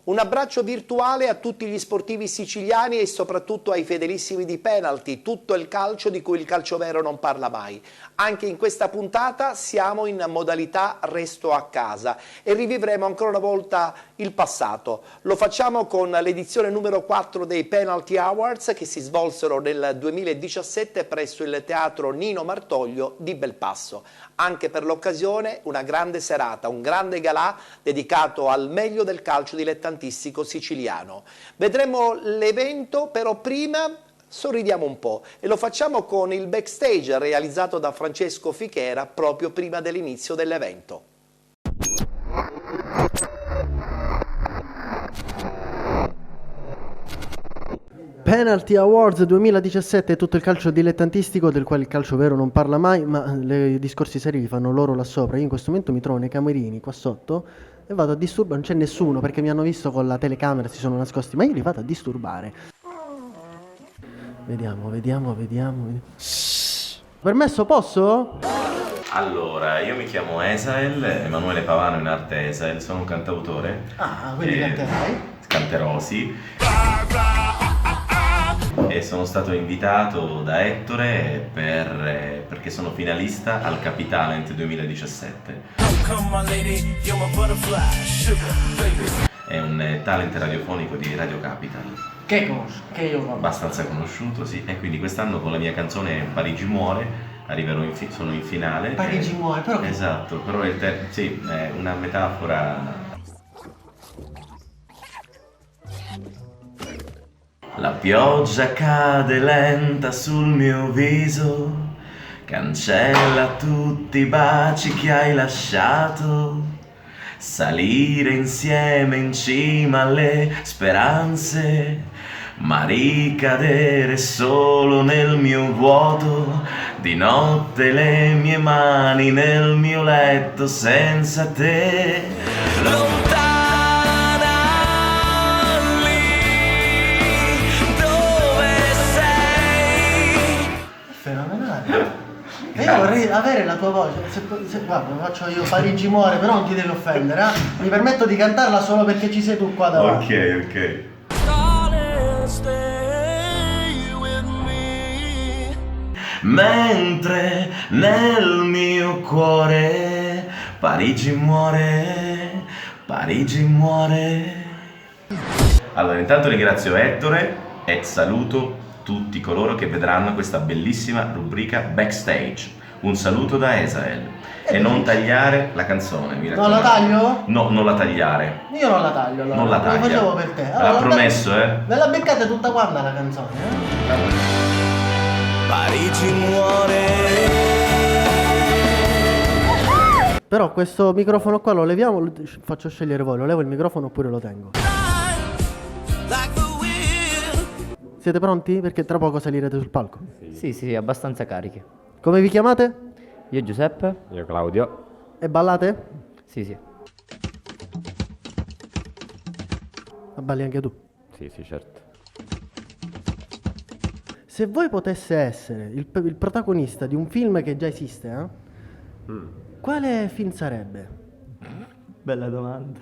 Un abbraccio virtuale a tutti gli sportivi siciliani e soprattutto ai fedelissimi di Penalty, tutto il calcio di cui il calcio vero non parla mai. Anche in questa puntata siamo in modalità resto a casa e rivivremo ancora una volta il passato. Lo facciamo con l'edizione numero 4 dei Penalty Awards che si svolsero nel 2017 presso il Teatro Nino Martoglio di Belpasso. Anche per l'occasione una grande serata, un grande galà dedicato al meglio del calcio dilettantistico siciliano. Vedremo l'evento, però prima sorridiamo un po' e lo facciamo con il backstage realizzato da Francesco Fichera proprio prima dell'inizio dell'evento. Penalty Awards 2017 è tutto il calcio dilettantistico del quale il calcio vero non parla mai, ma i discorsi seri li fanno loro là sopra. Io in questo momento mi trovo nei camerini qua sotto e vado a disturbare, non c'è nessuno perché mi hanno visto con la telecamera, si sono nascosti, ma io li vado a disturbare. Vediamo. Permesso, posso? Allora, io mi chiamo Esael, Emanuele Pavano in arte Esael, sono un cantautore. Ah, quindi canterai? Canterò, sì. E sono stato invitato da Ettore perché sono finalista al Capitalent 2017. È un talent radiofonico di Radio Capital. Che io conosco. Abbastanza conosciuto, sì. E quindi quest'anno con la mia canzone Parigi muore sono in finale. Parigi muore, però che... Esatto, però sì, è una metafora. La pioggia cade lenta sul mio viso, cancella tutti i baci che hai lasciato, salire insieme in cima alle speranze, ma ricadere solo nel mio vuoto, di notte le mie mani nel mio letto senza te, lontana lì dove sei. Fenomenale. E io vorrei avere la tua voce. Guarda, faccio io Parigi muore, però non ti devi offendere, eh? Mi permetto di cantarla solo perché ci sei tu qua davanti. Ok. Mentre nel mio cuore Parigi muore. Allora, intanto ringrazio Ettore e saluto tutti coloro che vedranno questa bellissima rubrica Backstage. Un saluto da Esael. E non tagliare la canzone, mi Non raccomando. la taglio? No, non la tagliare. Io non la taglio, allora. Non la taglia. Lo facevo per te. Me l'ha promesso, Ve la beccate tutta quanta la canzone, eh? Parigi muore. Però questo microfono qua lo leviamo, faccio scegliere voi, lo levo il microfono oppure lo tengo. Siete pronti? Perché tra poco salirete sul palco. Sì, abbastanza cariche. Come vi chiamate? Io Giuseppe. Io Claudio. E ballate? Sì. Ma balli anche tu? Sì, certo. Se voi potesse essere il protagonista di un film che già esiste, quale film sarebbe? Bella domanda.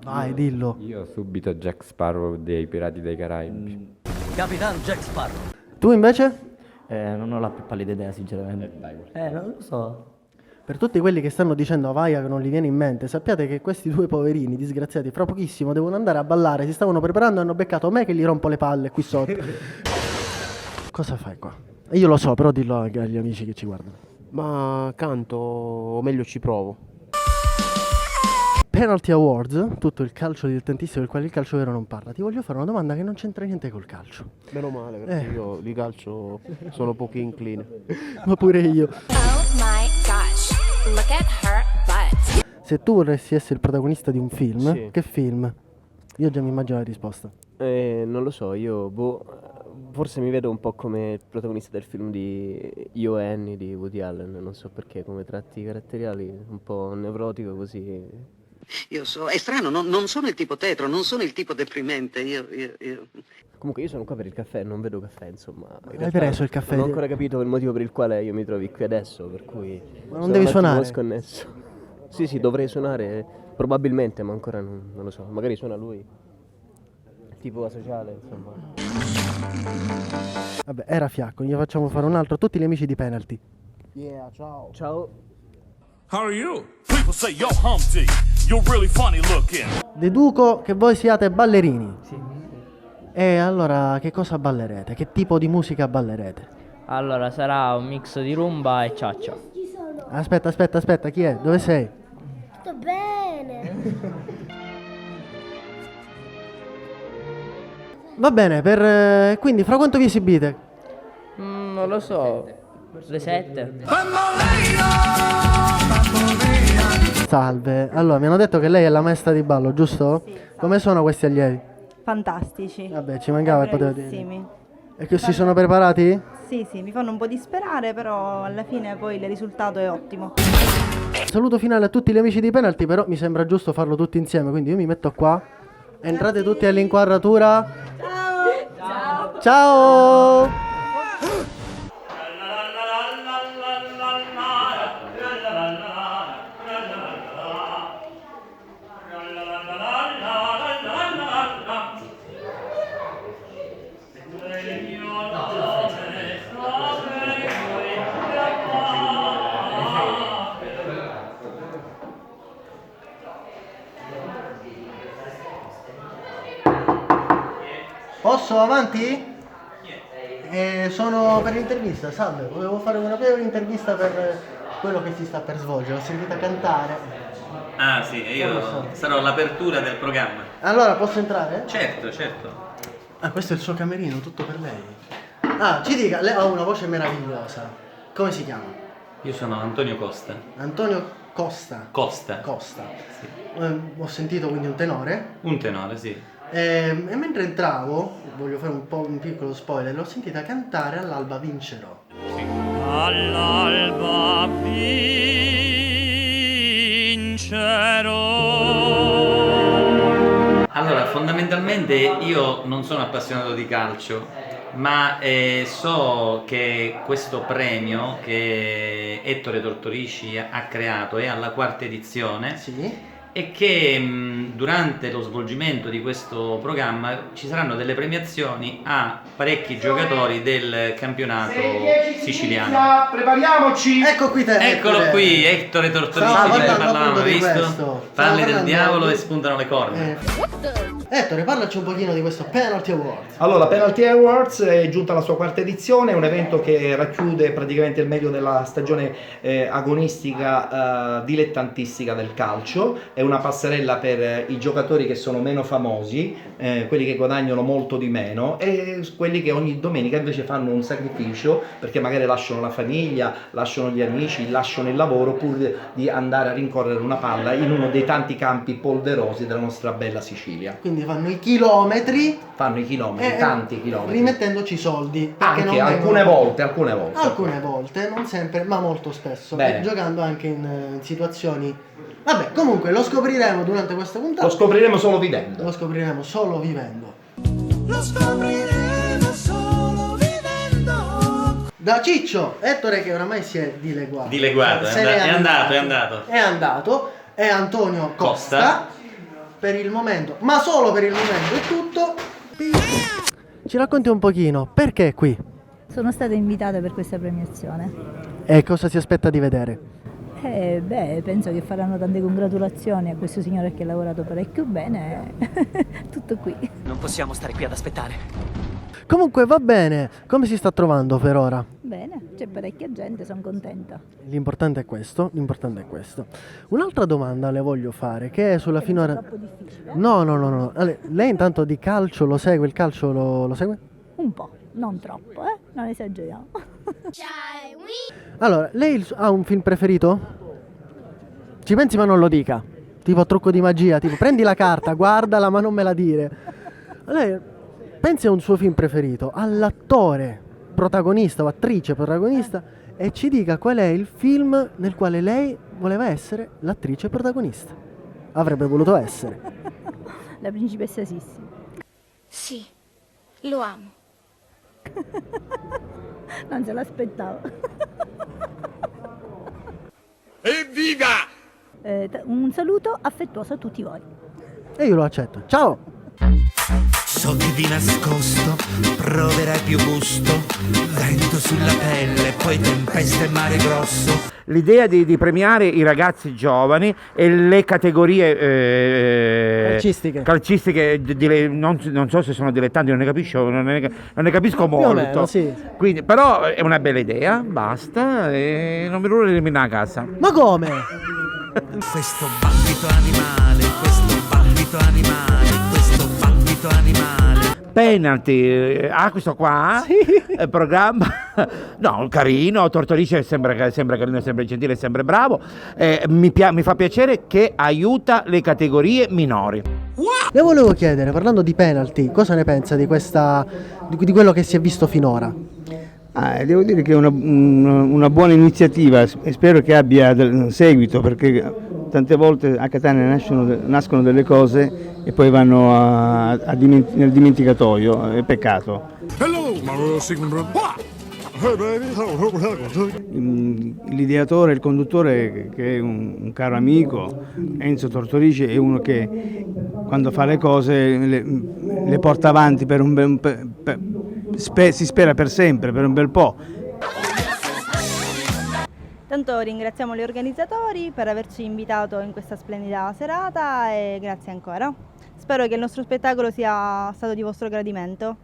Vai, dillo. Io subito Jack Sparrow dei Pirati dei Caraibi. Capitan Jack Sparrow. Tu invece? Non ho la più pallida idea, sinceramente. Non lo so. Per tutti quelli che stanno dicendo a Vaia che non gli viene in mente, sappiate che questi due poverini disgraziati fra pochissimo devono andare a ballare, si stavano preparando e hanno beccato me che gli rompo le palle qui sotto. Cosa fai qua? Io lo so, però dillo agli amici che ci guardano. Ma canto, o meglio ci provo. Penalty Awards, tutto il calcio dilettantistico del quale il calcio vero non parla. Ti voglio fare una domanda che non c'entra niente col calcio. Meno male, perché io di calcio sono poco incline. Ma pure io. Oh my gosh, look at her butt. Se tu vorresti essere il protagonista di un film, Sì. che film? Io già mi immagino la risposta. Non lo so, io forse mi vedo un po' come il protagonista del film di Io e Annie di Woody Allen, non so perché, come tratti caratteriali, un po' nevrotico così. Io so, è strano, non sono il tipo tetro, non sono il tipo deprimente, io... Comunque io sono qua per il caffè, non vedo caffè, insomma. In Hai realtà preso il caffè? Non ho ancora capito il motivo per il quale io mi trovi qui adesso, per cui... Ma non sono devi un attimo suonare? sconnesso. Sì, dovrei suonare, probabilmente, ma ancora non lo so. Magari suona lui. Tipo sociale, insomma. Vabbè, era Fiacco, gli facciamo fare un altro. Tutti gli amici di Penalty. Yeah, ciao. Ciao. How are you? People say, yo, Humpty, you're really funny looking. Deduco che voi siate ballerini. Sì. E allora che cosa ballerete? Che tipo di musica ballerete? Allora, sarà un mix di rumba e ciaccia. Aspetta, chi è? Dove sei? Sto bene. Va bene, quindi fra quanto vi esibite? Non lo so. Le 7. Salve, allora mi hanno detto che lei è la maestra di ballo, giusto? Sì. Come sono questi allievi? Fantastici. Vabbè, ci mancava il poter dire. Bravissimi. E che si sono preparati? Sì, mi fanno un po' disperare, però alla fine poi il risultato è ottimo. Saluto finale a tutti gli amici di Penalty, però mi sembra giusto farlo tutti insieme, quindi io mi metto qua. Entrate tutti all'inquadratura. Ciao! Ciao! Posso avanti? Sono per l'intervista, salve, volevo fare una breve intervista per quello che si sta per svolgere, l'ho sentita cantare. Ah sì, io sarò l'apertura del programma. Allora, posso entrare? Certo. Ah, questo è il suo camerino, tutto per lei. Ah, ci dica, lei ha una voce meravigliosa. Come si chiama? Io sono Antonio Costa. Antonio Costa. Costa. Sì. Ho sentito quindi un tenore. Un tenore, sì. E mentre entravo, voglio fare un piccolo spoiler, l'ho sentita cantare All'alba vincerò. All'alba vincerò. Allora, fondamentalmente io non sono appassionato di calcio, ma so che questo premio che Ettore Tortorici ha creato è alla 4ª edizione. Sì. E che durante lo svolgimento di questo programma ci saranno delle premiazioni a parecchi giocatori del campionato siciliano. Prepariamoci! Ecco qui Eccolo qui, Ettore Tortorici, ne parlavamo, hai visto? Parli del diavolo e spuntano le corna. Ettore, parlaci un pochino di questo Penalty Awards. Allora, Penalty Awards è giunta alla sua 4ª edizione, è un evento che racchiude praticamente il meglio della stagione agonistica dilettantistica del calcio, è una passerella per i giocatori che sono meno famosi, quelli che guadagnano molto di meno e quelli che ogni domenica invece fanno un sacrificio perché magari lasciano la famiglia, lasciano gli amici, lasciano il lavoro pur di andare a rincorrere una palla in uno dei tanti campi polverosi della nostra bella Sicilia. Quindi fanno i chilometri, tanti chilometri, rimettendoci soldi. Anche alcune volte, non sempre, ma molto spesso. Bene. Giocando anche in situazioni. Vabbè, comunque lo scopriremo durante questa puntata. Lo scopriremo solo vivendo. Lo scopriremo solo vivendo. Da Ciccio, Ettore che oramai si è dileguato. È andato. È Antonio Costa. Per il momento, ma solo per il momento è tutto. Ci racconti un pochino, perché è qui? Sono stata invitata per questa premiazione. E cosa si aspetta di vedere? Penso che faranno tante congratulazioni a questo signore che ha lavorato parecchio bene. Tutto qui. Non possiamo stare qui ad aspettare. Comunque va bene, come si sta trovando per ora? Bene, c'è parecchia gente, sono contenta. L'importante è questo. Un'altra domanda le voglio fare, che è sulla finora... Troppo difficile? No. Allora, lei intanto di calcio lo segue, il calcio lo segue? Un po', non troppo, non esageriamo. Allora, lei ha un film preferito? Ci pensi ma non lo dica. Tipo trucco di magia, tipo prendi la carta, guardala ma non me la dire. Lei pensi a un suo film preferito, all'attore protagonista o attrice protagonista e ci dica qual è il film nel quale lei voleva essere l'attrice protagonista. Avrebbe voluto essere. La principessa Sissi. Sì, lo amo. Non se l'aspettavo. Evviva! Un saluto affettuoso a tutti voi. E io lo accetto. Ciao! So che di nascosto proverai più gusto, vento sulla pelle, poi tempesta e mare grosso. L'idea di premiare i ragazzi giovani e le categorie calcistiche non so se sono dilettanti, non ne capisco molto. Meno, sì. Quindi, però è una bella idea, basta, e non mi ruolo di eliminare a casa. Ma come? Questo battito animale, questo battito animale, questo battito animale. Penalty, questo qua, programma, no, carino, Tortorice sembra carino, sembra gentile, sembra bravo, mi fa piacere che aiuta le categorie minori. Le volevo chiedere, parlando di penalty, cosa ne pensa di quello che si è visto finora? Devo dire che è una buona iniziativa e spero che abbia seguito, perché tante volte a Catania nascono delle cose e poi vanno nel dimenticatoio, è peccato. L'ideatore, il conduttore, che è un caro amico, Enzo Tortorice, è uno che quando fa le cose le porta avanti per si spera per sempre, per un bel po'. Tanto ringraziamo gli organizzatori per averci invitato in questa splendida serata e grazie ancora. Spero che il nostro spettacolo sia stato di vostro gradimento.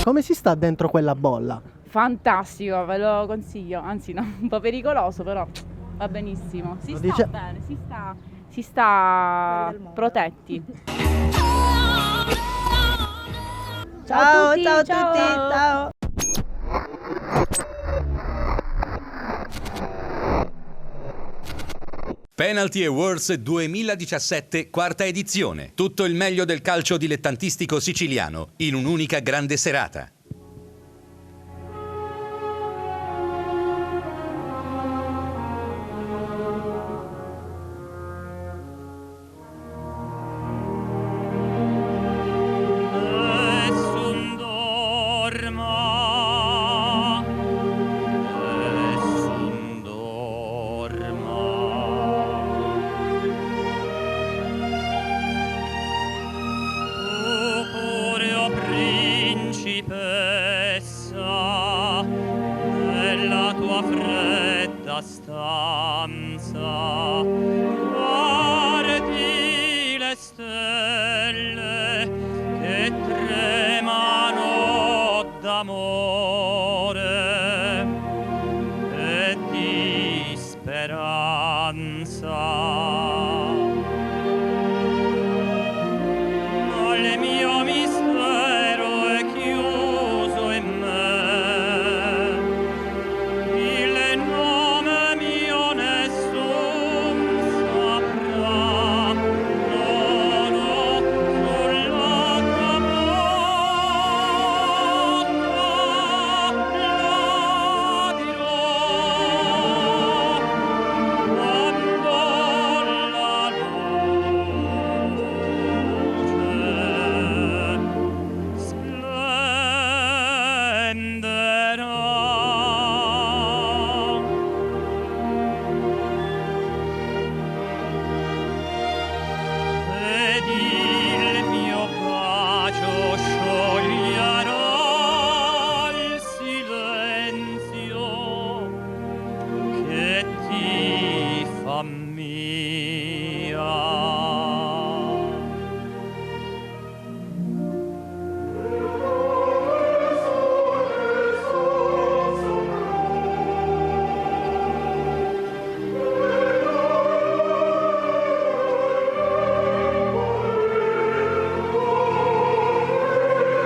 Come si sta dentro quella bolla? Fantastico, ve lo consiglio, anzi no, un po' pericoloso, però va benissimo. Si sta bene, si sta protetti. Ciao a tutti, ciao. Penalty Awards 2017, quarta edizione. Tutto il meglio del calcio dilettantistico siciliano in un'unica grande serata. stanza, guardi le stelle che tremano d'amore e di speranza. Ma il mio mistero è chiuso in me, il nome mio nessun saprà, non ho sulla camotta, la dirò quando la luce splenderà. Ed il mio bacio scioglierà il silenzio che ti fa mia.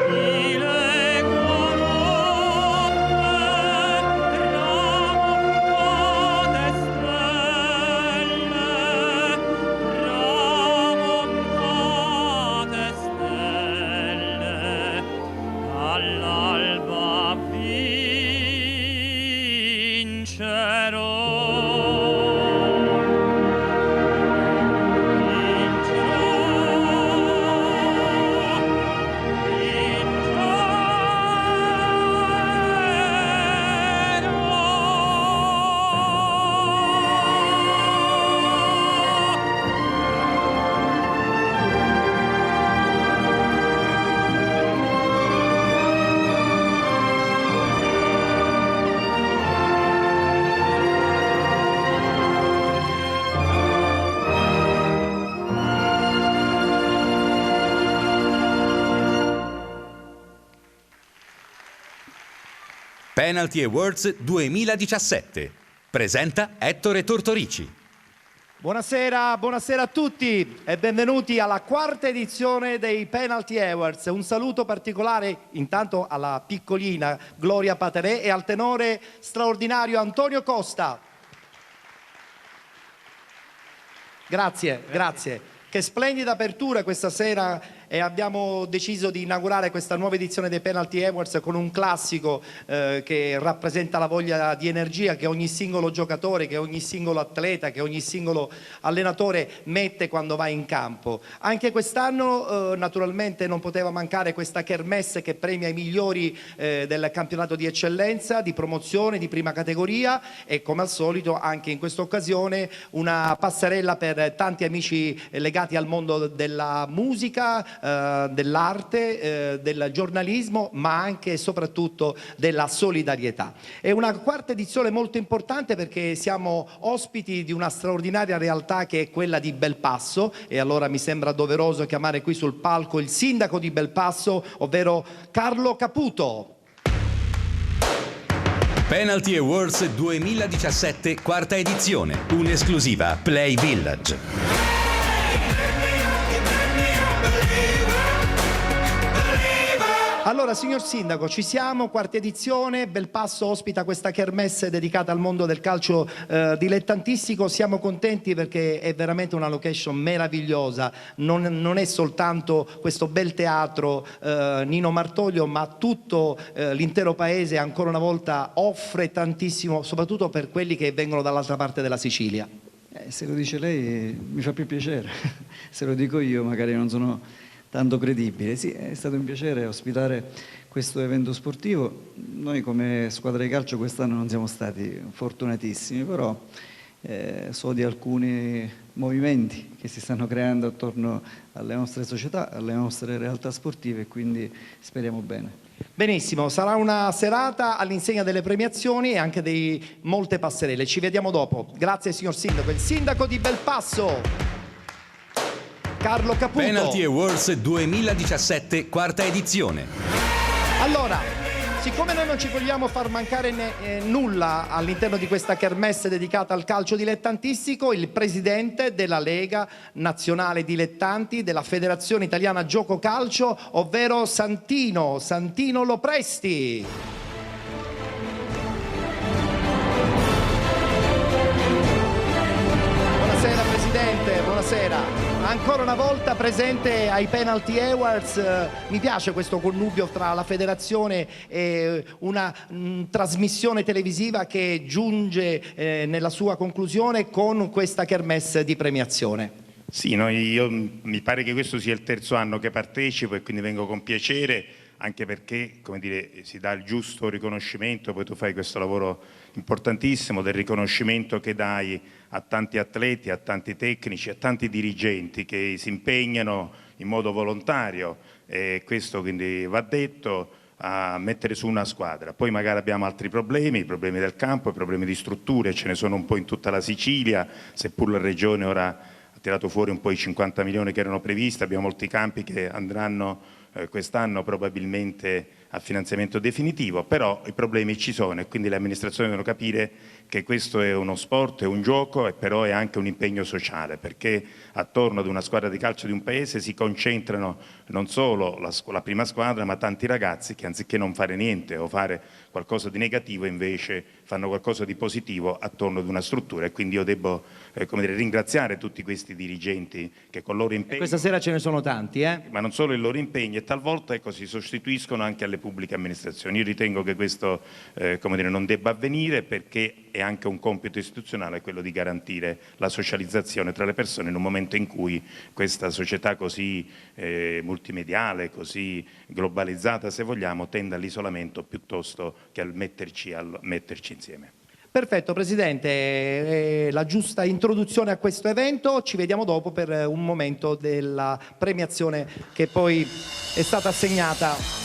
Di legua notte tramontate stelle, all'alba vincerò. Penalty Awards 2017. Presenta Ettore Tortorici. Buonasera, buonasera a tutti e benvenuti alla quarta edizione dei Penalty Awards. Un saluto particolare intanto alla piccolina Gloria Paterè e al tenore straordinario Antonio Costa. Grazie, grazie. Che splendida apertura questa sera e abbiamo deciso di inaugurare questa nuova edizione dei Penalty Awards con un classico che rappresenta la voglia di energia che ogni singolo giocatore, che ogni singolo atleta, che ogni singolo allenatore mette quando va in campo. Anche quest'anno naturalmente non poteva mancare questa kermesse che premia i migliori del campionato di eccellenza, di promozione, di prima categoria e come al solito anche in questa occasione una passerella per tanti amici legati al mondo della musica, dell'arte, del giornalismo, ma anche e soprattutto della solidarietà. È una quarta edizione molto importante perché siamo ospiti di una straordinaria realtà che è quella di Belpasso e allora mi sembra doveroso chiamare qui sul palco il sindaco di Belpasso, ovvero Carlo Caputo. Penalty Awards 2017, quarta edizione, un'esclusiva Play Village. Allora, signor Sindaco, ci siamo, quarta edizione, Belpasso ospita questa kermesse dedicata al mondo del calcio dilettantistico, siamo contenti perché è veramente una location meravigliosa, non è soltanto questo bel teatro Nino Martoglio, ma tutto l'intero paese ancora una volta offre tantissimo, soprattutto per quelli che vengono dall'altra parte della Sicilia. Se lo dice lei mi fa più piacere, se lo dico io magari non sono tanto credibile. Sì, è stato un piacere ospitare questo evento sportivo. Noi come squadra di calcio quest'anno non siamo stati fortunatissimi, però so di alcuni movimenti che si stanno creando attorno alle nostre società, alle nostre realtà sportive e quindi speriamo bene. Benissimo, sarà una serata all'insegna delle premiazioni e anche di molte passerelle. Ci vediamo dopo. Grazie signor Sindaco. Il Sindaco di Belpasso, Carlo Caputo. Penalty Awards 2017, quarta edizione. Allora, siccome noi non ci vogliamo far mancare nulla all'interno di questa kermesse dedicata al calcio dilettantistico, il presidente della Lega Nazionale Dilettanti della Federazione Italiana Gioco Calcio, ovvero Santino Lopresti. Buonasera Presidente, buonasera. Ancora una volta presente ai Penalty Awards, mi piace questo connubio tra la federazione e una trasmissione televisiva che giunge nella sua conclusione con questa kermesse di premiazione. Sì, mi pare che questo sia il terzo anno che partecipo e quindi vengo con piacere, anche perché, come dire, si dà il giusto riconoscimento, poi tu fai questo lavoro importantissimo del riconoscimento che dai a tanti atleti, a tanti tecnici, a tanti dirigenti che si impegnano in modo volontario e questo quindi va detto, a mettere su una squadra. Poi magari abbiamo altri problemi, i problemi del campo, i problemi di strutture, ce ne sono un po' in tutta la Sicilia, seppur la regione ora ha tirato fuori un po' i 50 milioni che erano previsti, abbiamo molti campi che andranno quest'anno probabilmente a finanziamento definitivo, però i problemi ci sono e quindi le amministrazioni devono capire che questo è uno sport, è un gioco e però è anche un impegno sociale, perché attorno ad una squadra di calcio di un paese si concentrano non solo la prima squadra ma tanti ragazzi che anziché non fare niente o fare qualcosa di negativo invece fanno qualcosa di positivo attorno ad una struttura e quindi io devo ringraziare tutti questi dirigenti che con il loro impegno... E questa sera ce ne sono tanti, ma non solo il loro impegno e talvolta si sostituiscono anche alle pubbliche amministrazioni. Io ritengo che questo non debba avvenire perché è anche un compito istituzionale quello di garantire la socializzazione tra le persone in un momento in cui questa società così multimediale, così globalizzata se vogliamo, tende all'isolamento piuttosto che al metterci insieme. Perfetto Presidente, la giusta introduzione a questo evento, ci vediamo dopo per un momento della premiazione che poi è stata assegnata.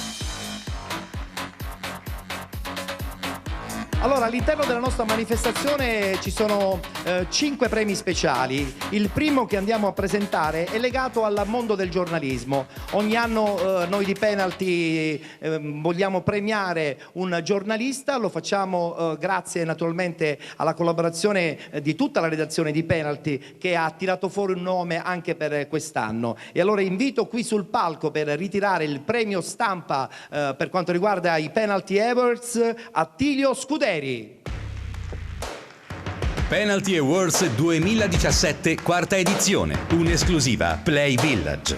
Allora, all'interno della nostra manifestazione ci sono 5 premi speciali. Il primo che andiamo a presentare è legato al mondo del giornalismo. Ogni anno noi di Penalty vogliamo premiare un giornalista, lo facciamo grazie naturalmente alla collaborazione di tutta la redazione di Penalty, che ha tirato fuori un nome anche per quest'anno. E allora invito qui sul palco per ritirare il premio stampa per quanto riguarda i Penalty Awards Attilio Scuderi. Penalty Awards 2017, quarta edizione, un'esclusiva Play Village.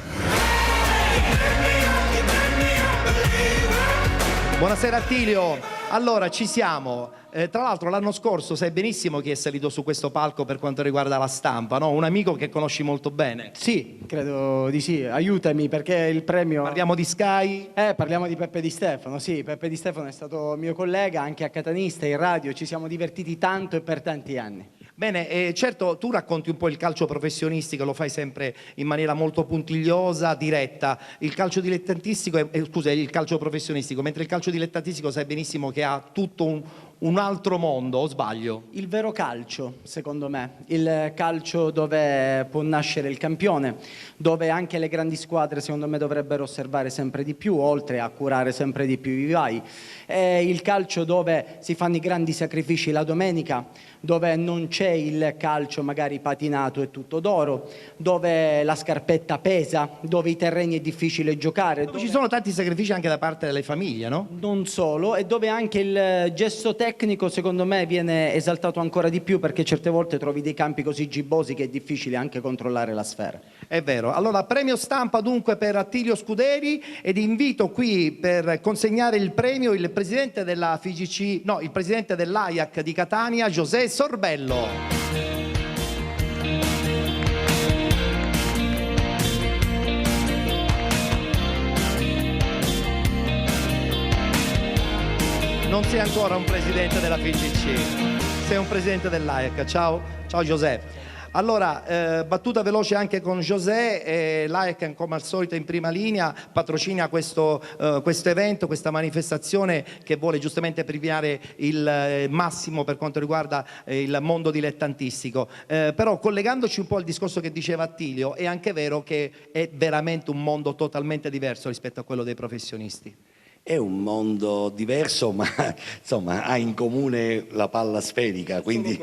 Buonasera Attilio, allora ci siamo. Tra l'altro l'anno scorso sai benissimo chi è salito su questo palco per quanto riguarda la stampa, no? Un amico che conosci molto bene. Sì, credo di sì, aiutami perché il premio... Parliamo di Sky? Parliamo di Peppe Di Stefano, sì, Peppe Di Stefano è stato mio collega anche a Catanista, in radio, ci siamo divertiti tanto e per tanti anni. Bene, certo tu racconti un po' il calcio professionistico, lo fai sempre in maniera molto puntigliosa, diretta. Il calcio dilettantistico, il calcio professionistico, mentre il calcio dilettantistico sai benissimo che ha tutto un altro mondo, o sbaglio? Il vero calcio, secondo me, il calcio dove può nascere il campione, dove anche le grandi squadre secondo me dovrebbero osservare sempre di più, oltre a curare sempre di più i vivai. È il calcio dove si fanno i grandi sacrifici la domenica, dove non c'è il calcio magari patinato e tutto d'oro, dove la scarpetta pesa, dove i terreni è difficile giocare. Dove ci sono tanti sacrifici anche da parte delle famiglie, no? Non solo, e dove anche il gesto tecnico secondo me viene esaltato ancora di più, perché certe volte trovi dei campi così gibbosi che è difficile anche controllare la sfera. È vero. Allora, premio stampa dunque per Attilio Scuderi, ed invito qui per consegnare il premio il presidente della FIGC, no, il presidente dell'AIAC di Catania, José Sorbello. Non sei ancora un presidente della FIGC, sei un presidente dell'AIAC. Ciao José. Allora, battuta veloce anche con José, l'AIAC come al solito in prima linea patrocina questo evento, questa manifestazione che vuole giustamente premiare il massimo per quanto riguarda il mondo dilettantistico. Però collegandoci un po' al discorso che diceva Attilio, è anche vero che è veramente un mondo totalmente diverso rispetto a quello dei professionisti. È un mondo diverso, ma insomma ha in comune la palla sferica, quindi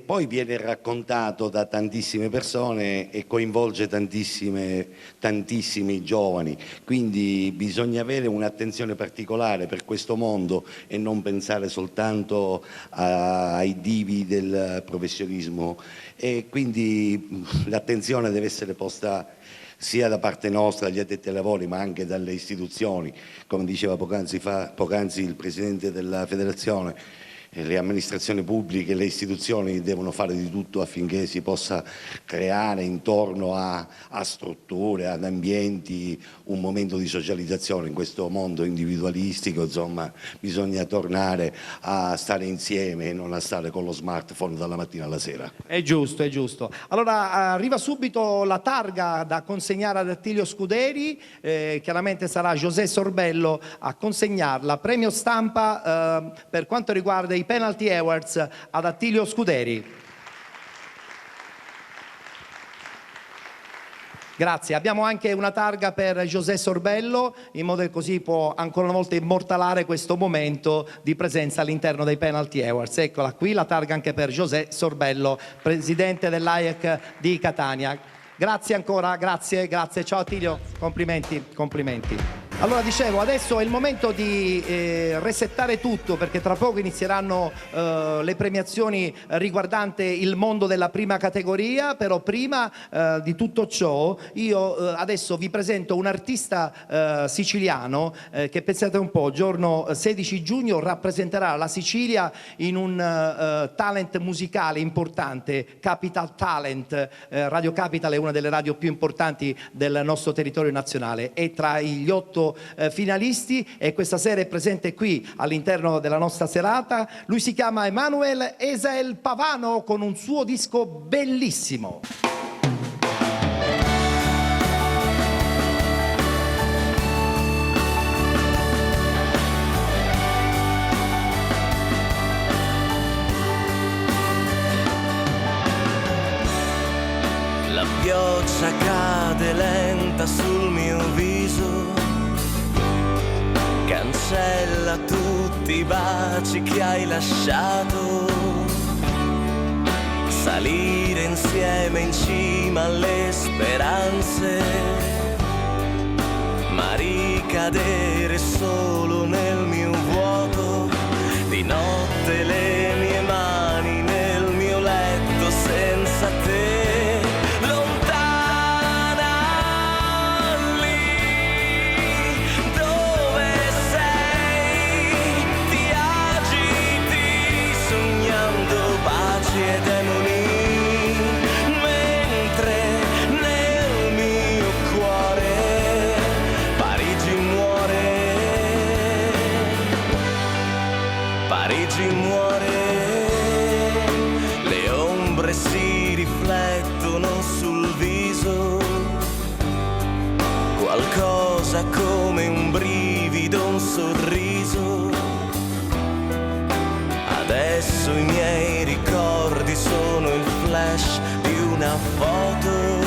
poi viene raccontato da tantissime persone e coinvolge tantissimi giovani, quindi bisogna avere un'attenzione particolare per questo mondo e non pensare soltanto ai divi del professionismo, e quindi l'attenzione deve essere posta sia da parte nostra, gli addetti ai lavori, ma anche dalle istituzioni, come diceva poc'anzi il Presidente della Federazione. Le amministrazioni pubbliche, le istituzioni devono fare di tutto affinché si possa creare intorno a strutture, ad ambienti, un momento di socializzazione. In questo mondo individualistico, insomma, bisogna tornare a stare insieme e non a stare con lo smartphone dalla mattina alla sera. È giusto, è giusto. Allora arriva subito la targa da consegnare ad Attilio Scuderi, chiaramente sarà José Sorbello a consegnarla. Premio stampa per quanto riguarda i Penalty Awards ad Attilio Scuderi. Grazie. Abbiamo anche una targa per José Sorbello, in modo che così può ancora una volta immortalare questo momento di presenza all'interno dei Penalty Awards. Eccola qui, la targa anche per José Sorbello, presidente dell'AIAC di Catania. Grazie ancora, grazie. Ciao Attilio, complimenti. Allora dicevo, adesso è il momento di resettare tutto, perché tra poco inizieranno le premiazioni riguardante il mondo della prima categoria. Però prima di tutto ciò io adesso vi presento un artista siciliano che, pensate un po', giorno 16 giugno rappresenterà la Sicilia in un talent musicale importante, Capital Talent. Radio Capital è una delle radio più importanti del nostro territorio nazionale, è tra gli 8 finalisti e questa sera è presente qui all'interno della nostra serata. Lui si chiama Emanuel Esael Pavano con un suo disco bellissimo. goccia cade lenta sul mio viso, cancella tutti i baci che hai lasciato, salire insieme in cima alle speranze, ma ricadere solo nel mio vuoto, di notte le mie mani nel mio letto senza te. E demoni, mentre nel mio cuore Parigi muore, Parigi muore, le ombre si riflettono sul viso, qualcosa come un brivido, un sorriso. Adesso i miei ricordi sono il flash di una foto.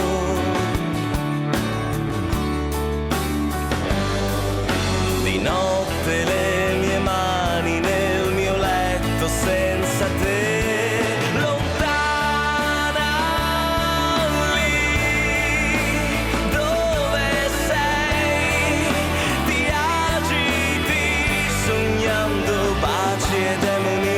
Di notte le mie mani nel mio letto senza te. Lontana lì dove sei, ti agiti sognando baci e demoni.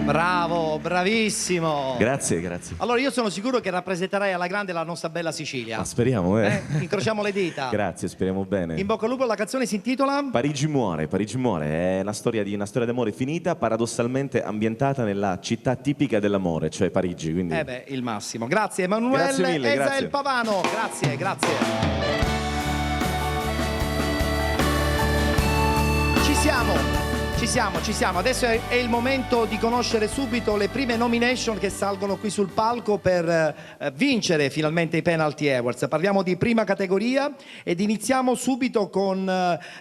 Bravo, bravissimo. Grazie, grazie. Allora io sono sicuro che rappresenterai alla grande la nostra bella Sicilia. Ma speriamo, Incrociamo le dita. Grazie, speriamo bene. In bocca al lupo, la canzone si intitola Parigi muore, è una storia d'amore finita, paradossalmente ambientata nella città tipica dell'amore, cioè Parigi, quindi... il massimo. Grazie Emanuele. Grazie mille, Esa grazie. El Pavano. Grazie, grazie. Ci siamo. Adesso è il momento di conoscere subito le prime nomination che salgono qui sul palco per vincere finalmente i Penalty Awards. Parliamo di prima categoria ed iniziamo subito con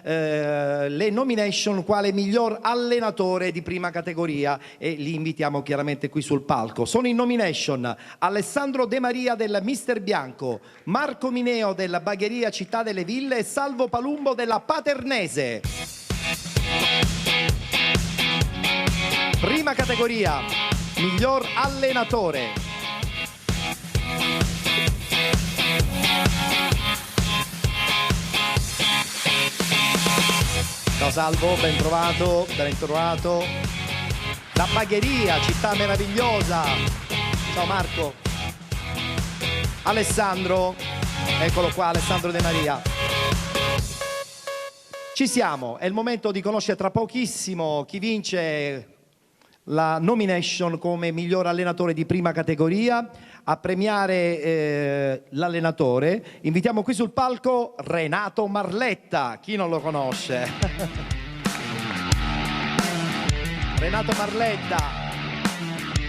le nomination quale miglior allenatore di prima categoria e li invitiamo chiaramente qui sul palco. Sono in nomination Alessandro De Maria del Mister Bianco, Marco Mineo della Bagheria Città delle Ville e Salvo Palumbo della Paternese. Prima categoria, miglior allenatore. Ciao Salvo, ben trovato, ben trovato. La Bagheria, città meravigliosa. Ciao Marco. Alessandro, eccolo qua, Alessandro De Maria. Ci siamo, è il momento di conoscere tra pochissimo chi vince la nomination come miglior allenatore di prima categoria. A premiare l'allenatore invitiamo qui sul palco Renato Marletta, chi non lo conosce? Renato Marletta,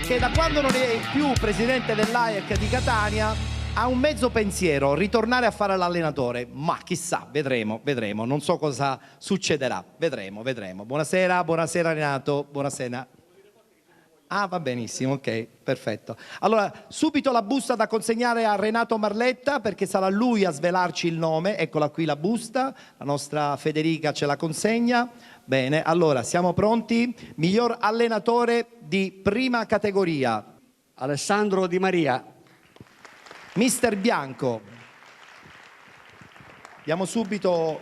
che da quando non è più presidente dell'AEC di Catania ha un mezzo pensiero: ritornare a fare l'allenatore. Ma chissà, vedremo, non so cosa succederà, vedremo. Buonasera Renato, buonasera. Ah, va benissimo, ok, perfetto. Allora, subito la busta da consegnare a Renato Marletta, perché sarà lui a svelarci il nome. Eccola qui la busta, la nostra Federica ce la consegna. Bene, allora, siamo pronti? Miglior allenatore di prima categoria: Alessandro Di Maria. Mister Bianco. Diamo subito...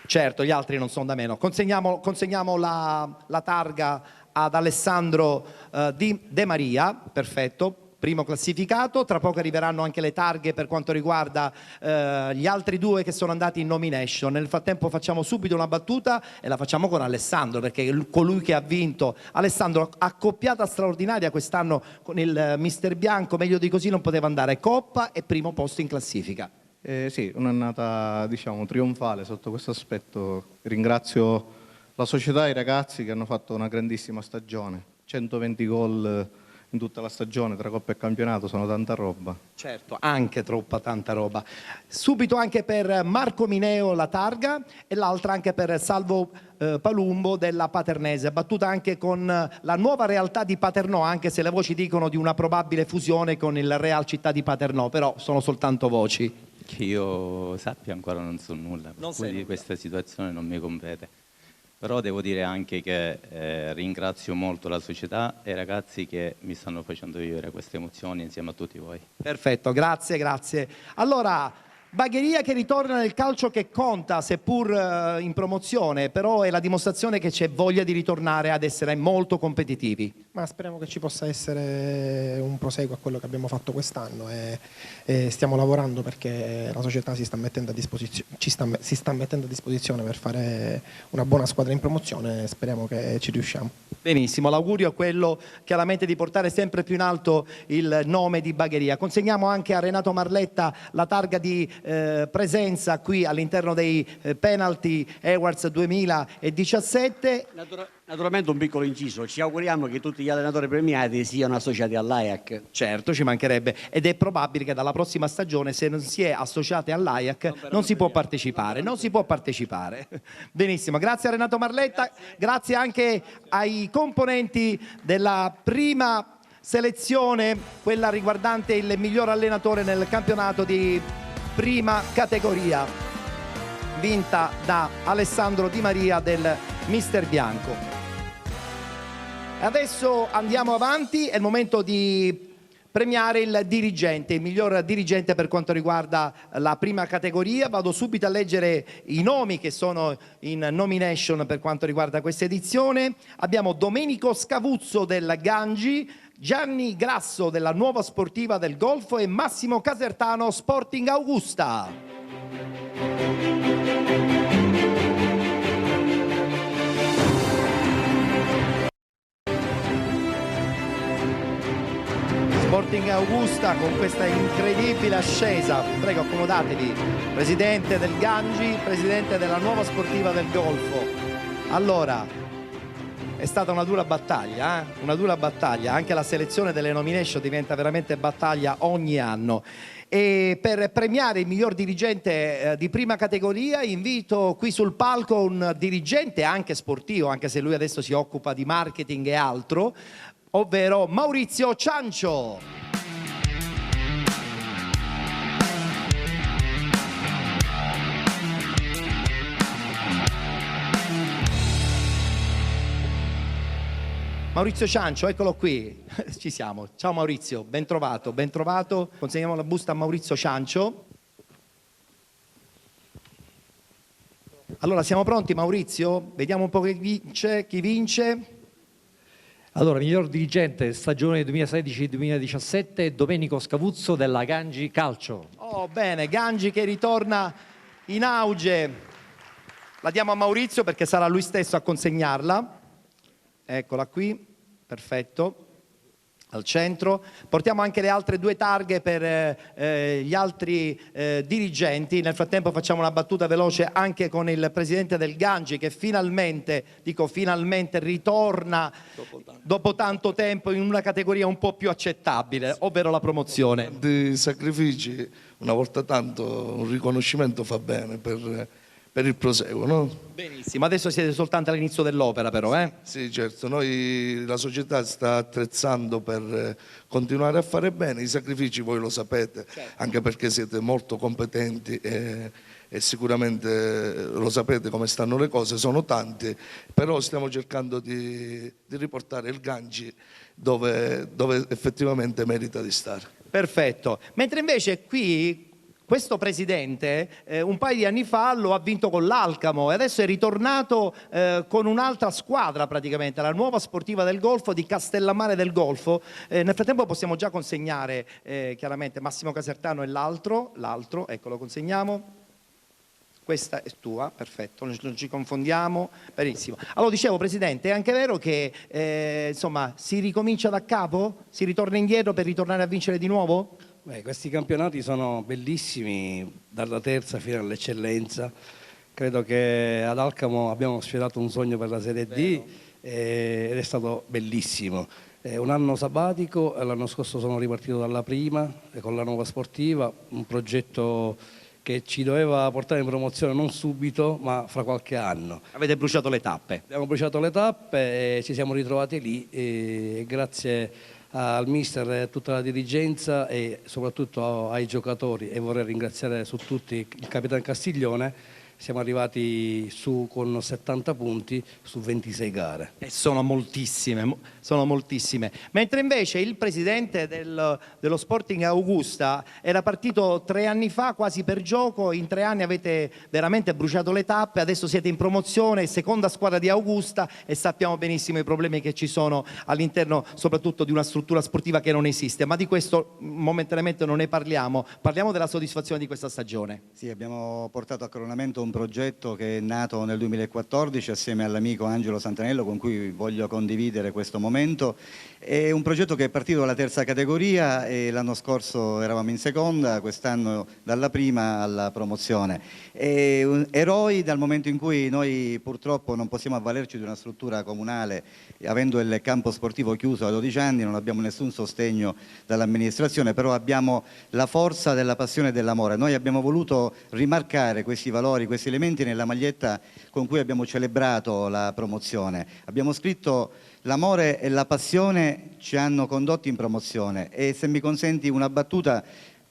Certo, gli altri non sono da meno. Consegniamo la targa ad Alessandro De Maria, perfetto, primo classificato. Tra poco arriveranno anche le targhe per quanto riguarda gli altri due che sono andati in nomination. Nel frattempo facciamo subito una battuta e la facciamo con Alessandro, perché è colui che ha vinto. Alessandro, accoppiata straordinaria quest'anno con il Mister Bianco, meglio di così non poteva andare, coppa e primo posto in classifica. Sì, un'annata diciamo trionfale sotto questo aspetto. Ringrazio la società e i ragazzi che hanno fatto una grandissima stagione. 120 gol in tutta la stagione tra Coppa e Campionato, sono tanta roba. Certo, anche tanta roba. Subito anche per Marco Mineo la targa e l'altra anche per Salvo Palumbo della Paternese, battuta anche con la nuova realtà di Paternò, anche se le voci dicono di una probabile fusione con il Real Città di Paternò, però sono soltanto voci. Che io sappia ancora non so nulla, per cui di questa situazione non mi compete. Però devo dire anche che ringrazio molto la società e i ragazzi che mi stanno facendo vivere queste emozioni insieme a tutti voi. Perfetto, grazie. Allora, Bagheria che ritorna nel calcio che conta, seppur in promozione, però è la dimostrazione che c'è voglia di ritornare ad essere molto competitivi. Ma speriamo che ci possa essere un proseguo a quello che abbiamo fatto quest'anno e stiamo lavorando perché la società si sta mettendo a disposizione per fare una buona squadra in promozione e speriamo che ci riusciamo. Benissimo, l'augurio è quello chiaramente di portare sempre più in alto il nome di Bagheria. Consegniamo anche a Renato Marletta la targa di presenza qui all'interno dei Penalty Awards 2017. Naturalmente un piccolo inciso, ci auguriamo che tutti gli allenatori premiati siano associati all'AIAC. Certo, ci mancherebbe, ed è probabile che dalla prossima stagione, se non si è associati all'AIAC, non si può partecipare. Benissimo, grazie a Renato Marletta, grazie anche ai componenti della prima selezione, quella riguardante il miglior allenatore nel campionato di prima categoria, vinta da Alessandro Di Maria del Mister Bianco. Adesso andiamo avanti, è il momento di premiare il dirigente, il miglior dirigente per quanto riguarda la prima categoria. Vado subito a leggere i nomi che sono in nomination per quanto riguarda questa edizione. Abbiamo Domenico Scavuzzo del Gangi, Gianni Grasso della Nuova Sportiva del Golfo e Massimo Casertano Sporting Augusta. Sporting Augusta con questa incredibile ascesa. Prego, accomodatevi. Presidente del Gangi, presidente della Nuova Sportiva del Golfo. Allora, è stata una dura battaglia, una dura battaglia. Anche la selezione delle nomination diventa veramente battaglia ogni anno. E per premiare il miglior dirigente di prima categoria invito qui sul palco un dirigente anche sportivo, anche se lui adesso si occupa di marketing e altro, ovvero Maurizio Ciancio. Maurizio Ciancio, eccolo qui, ci siamo. Ciao Maurizio, ben trovato, ben trovato. Consegniamo la busta a Maurizio Ciancio. Allora, siamo pronti Maurizio? Vediamo un po' chi vince. Allora, miglior dirigente stagione 2016-2017, Domenico Scavuzzo della Gangi Calcio. Oh, bene, Gangi che ritorna in auge. La diamo a Maurizio perché sarà lui stesso a consegnarla. eccola qui, perfetto. Al centro. Portiamo anche le altre 2 targhe per gli altri dirigenti. Nel frattempo facciamo una battuta veloce anche con il presidente del Gangi, che finalmente, dico finalmente, ritorna dopo tanto tempo in una categoria un po' più accettabile, ovvero la promozione. Di sacrifici, una volta tanto un riconoscimento fa bene per il proseguo, no? Benissimo, adesso siete soltanto all'inizio dell'opera però, eh? Sì, certo, la società sta attrezzando per continuare a fare bene, i sacrifici voi lo sapete, anche perché siete molto competenti e sicuramente lo sapete come stanno le cose, sono tanti, però stiamo cercando di riportare il Gangi dove effettivamente merita di stare. Perfetto, mentre invece qui questo presidente un paio di anni fa lo ha vinto con l'Alcamo e adesso è ritornato con un'altra squadra praticamente, la nuova sportiva del Golfo di Castellammare del Golfo. Nel frattempo possiamo già consegnare chiaramente Massimo Casertano e l'altro, ecco lo consegniamo. Questa è tua, perfetto, non ci confondiamo, benissimo. Allora dicevo Presidente, è anche vero che insomma si ricomincia da capo? Si ritorna indietro per ritornare a vincere di nuovo? Questi campionati sono bellissimi, dalla terza fino all'eccellenza. Credo che ad Alcamo abbiamo sfiorato un sogno per la Serie D ed è stato bellissimo. Un anno sabbatico, l'anno scorso sono ripartito dalla prima con la nuova sportiva, un progetto che ci doveva portare in promozione non subito ma fra qualche anno. Avete bruciato le tappe? Abbiamo bruciato le tappe e ci siamo ritrovati lì e grazie al mister e a tutta la dirigenza e soprattutto ai giocatori, e vorrei ringraziare su tutti il capitano Castiglione. Siamo arrivati su con 70 punti su 26 gare. E sono moltissime, sono moltissime. Mentre invece il presidente dello Sporting Augusta era partito 3 anni fa quasi per gioco, in 3 anni avete veramente bruciato le tappe, adesso siete in promozione, seconda squadra di Augusta e sappiamo benissimo i problemi che ci sono all'interno soprattutto di una struttura sportiva che non esiste, ma di questo momentaneamente non ne parliamo, parliamo della soddisfazione di questa stagione. Sì, abbiamo portato a coronamento un progetto che è nato nel 2014 assieme all'amico Angelo Santanello con cui voglio condividere questo momento. È un progetto che è partito dalla terza categoria e l'anno scorso eravamo in seconda, quest'anno dalla prima alla promozione. Eroi dal momento in cui noi purtroppo non possiamo avvalerci di una struttura comunale, avendo il campo sportivo chiuso da 12 anni, non abbiamo nessun sostegno dall'amministrazione, però abbiamo la forza della passione e dell'amore. Noi abbiamo voluto rimarcare questi valori, questi elementi nella maglietta con cui abbiamo celebrato la promozione. Abbiamo scritto: l'amore e la passione ci hanno condotti in promozione. E se mi consenti una battuta,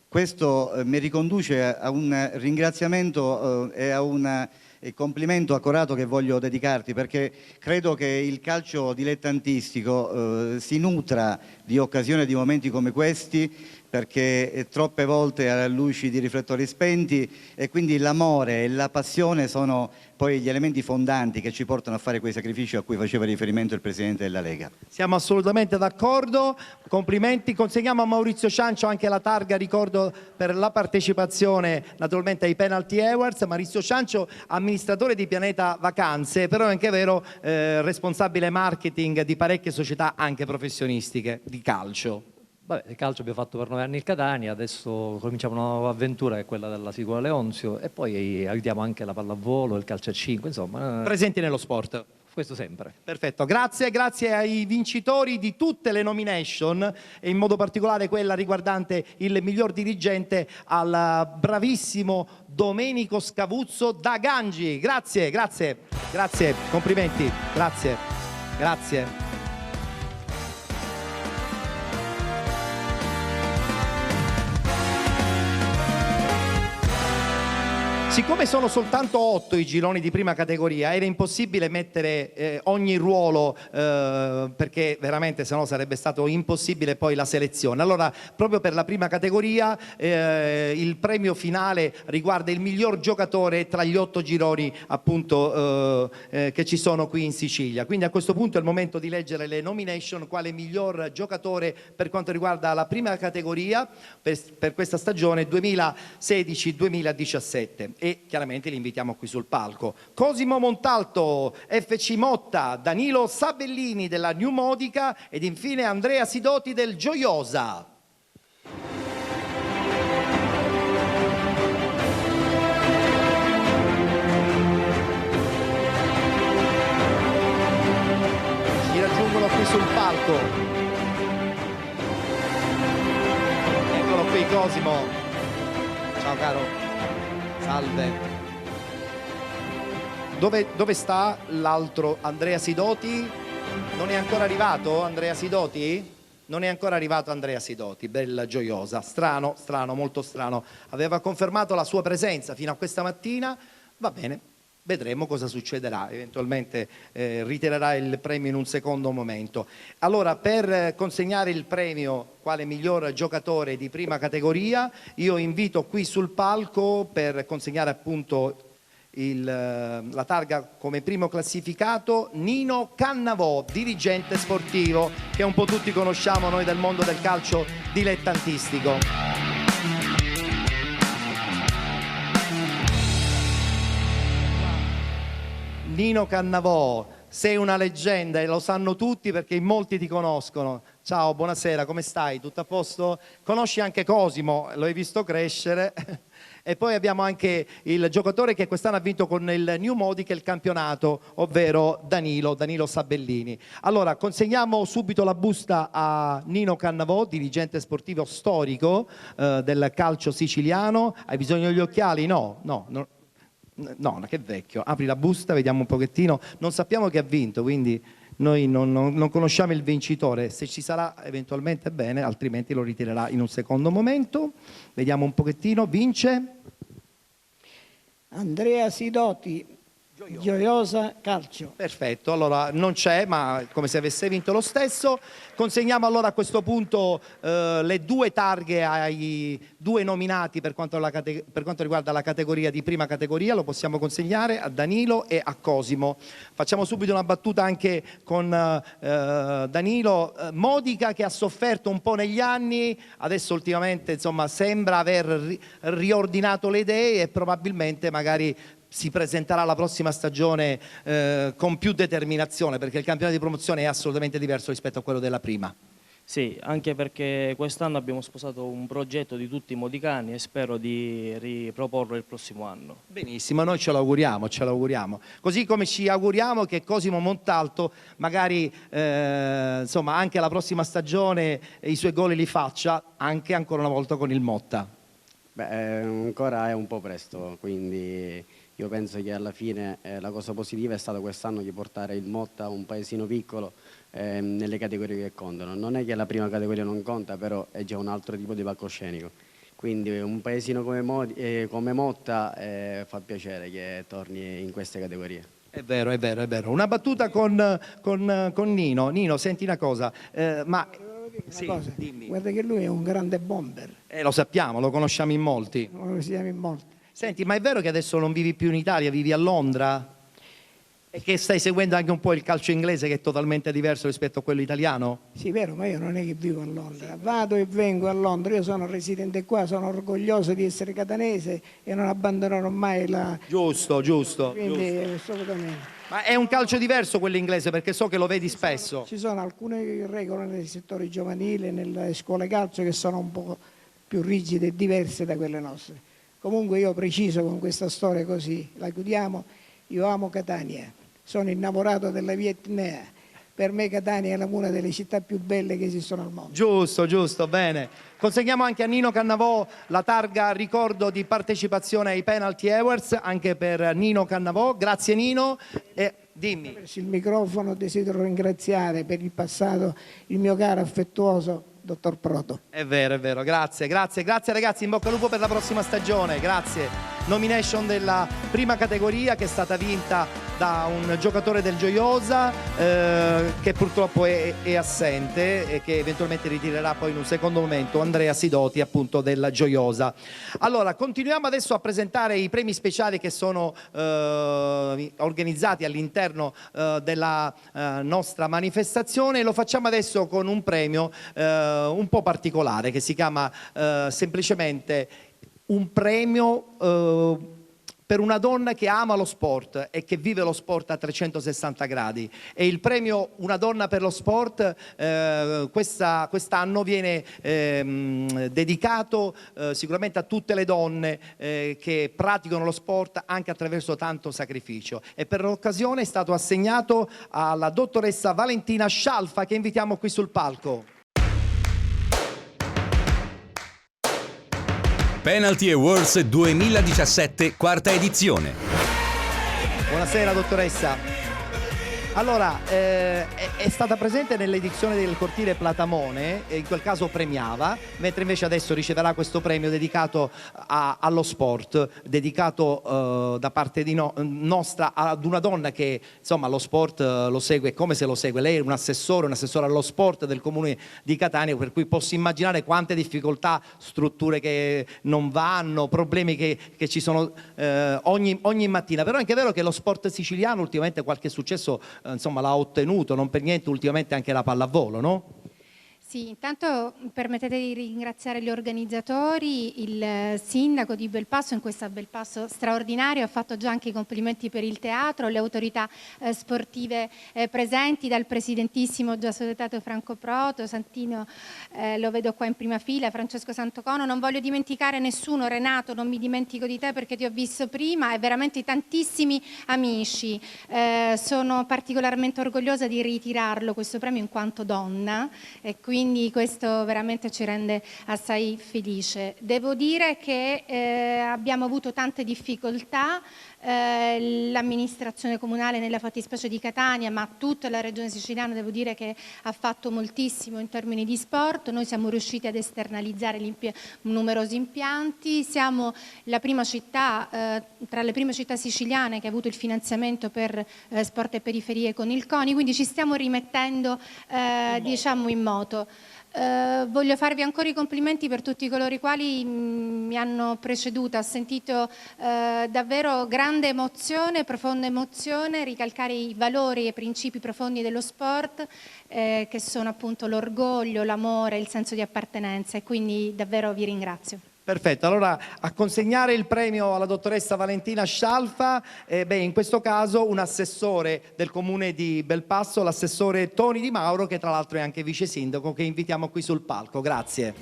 questo mi riconduce a un ringraziamento e a un complimento accorato che voglio dedicarti, perché credo che il calcio dilettantistico si nutra di occasioni e di momenti come questi, perché troppe volte a luci di riflettori spenti, e quindi l'amore e la passione sono poi gli elementi fondanti che ci portano a fare quei sacrifici a cui faceva riferimento il Presidente della Lega. Siamo assolutamente d'accordo, complimenti. Consegniamo a Maurizio Ciancio anche la targa, ricordo, per la partecipazione naturalmente ai Penalty Awards. Maurizio Ciancio, amministratore di Pianeta Vacanze, però è anche vero responsabile marketing di parecchie società anche professionistiche di calcio. Vabbè, il calcio abbiamo fatto per 9 anni il Catania, adesso cominciamo una nuova avventura che è quella della Sicura Leonzio e poi aiutiamo anche la pallavolo, il calcio a 5, insomma. Presenti nello sport. Questo sempre. Perfetto, grazie ai vincitori di tutte le nomination e in modo particolare quella riguardante il miglior dirigente, al bravissimo Domenico Scavuzzo da Gangi. Grazie, complimenti, grazie. Siccome sono soltanto 8 i gironi di prima categoria, era impossibile mettere ogni ruolo perché veramente sennò sarebbe stato impossibile poi la selezione. Allora, proprio per la prima categoria il premio finale riguarda il miglior giocatore tra gli 8 gironi appunto che ci sono qui in Sicilia. Quindi a questo punto è il momento di leggere le nomination, quale miglior giocatore per quanto riguarda la prima categoria per questa stagione 2016-2017. e chiaramente li invitiamo qui sul palco. Cosimo Montalto, FC Motta, Danilo Sabellini della New Modica ed infine Andrea Sidoti del Gioiosa. Ci raggiungono qui sul palco. Eccolo qui Cosimo. Ciao caro. Salve. Dove sta l'altro Andrea Sidoti? Non è ancora arrivato Andrea Sidoti? Non è ancora arrivato Andrea Sidoti, del Gioiosa. Strano, molto strano. Aveva confermato la sua presenza fino a questa mattina. Va bene, vedremo cosa succederà. Eventualmente ritirerà il premio in un secondo momento. Allora, per consegnare il premio quale miglior giocatore di prima categoria, io invito qui sul palco per consegnare appunto la targa come primo classificato Nino Cannavò, dirigente sportivo, che un po' tutti conosciamo noi del mondo del calcio dilettantistico. Nino Cannavò, sei una leggenda e lo sanno tutti perché in molti ti conoscono. Ciao, buonasera, come stai? Tutto a posto? Conosci anche Cosimo, lo hai visto crescere. E poi abbiamo anche il giocatore che quest'anno ha vinto con il New Modica il campionato, ovvero Danilo Sabellini. Allora, consegniamo subito la busta a Nino Cannavò, dirigente sportivo storico del calcio siciliano. Hai bisogno degli occhiali? No, che vecchio. Apri la busta, vediamo un pochettino. Non sappiamo chi ha vinto, quindi noi non conosciamo il vincitore. Se ci sarà eventualmente bene, altrimenti lo ritirerà in un secondo momento. Vediamo un pochettino. Vince Andrea Sidoti, Gioiosa Calcio. Perfetto, allora non c'è, ma come se avesse vinto lo stesso. Consegniamo allora a questo punto le due targhe ai due nominati per quanto riguarda la categoria di prima categoria. Lo possiamo consegnare a Danilo e a Cosimo. Facciamo subito una battuta anche con Danilo. Modica, che ha sofferto un po' negli anni, adesso ultimamente insomma sembra aver riordinato le idee e probabilmente magari si presenterà la prossima stagione con più determinazione, perché il campionato di promozione è assolutamente diverso rispetto a quello della prima. Sì, anche perché quest'anno abbiamo sposato un progetto di tutti i modicani e spero di riproporlo il prossimo anno. Benissimo, noi ce lo auguriamo. Così come ci auguriamo che Cosimo Montalto magari insomma anche la prossima stagione i suoi gol li faccia anche ancora una volta con il Motta. Beh, ancora è un po' presto, quindi io penso che alla fine la cosa positiva è stata quest'anno di portare il Motta, un paesino piccolo, nelle categorie che contano. Non è che la prima categoria non conta, però è già un altro tipo di palcoscenico. Quindi un paesino come Motta fa piacere che torni in queste categorie. È vero. Una battuta con Nino. Nino, senti una cosa, dimmi. Guarda che lui è un grande bomber. Lo sappiamo, lo conosciamo in molti. Senti, ma è vero che adesso non vivi più in Italia, vivi a Londra? E che stai seguendo anche un po' il calcio inglese, che è totalmente diverso rispetto a quello italiano? Sì, vero, ma io non è che vivo a Londra. Vado e vengo a Londra, io sono residente qua, sono orgoglioso di essere catanese e non abbandonerò mai la... Giusto. Quindi assolutamente. Ma è un calcio diverso quello inglese, perché so che lo vedi spesso. Ci sono alcune regole nei settori giovanili, nelle scuole calcio, che sono un po' più rigide e diverse da quelle nostre. Comunque io preciso con questa storia così, la chiudiamo, io amo Catania, sono innamorato della via Etnea, per me Catania è una delle città più belle che esistono al mondo. Giusto, bene. Consegniamo anche a Nino Cannavò la targa ricordo di partecipazione ai Penalty Awards, anche per Nino Cannavò. Grazie Nino. Dimmi. Il microfono desidero ringraziare per il passato il mio caro affettuoso dottor Proto. È vero, grazie ragazzi, in bocca al lupo per la prossima stagione, grazie. Nomination della prima categoria che è stata vinta da un giocatore del Gioiosa che purtroppo è assente e che eventualmente ritirerà poi in un secondo momento, Andrea Sidoti appunto del Gioiosa. Allora, continuiamo adesso a presentare i premi speciali che sono organizzati all'interno della nostra manifestazione, e lo facciamo adesso con un premio un po' particolare che si chiama semplicemente un premio per una donna che ama lo sport e che vive lo sport a 360 gradi. E il premio Una donna per lo sport quest'anno viene dedicato sicuramente a tutte le donne che praticano lo sport anche attraverso tanto sacrificio. E per l'occasione è stato assegnato alla dottoressa Valentina Scialfa, che invitiamo qui sul palco. Penalty Awards 2017, quarta edizione. Buonasera dottoressa. Allora, è stata presente nell'edizione del cortile Platamone, in quel caso premiava, mentre invece adesso riceverà questo premio dedicato allo sport, dedicato da parte nostra ad una donna che insomma lo sport lo segue come se lo segue. Lei è un assessore allo sport del comune di Catania, per cui posso immaginare quante difficoltà, strutture che non vanno, problemi che ci sono ogni mattina. Però è anche vero che lo sport siciliano ultimamente qualche successo insomma l'ha ottenuto, non per niente ultimamente anche la pallavolo, no? Sì, intanto permettete di ringraziare gli organizzatori, il sindaco di Belpasso in questa Belpasso straordinario, ha fatto già anche i complimenti per il teatro, le autorità sportive presenti, dal presidentissimo già salutato Franco Proto, Santino lo vedo qua in prima fila, Francesco Santocono, non voglio dimenticare nessuno, Renato non mi dimentico di te perché ti ho visto prima, e veramente tantissimi amici. Sono particolarmente orgogliosa di ritirarlo questo premio in quanto donna e quindi questo veramente ci rende assai felice. Devo dire che abbiamo avuto tante difficoltà, l'amministrazione comunale nella fattispecie di Catania, ma tutta la regione siciliana devo dire che ha fatto moltissimo in termini di sport. Noi siamo riusciti ad esternalizzare numerosi impianti, siamo la prima città, tra le prime città siciliane che ha avuto il finanziamento per sport e periferie con il CONI, quindi ci stiamo rimettendo diciamo in moto. Voglio farvi ancora i complimenti per tutti coloro i quali mi hanno preceduta. Ho sentito davvero grande emozione, profonda emozione, ricalcare i valori e i principi profondi dello sport che sono appunto l'orgoglio, l'amore, il senso di appartenenza, e quindi davvero vi ringrazio. Perfetto, allora a consegnare il premio alla dottoressa Valentina Scialfa, in questo caso un assessore del comune di Belpasso, l'assessore Toni Di Mauro, che tra l'altro è anche vice sindaco, che invitiamo qui sul palco. Grazie.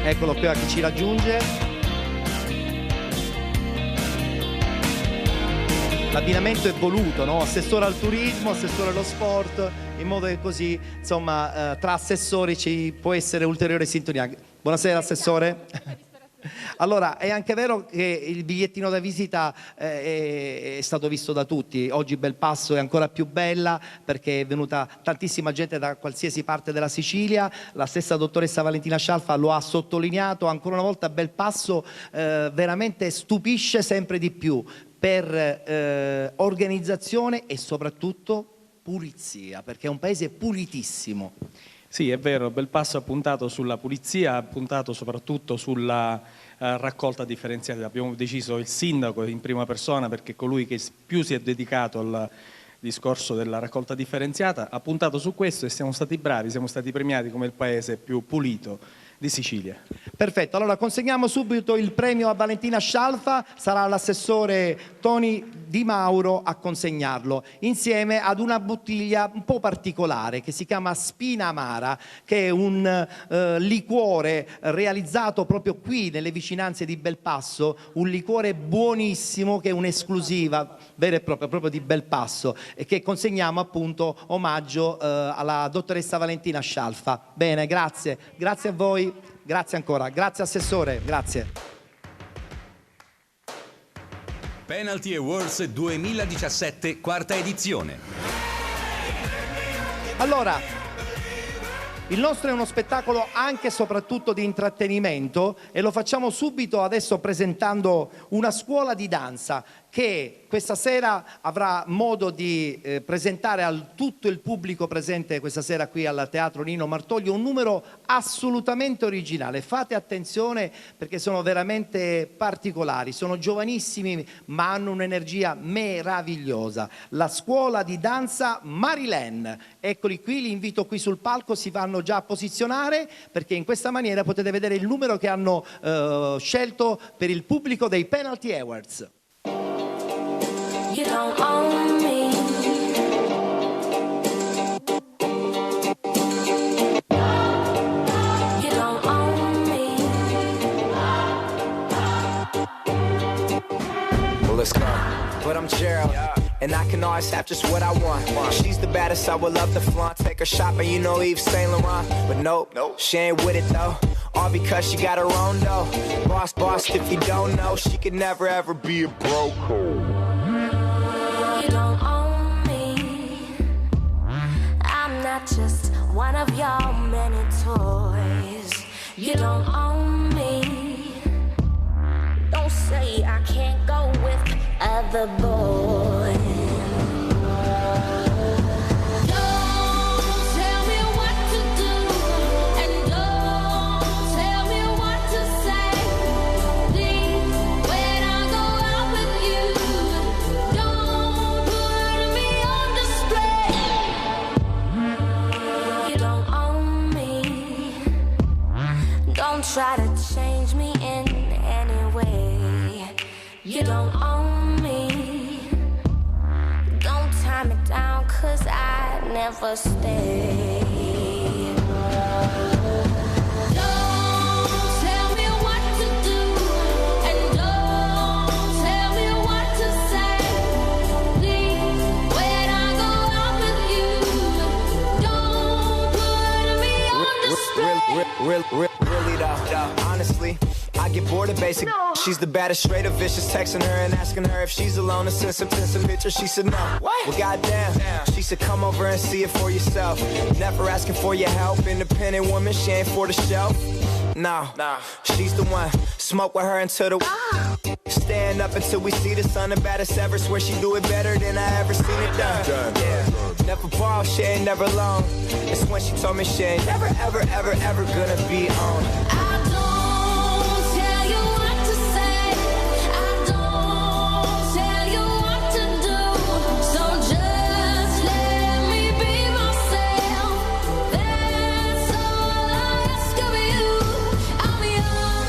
Eccolo qui che ci raggiunge. L'abbinamento è voluto, no? Assessore al turismo, assessore allo sport, in modo che così, insomma, tra assessori ci può essere ulteriore sintonia. Buonasera assessore. Allora, è anche vero che il bigliettino da visita è stato visto da tutti. Oggi Belpasso è ancora più bella perché è venuta tantissima gente da qualsiasi parte della Sicilia. La stessa dottoressa Valentina Scialfa lo ha sottolineato. Ancora una volta Belpasso veramente stupisce sempre di più per organizzazione e soprattutto pulizia, perché è un paese pulitissimo. Sì, è vero, Belpasso ha puntato sulla pulizia, ha puntato soprattutto sulla raccolta differenziata. Abbiamo deciso il sindaco in prima persona, perché è colui che più si è dedicato al discorso della raccolta differenziata, ha puntato su questo e siamo stati bravi, siamo stati premiati come il paese più pulito di Sicilia. Perfetto, allora consegniamo subito il premio a Valentina Scialfa, sarà l'assessore Toni Di Mauro a consegnarlo, insieme ad una bottiglia un po' particolare che si chiama Spina Amara, che è un liquore realizzato proprio qui nelle vicinanze di Belpasso, un liquore buonissimo che è un'esclusiva vera e proprio di Belpasso, e che consegniamo appunto omaggio alla dottoressa Valentina Scialfa. Bene, grazie a voi. Grazie ancora, grazie assessore, grazie. Penalty Awards 2017, quarta edizione. Allora, il nostro è uno spettacolo anche e soprattutto di intrattenimento, e lo facciamo subito adesso presentando una scuola di danza che questa sera avrà modo di presentare a tutto il pubblico presente questa sera qui al Teatro Nino Martoglio un numero assolutamente originale. Fate attenzione perché sono veramente particolari, sono giovanissimi ma hanno un'energia meravigliosa. La scuola di danza Marilyn, eccoli qui, li invito qui sul palco, si vanno già a posizionare perché in questa maniera potete vedere il numero che hanno scelto per il pubblico dei Penalty Awards. You don't own me. You don't own me. Well, let's go. But I'm Gerald, and I can always have just what I want. She's the baddest, I would love to flaunt. Take her shopping, you know Yves Saint Laurent. But nope, she ain't with it though. All because she got her own dough. Boss, if you don't know, she could never ever be a broke. You don't own me. I'm not just one of your many toys. You don't own me. Don't say I can't go with other boys. Try to change me in any way. You don't own me. Don't tie me down, 'cause I never stay. Really though, honestly, I get bored of basic. No. She's the baddest, straight up vicious. Texting her and asking her if she's alone and send some pictures. She said no. What? Well, goddamn. She said come over and see it for yourself. Never asking for your help. Independent woman, she ain't for the show. No, she's the one. Smoke with her until the stand up until we see the sun. The baddest ever. Swear she do it better than I ever seen it done. Yeah. Never borrow, she ain't never alone. It's when she told me she ain't never, ever, ever, ever gonna be on. I don't tell you what to say. I don't tell you what to do. So just let me be myself. That's all I ask of you. I'm young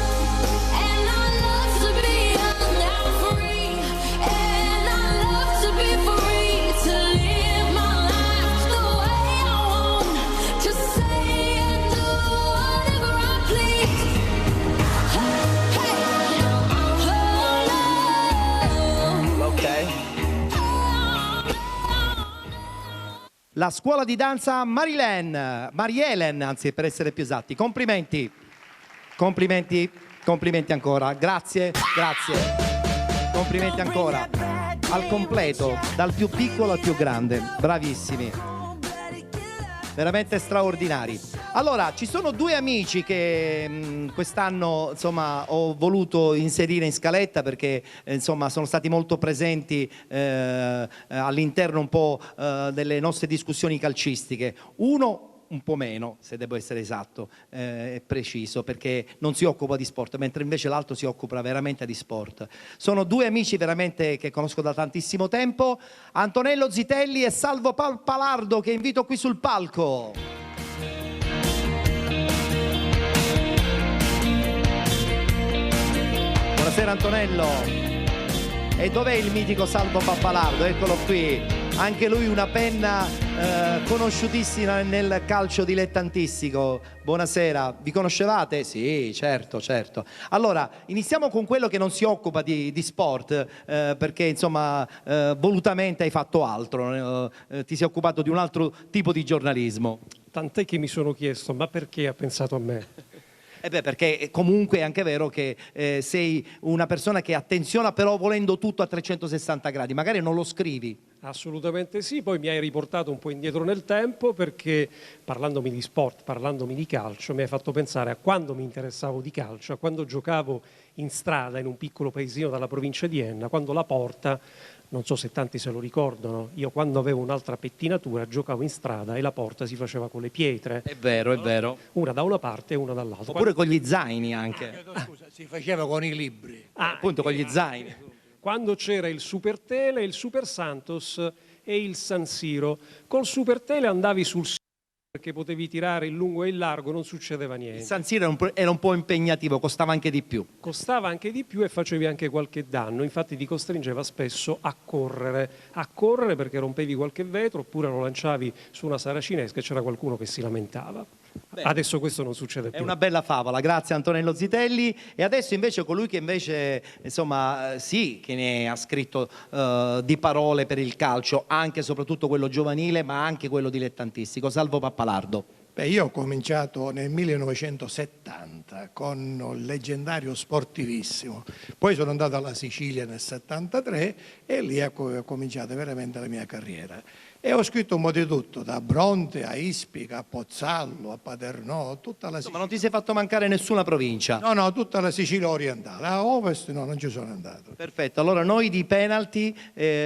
and I love to be young. I'm free and I love to be free. To live my life the way I want. To say and do whatever I please. Okay. La scuola di danza Marielen, anzi per essere più esatti. Complimenti, complimenti, complimenti ancora. Grazie, grazie. Complimenti ancora. Al completo, dal più piccolo al più grande. Bravissimi. Veramente straordinari. Allora, ci sono due amici che quest'anno insomma ho voluto inserire in scaletta perché insomma sono stati molto presenti all'interno un po' delle nostre discussioni calcistiche. Uno un po' meno, se devo essere esatto e preciso, perché non si occupa di sport, mentre invece l'altro si occupa veramente di sport. Sono due amici veramente che conosco da tantissimo tempo, Antonello Zitelli e Salvo Pappalardo, che invito qui sul palco. Buonasera Antonello. E dov'è il mitico Salvo Pappalardo? Eccolo qui. Anche lui una penna conosciutissima nel calcio dilettantistico. Buonasera, vi conoscevate? Sì, certo, certo. Allora, iniziamo con quello che non si occupa di sport, perché insomma volutamente hai fatto altro, ti sei occupato di un altro tipo di giornalismo. Tant'è che mi sono chiesto, ma perché ha pensato a me? Perché comunque è anche vero che sei una persona che attenziona però volendo tutto a 360 gradi, magari non lo scrivi, Assolutamente sì, poi mi hai riportato un po' indietro nel tempo perché parlandomi di sport, parlandomi di calcio, mi hai fatto pensare a quando mi interessavo di calcio, a quando giocavo in strada in un piccolo paesino dalla provincia di Enna, quando la porta, non so se tanti se lo ricordano, io quando avevo un'altra pettinatura giocavo in strada e la porta si faceva con le pietre. È vero, è vero. Una da una parte e una dall'altra. Oppure con gli zaini anche. Scusa, si faceva con i libri. Appunto con gli zaini. Quando c'era il Super Tele, il Super Santos e il San Siro. Col Super Tele andavi sul Siro perché potevi tirare il lungo e il largo, non succedeva niente. Il San Siro era un po' impegnativo, costava anche di più. Costava anche di più e facevi anche qualche danno, infatti ti costringeva spesso a correre perché rompevi qualche vetro oppure lo lanciavi su una saracinesca e c'era qualcuno che si lamentava. Beh, adesso questo non succede più. È una bella favola, grazie Antonello Zitelli. E adesso invece colui che invece, insomma, sì, che ne ha scritto di parole per il calcio, anche e soprattutto quello giovanile, ma anche quello dilettantistico, Salvo Pappalardo. Beh, io ho cominciato nel 1970 con il leggendario Sportivissimo, poi sono andato alla Sicilia nel 73 e lì è cominciata veramente la mia carriera. E ho scritto un po' di tutto, da Bronte a Ispica, a Pozzallo, a Paternò, tutta la Sicilia. Ma non ti sei fatto mancare nessuna provincia? No, tutta la Sicilia orientale. A Ovest no, non ci sono andato. Perfetto, allora noi di Penalty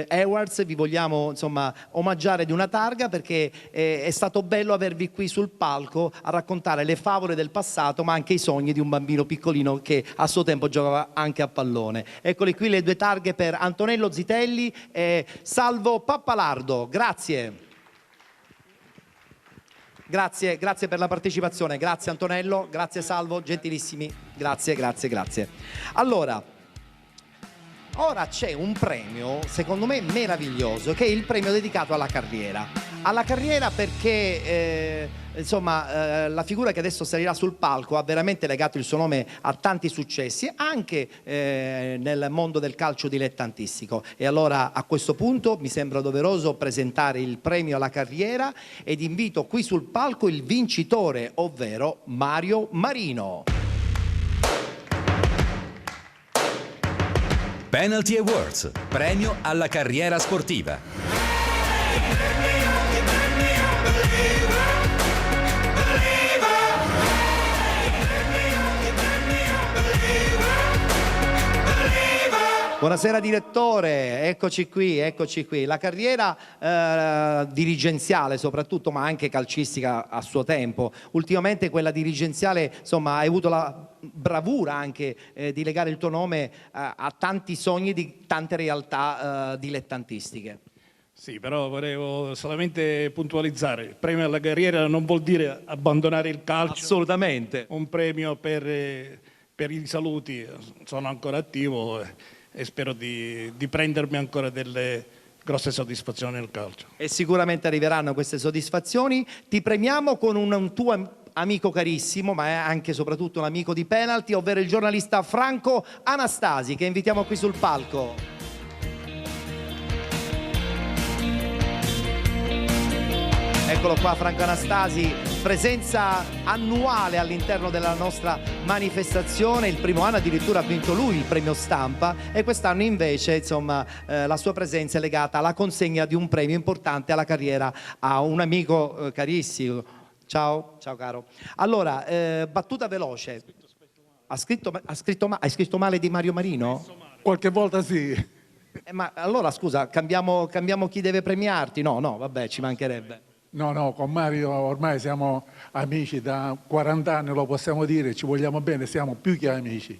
Awards vi vogliamo insomma omaggiare di una targa perché è stato bello avervi qui sul palco a raccontare le favole del passato ma anche i sogni di un bambino piccolino che a suo tempo giocava anche a pallone. Eccole qui le due targhe per Antonello Zitelli e Salvo Pappalardo, grazie. Grazie per la partecipazione, grazie Antonello, grazie Salvo, gentilissimi, grazie. Allora, ora c'è un premio, secondo me meraviglioso, che è il premio dedicato alla carriera. Alla carriera perché, la figura che adesso salirà sul palco ha veramente legato il suo nome a tanti successi, anche nel mondo del calcio dilettantistico. E allora a questo punto mi sembra doveroso presentare il premio alla carriera ed invito qui sul palco il vincitore, ovvero Mario Marino. Penalty Awards, premio alla carriera sportiva. Buonasera direttore, eccoci qui. La carriera dirigenziale soprattutto, ma anche calcistica a suo tempo. Ultimamente quella dirigenziale, insomma, hai avuto la bravura anche di legare il tuo nome a tanti sogni di tante realtà dilettantistiche. Sì, però volevo solamente puntualizzare, il premio alla carriera non vuol dire abbandonare il calcio. Assolutamente. Un premio per i saluti, sono ancora attivo e spero di prendermi ancora delle grosse soddisfazioni nel calcio. E sicuramente arriveranno queste soddisfazioni. Ti premiamo con un tuo amico carissimo, ma è anche e soprattutto un amico di Penalty, ovvero il giornalista Franco Anastasi, che invitiamo qui sul palco. Eccolo qua Franco Anastasi, presenza annuale all'interno della nostra manifestazione. Il primo anno addirittura ha vinto lui il premio Stampa e quest'anno invece insomma la sua presenza è legata alla consegna di un premio importante alla carriera a un amico carissimo. Ciao caro. Allora, battuta veloce. Hai scritto male di Mario Marino? Qualche volta sì. Ma allora scusa, cambiamo chi deve premiarti? No, vabbè, ci mancherebbe. No, con Mario ormai siamo amici da 40 anni, lo possiamo dire, ci vogliamo bene, siamo più che amici.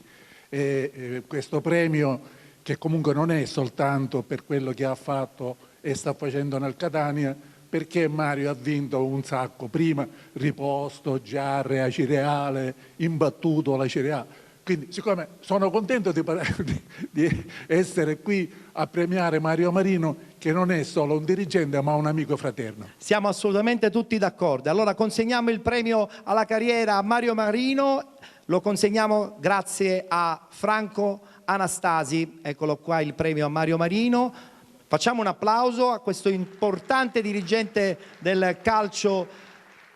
E questo premio, che comunque non è soltanto per quello che ha fatto e sta facendo nel Catania, perché Mario ha vinto un sacco, prima riposto, giarre, Acireale, imbattuto la Cireale. Quindi siccome sono contento di essere qui a premiare Mario Marino, che non è solo un dirigente ma un amico fraterno. Siamo assolutamente tutti d'accordo. Allora consegniamo il premio alla carriera a Mario Marino, lo consegniamo grazie a Franco Anastasi. Eccolo qua il premio a Mario Marino. Facciamo un applauso a questo importante dirigente del calcio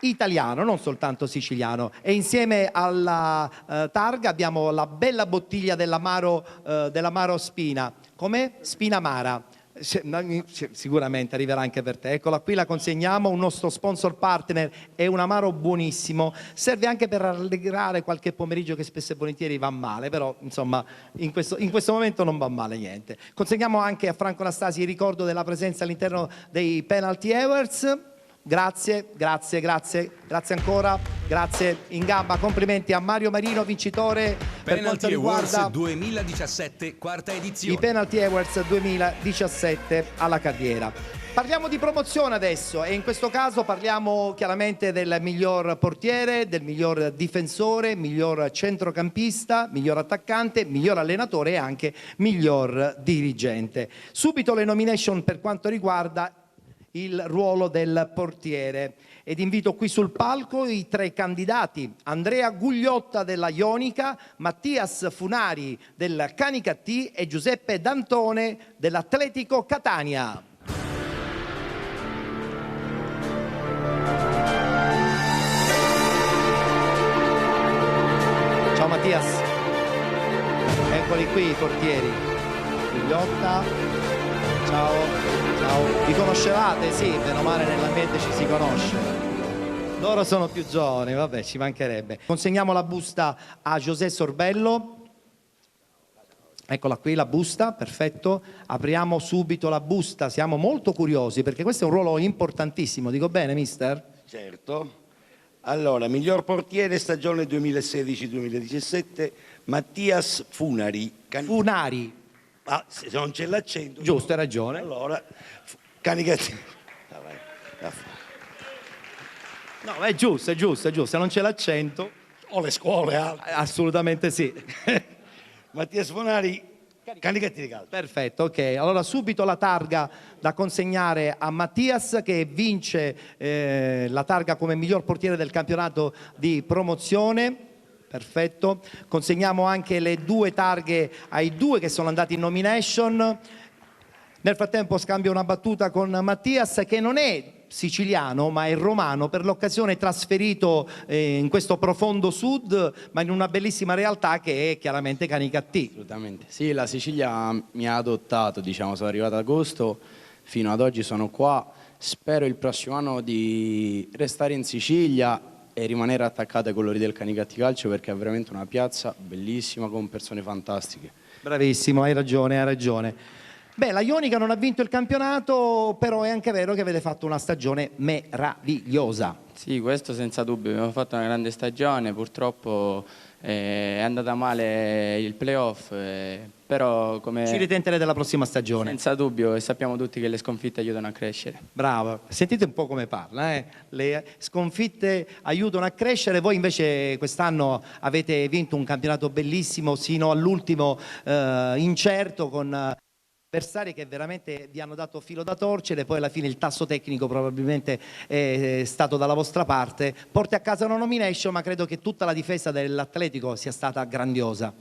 italiano, non soltanto siciliano. E insieme alla targa abbiamo la bella bottiglia dell'amaro Spina. Com'è? Spinamara. Sicuramente arriverà anche per te. Eccola qui, la consegniamo, un nostro sponsor partner, è un amaro buonissimo, serve anche per rallegrare qualche pomeriggio che spesso e volentieri va male, però insomma in questo momento non va male niente. Consegniamo anche a Franco Anastasi il ricordo della presenza all'interno dei Penalty Awards. Grazie ancora, grazie in gamba, complimenti a Mario Marino, vincitore per quanto Penalty riguarda Awards 2017, quarta edizione. i Penalty Awards 2017 alla carriera. Parliamo di promozione adesso e in questo caso parliamo chiaramente del miglior portiere, del miglior difensore, miglior centrocampista, miglior attaccante, miglior allenatore e anche miglior dirigente. Subito le nomination per quanto riguarda il ruolo del portiere ed invito qui sul palco i 3 candidati: Andrea Gugliotta della Ionica, Mattias Funari del Canicattì e Giuseppe D'Antone dell'Atletico Catania. Ciao Mattias, eccoli qui i portieri. Gugliotta, ciao. Vi conoscevate? Sì, meno male nell'ambiente ci si conosce. Loro sono più giovani, vabbè, ci mancherebbe. Consegniamo la busta a José Sorbello. Eccola qui la busta, perfetto. Apriamo subito la busta, siamo molto curiosi perché questo è un ruolo importantissimo. Dico bene, mister? Certo. Allora, miglior portiere stagione 2016-2017, Mattias Funari. Funari. Ah, se non c'è l'accento. Giusto, hai ragione. Allora, Canicattì. No, è giusto, se non c'è l'accento. O le scuole. Assolutamente sì. Mattias Funari, Canicattì di calcio. Perfetto, ok. Allora subito la targa da consegnare a Mattias che vince la targa come miglior portiere del campionato di promozione. Perfetto, consegniamo anche le 2 targhe ai 2 che sono andati in nomination. Nel frattempo scambio una battuta con Mattias che non è siciliano ma è romano, per l'occasione trasferito in questo profondo sud ma in una bellissima realtà che è chiaramente Canicattì. Assolutamente, sì, la Sicilia mi ha adottato, diciamo, sono arrivato ad agosto, fino ad oggi sono qua, spero il prossimo anno di restare in Sicilia e rimanere attaccato ai colori del Canicattì Calcio perché è veramente una piazza bellissima con persone fantastiche. Bravissimo, hai ragione. Beh, la Ionica non ha vinto il campionato, però è anche vero che avete fatto una stagione meravigliosa. Sì, questo senza dubbio, abbiamo fatto una grande stagione, purtroppo è andata male il playoff, però come... Ci ritenterete la prossima stagione. Senza dubbio, e sappiamo tutti che le sconfitte aiutano a crescere. Bravo, sentite un po' come parla, le sconfitte aiutano a crescere, voi invece quest'anno avete vinto un campionato bellissimo sino all'ultimo incerto con... avversari che veramente vi hanno dato filo da torcere, poi alla fine il tasso tecnico probabilmente è stato dalla vostra parte. Porti a casa una nomination, ma credo che tutta la difesa dell'Atletico sia stata grandiosa.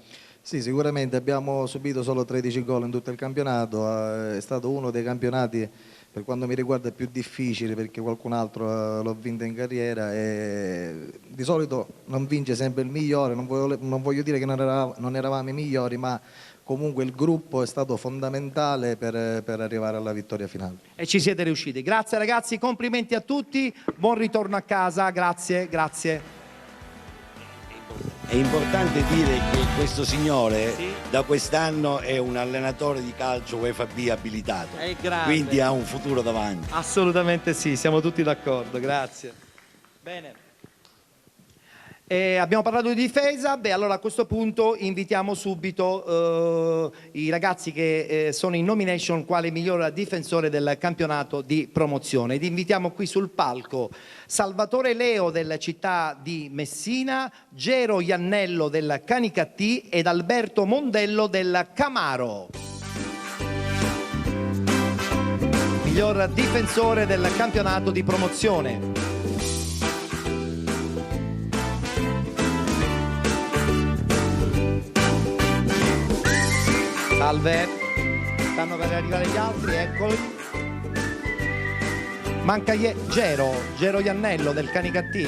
Sì, sicuramente abbiamo subito solo 13 gol in tutto il campionato, è stato uno dei campionati per quanto mi riguarda più difficili perché qualcun altro l'ho vinto in carriera e di solito non vince sempre il migliore, non voglio dire che non eravamo i migliori, ma comunque il gruppo è stato fondamentale per arrivare alla vittoria finale. E ci siete riusciti. Grazie ragazzi, complimenti a tutti, buon ritorno a casa, grazie. È importante dire che questo signore da quest'anno è un allenatore di calcio UEFA B abilitato, è grande. Quindi ha un futuro davanti. Assolutamente sì, siamo tutti d'accordo, grazie. Bene. Abbiamo parlato di difesa, allora a questo punto invitiamo subito i ragazzi che sono in nomination quale miglior difensore del campionato di promozione ed invitiamo qui sul palco Salvatore Leo della città di Messina, Gero Iannello del Canicattì ed Alberto Mondello del Camaro. Miglior difensore del campionato di promozione. Salve, stanno per arrivare gli altri, eccoli. Manca Gero Iannello del Canicattì.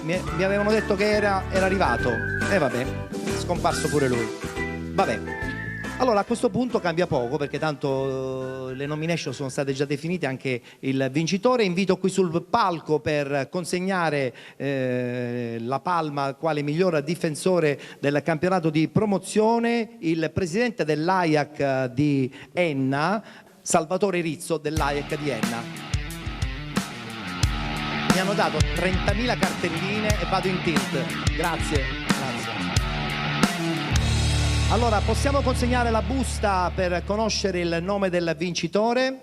Mi avevano detto che era arrivato. E vabbè, è scomparso pure lui. Vabbè. Allora, a questo punto cambia poco perché tanto le nomination sono state già definite, anche il vincitore. Invito qui sul palco per consegnare la palma quale miglior difensore del campionato di promozione il presidente dell'AIAC di Enna, Salvatore Rizzo dell'AIAC di Enna. Mi hanno dato 30.000 cartelline e vado in tilt. Grazie. Allora, possiamo consegnare la busta per conoscere il nome del vincitore?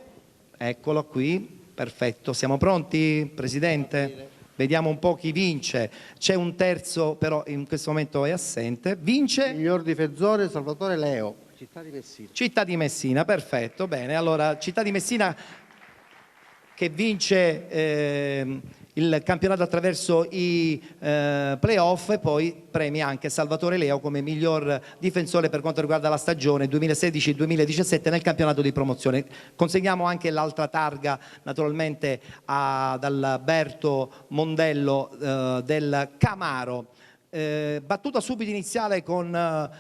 Eccolo qui, perfetto. Siamo pronti, Presidente? Vediamo un po' chi vince. C'è un terzo, però in questo momento è assente. Vince? Miglior difensore Salvatore Leo, Città di Messina. Città di Messina, perfetto. Bene, allora Città di Messina che vince il campionato attraverso i playoff e poi premia anche Salvatore Leo come miglior difensore per quanto riguarda la stagione 2016-2017 nel campionato di promozione. Consegniamo anche l'altra targa naturalmente ad Alberto Mondello del Camaro. Battuta subito iniziale con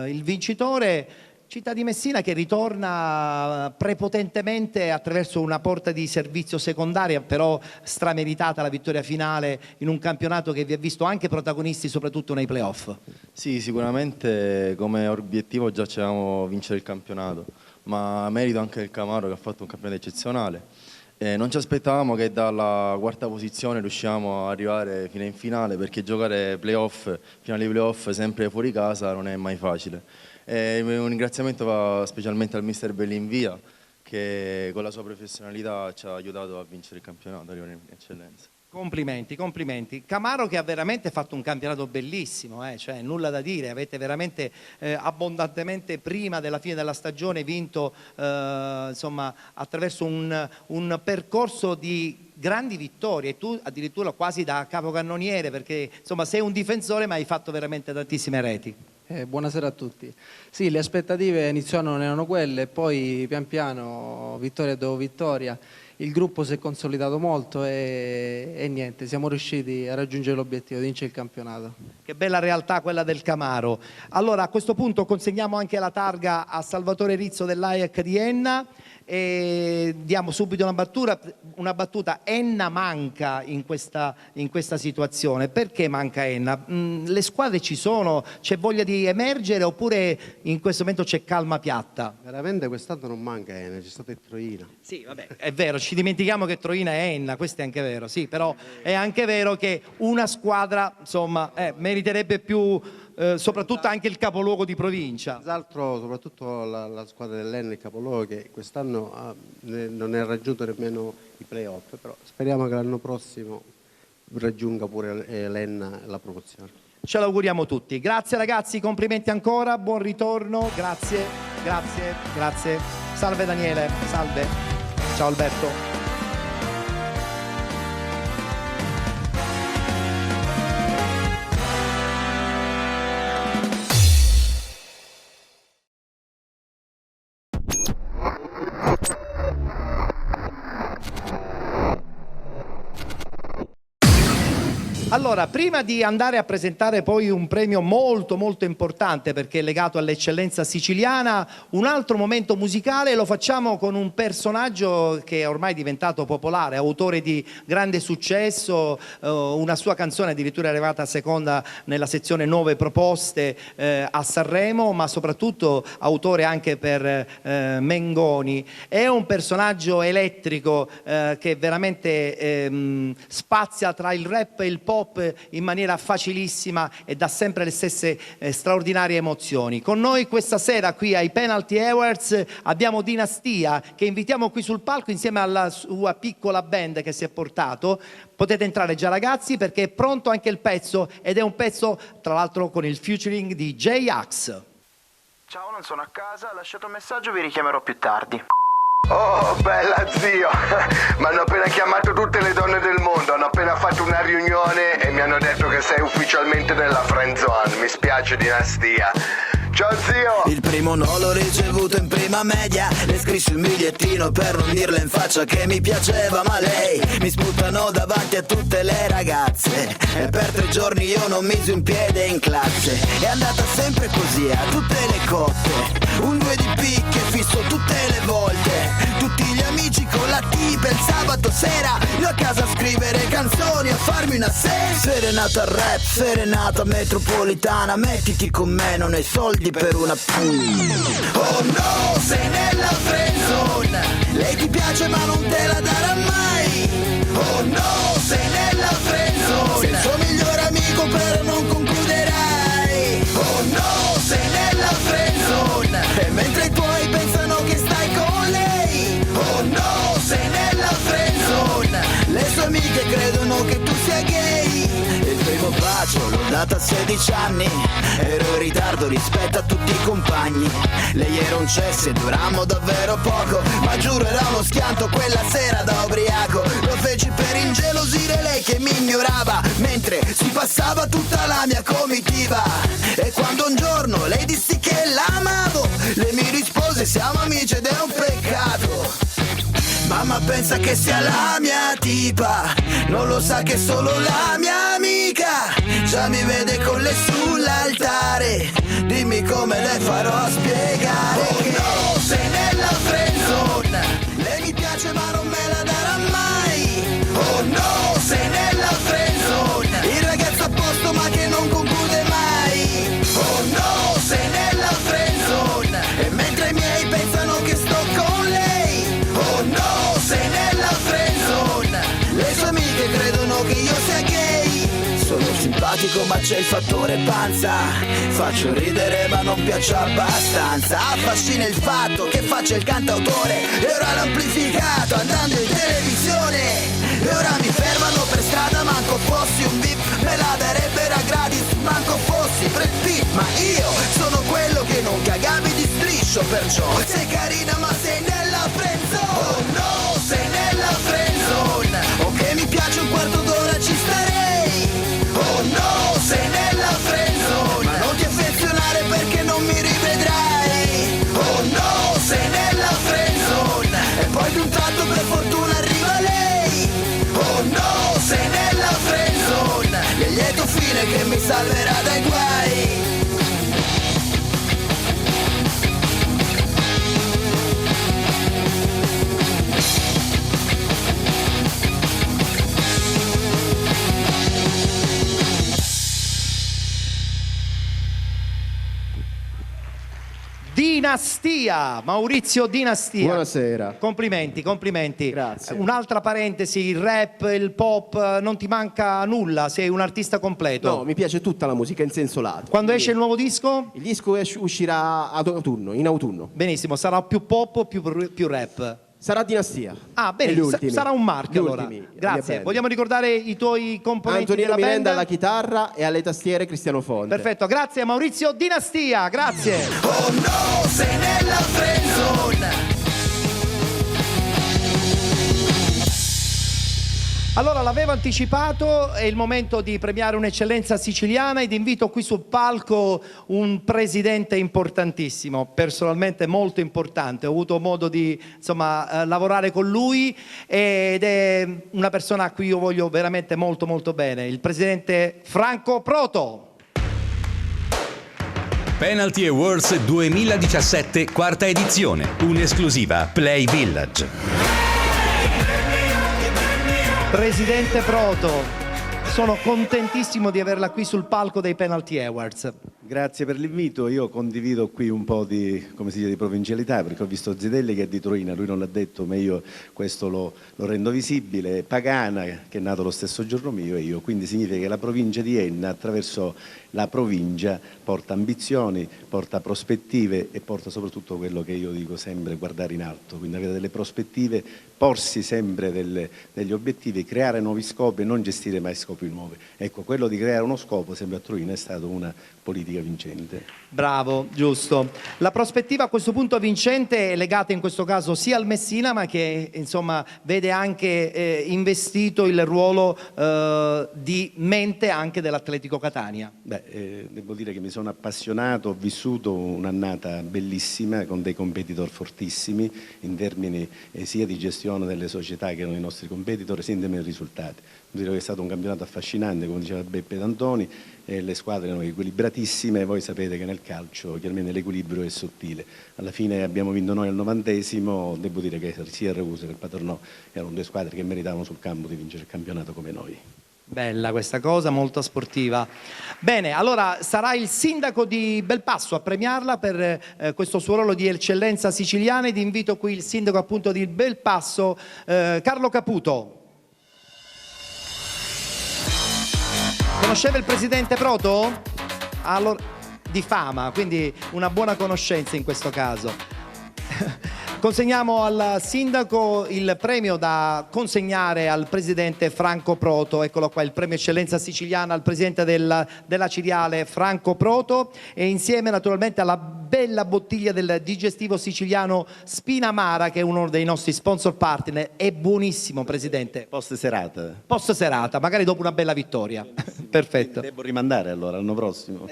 il vincitore. Città di Messina che ritorna prepotentemente attraverso una porta di servizio secondaria, però strameritata la vittoria finale in un campionato che vi ha visto anche protagonisti soprattutto nei playoff. Sì, sicuramente come obiettivo già c'avevamo vincere il campionato, ma merito anche del Camaro che ha fatto un campionato eccezionale. Non ci aspettavamo che dalla quarta posizione riusciamo ad arrivare fino in finale, perché giocare playoff, finali playoff sempre fuori casa non è mai facile. Un ringraziamento va specialmente al mister Bellinvia che con la sua professionalità ci ha aiutato a vincere il campionato, a arrivare in eccellenza. Complimenti, complimenti. Camaro che ha veramente fatto un campionato bellissimo, cioè nulla da dire, avete veramente abbondantemente prima della fine della stagione vinto insomma attraverso un percorso di grandi vittorie e tu addirittura quasi da capocannoniere, perché insomma sei un difensore ma hai fatto veramente tantissime reti. Buonasera a tutti. Sì, le aspettative inizialmente erano quelle, poi pian piano, vittoria dopo vittoria, il gruppo si è consolidato molto e niente, siamo riusciti a raggiungere l'obiettivo di vincere il campionato. Che bella realtà quella del Camaro. Allora a questo punto consegniamo anche la targa a Salvatore Rizzo dell'AIAC di Enna e diamo subito una battuta. Enna manca in questa situazione. Perché manca Enna? Le squadre ci sono, c'è voglia di emergere oppure in questo momento c'è calma piatta? Veramente quest'anno non manca Enna, c'è stata Troina. Sì, vabbè, è vero, ci dimentichiamo che Troina è Enna, questo è anche vero, sì, però è anche vero che una squadra, insomma, meriterebbe più, soprattutto anche il capoluogo di provincia. Senz'altro, soprattutto la squadra dell'Enna, il capoluogo, che quest'anno non ha raggiunto nemmeno i playoff, però speriamo che l'anno prossimo raggiunga pure l'Enna la promozione. Ce l'auguriamo tutti. Grazie ragazzi, complimenti ancora, buon ritorno, grazie, grazie, grazie. Salve Daniele, salve. Ciao Alberto. Allora, prima di andare a presentare poi un premio molto molto importante perché è legato all'eccellenza siciliana, un altro momento musicale lo facciamo con un personaggio che è ormai diventato popolare, autore di grande successo, una sua canzone addirittura è arrivata seconda nella sezione Nuove Proposte a Sanremo, ma soprattutto autore anche per Mengoni. È un personaggio elettrico che veramente spazia tra il rap e il pop in maniera facilissima e dà sempre le stesse straordinarie emozioni. Con noi questa sera qui ai Penalty Awards abbiamo Dinastia che invitiamo qui sul palco insieme alla sua piccola band che si è portato. Potete entrare già ragazzi perché è pronto anche il pezzo ed è un pezzo tra l'altro con il featuring di J-Ax. Ciao, non sono a casa, lasciate un messaggio, vi richiamerò più tardi. Oh, bella zio, mi hanno appena chiamato tutte le donne del mondo, hanno appena fatto una riunione e mi hanno detto che sei ufficialmente nella friend zone, mi spiace Dinastia. Ciao zio! Il primo no l'ho ricevuto in prima media. Le scrissi un bigliettino per non dirle in faccia che mi piaceva, ma lei mi sputano davanti a tutte le ragazze. E per 3 giorni io non misi un piede in classe. È andata sempre così a tutte le cotte. Un 2 di picche fisso tutte le volte. Tutti gli amici con la tipa il sabato sera. Io a casa a scrivere canzoni, a farmi una serenata al rap, serenata metropolitana. Mettiti con me, non hai soldi per una Oh no, sei nella friendzone. Lei ti piace ma non te la darà mai. Oh no, sei nella friendzone. Sei il suo migliore amico però non concluderai. Oh no, sei nella friendzone. E mentre i tuoi pensano che stai con lei. Oh no, sei nella friendzone. Le sue amiche credono che tu sia gay. Il primo bacio l'ho data a 16 anni. Ero in ritardo rispetto a tutti i compagni. Lei era un cesso e durammo davvero poco. Ma giuro era uno schianto quella sera da ubriaco. Lo feci per ingelosire lei che mi ignorava mentre si passava tutta la mia comitiva. E quando un giorno lei dissi che l'amavo, lei mi rispose siamo amici ed è un peccato. Mamma pensa che sia la mia tipa, non lo sa che è solo la mia amica. Già mi vede con le sull'altare, dimmi come le farò a spiegare. Oh no, sei nella friendzone. Lei mi piace ma non me la darà mai. Oh no, sei nella friendzone. Il ragazzo a posto ma che non conclude mai. Oh no, sei nella friendzone. E mentre i miei pensano che sto con lei. Oh no, sei nella friendzone. Le sue amiche credono che io sia gay. Sono simpatico ma c'è il fattore panza. Faccio ridere ma non piaccio abbastanza. Affascina il fatto che faccio il cantautore. E ora l'amplificato andando in televisione. E ora mi fermano per strada manco fossi un VIP. Me la darebbero a gratis manco fossi Brad Pitt. Ma io sono quello che non cagavi di striscio. Perciò sei carina ma sei nella friendzone. Oh no, sei nella friendzone. Ok mi piace un quarto d'ora ci starei. Oh no, sei nella friendzone. Ma non ti affezionare perché non mi rivedrai. Oh no, sei nella friendzone. E poi d'un tratto per fortuna arriva lei. Oh no, sei nella friendzone. E il lieto fine che mi salverà dai guai. Dinastia, Maurizio Dinastia. Buonasera. Complimenti, complimenti. Grazie. Un'altra parentesi, il rap, il pop, non ti manca nulla, sei un artista completo. No, mi piace tutta la musica in senso lato. Quando esce il nuovo disco? Il disco uscirà in autunno. Benissimo, sarà più pop o più rap? Sarà Dinastia. Ah, bene, sarà un marchio allora. Grazie. Vogliamo ricordare i tuoi componenti Antonino della Miranda band? alla chitarra e alle tastiere Cristiano Fonte. Perfetto, grazie Maurizio Dinastia, grazie. Oh no, sei nella friendzone. Allora, l'avevo anticipato, è il momento di premiare un'eccellenza siciliana ed invito qui sul palco un presidente importantissimo, personalmente molto importante. Ho avuto modo di lavorare con lui ed è una persona a cui io voglio veramente molto molto bene, il presidente Franco Proto. Penalty Awards 2017, quarta edizione, un'esclusiva Play Village. Presidente Proto, sono contentissimo di averla qui sul palco dei Penalty Awards. Grazie per l'invito, io condivido qui un po' di, come si dice, di provincialità, perché ho visto Zidelli che è di Troina, lui non l'ha detto, ma io questo lo rendo visibile, Pagana che è nato lo stesso giorno mio e io, quindi significa che la provincia di Enna attraverso la provincia porta ambizioni, porta prospettive e porta soprattutto quello che io dico sempre, guardare in alto, quindi avere delle prospettive porsi sempre degli obiettivi, creare nuovi scopi e non gestire mai scopi nuovi. Ecco, quello di creare uno scopo sempre a Troina è stata una politica vincente. Bravo, giusto. La prospettiva a questo punto vincente è legata in questo caso sia al Messina, ma che insomma vede anche investito il ruolo di mente anche dell'Atletico Catania. Devo dire che mi sono appassionato, ho vissuto un'annata bellissima con dei competitor fortissimi in termini sia di gestione delle società che erano i nostri competitor, sia in termini di risultati. Devo dire che è stato un campionato affascinante, come diceva Beppe D'Antoni, le squadre erano equilibratissime, voi sapete che nel calcio chiaramente l'equilibrio è sottile. Alla fine abbiamo vinto noi al 90°, devo dire che sia il Ragusa che il Paternò erano due squadre che meritavano sul campo di vincere il campionato come noi. Bella questa cosa, molto sportiva. Bene, allora sarà il sindaco di Belpasso a premiarla per questo suo ruolo di eccellenza siciliana ed invito qui il sindaco appunto di Belpasso, Carlo Caputo. Conosceva il presidente Proto? Allora, di fama, quindi una buona conoscenza in questo caso. Consegniamo al sindaco il premio da consegnare al presidente Franco Proto. Eccolo qua, il premio eccellenza siciliana al presidente della Ciriale Franco Proto, e insieme naturalmente alla bella bottiglia del digestivo siciliano Spinamara, che è uno dei nostri sponsor partner. È buonissimo, presidente. Post serata. Post serata, magari dopo una bella vittoria. Perfetto. Devo rimandare allora l'anno prossimo.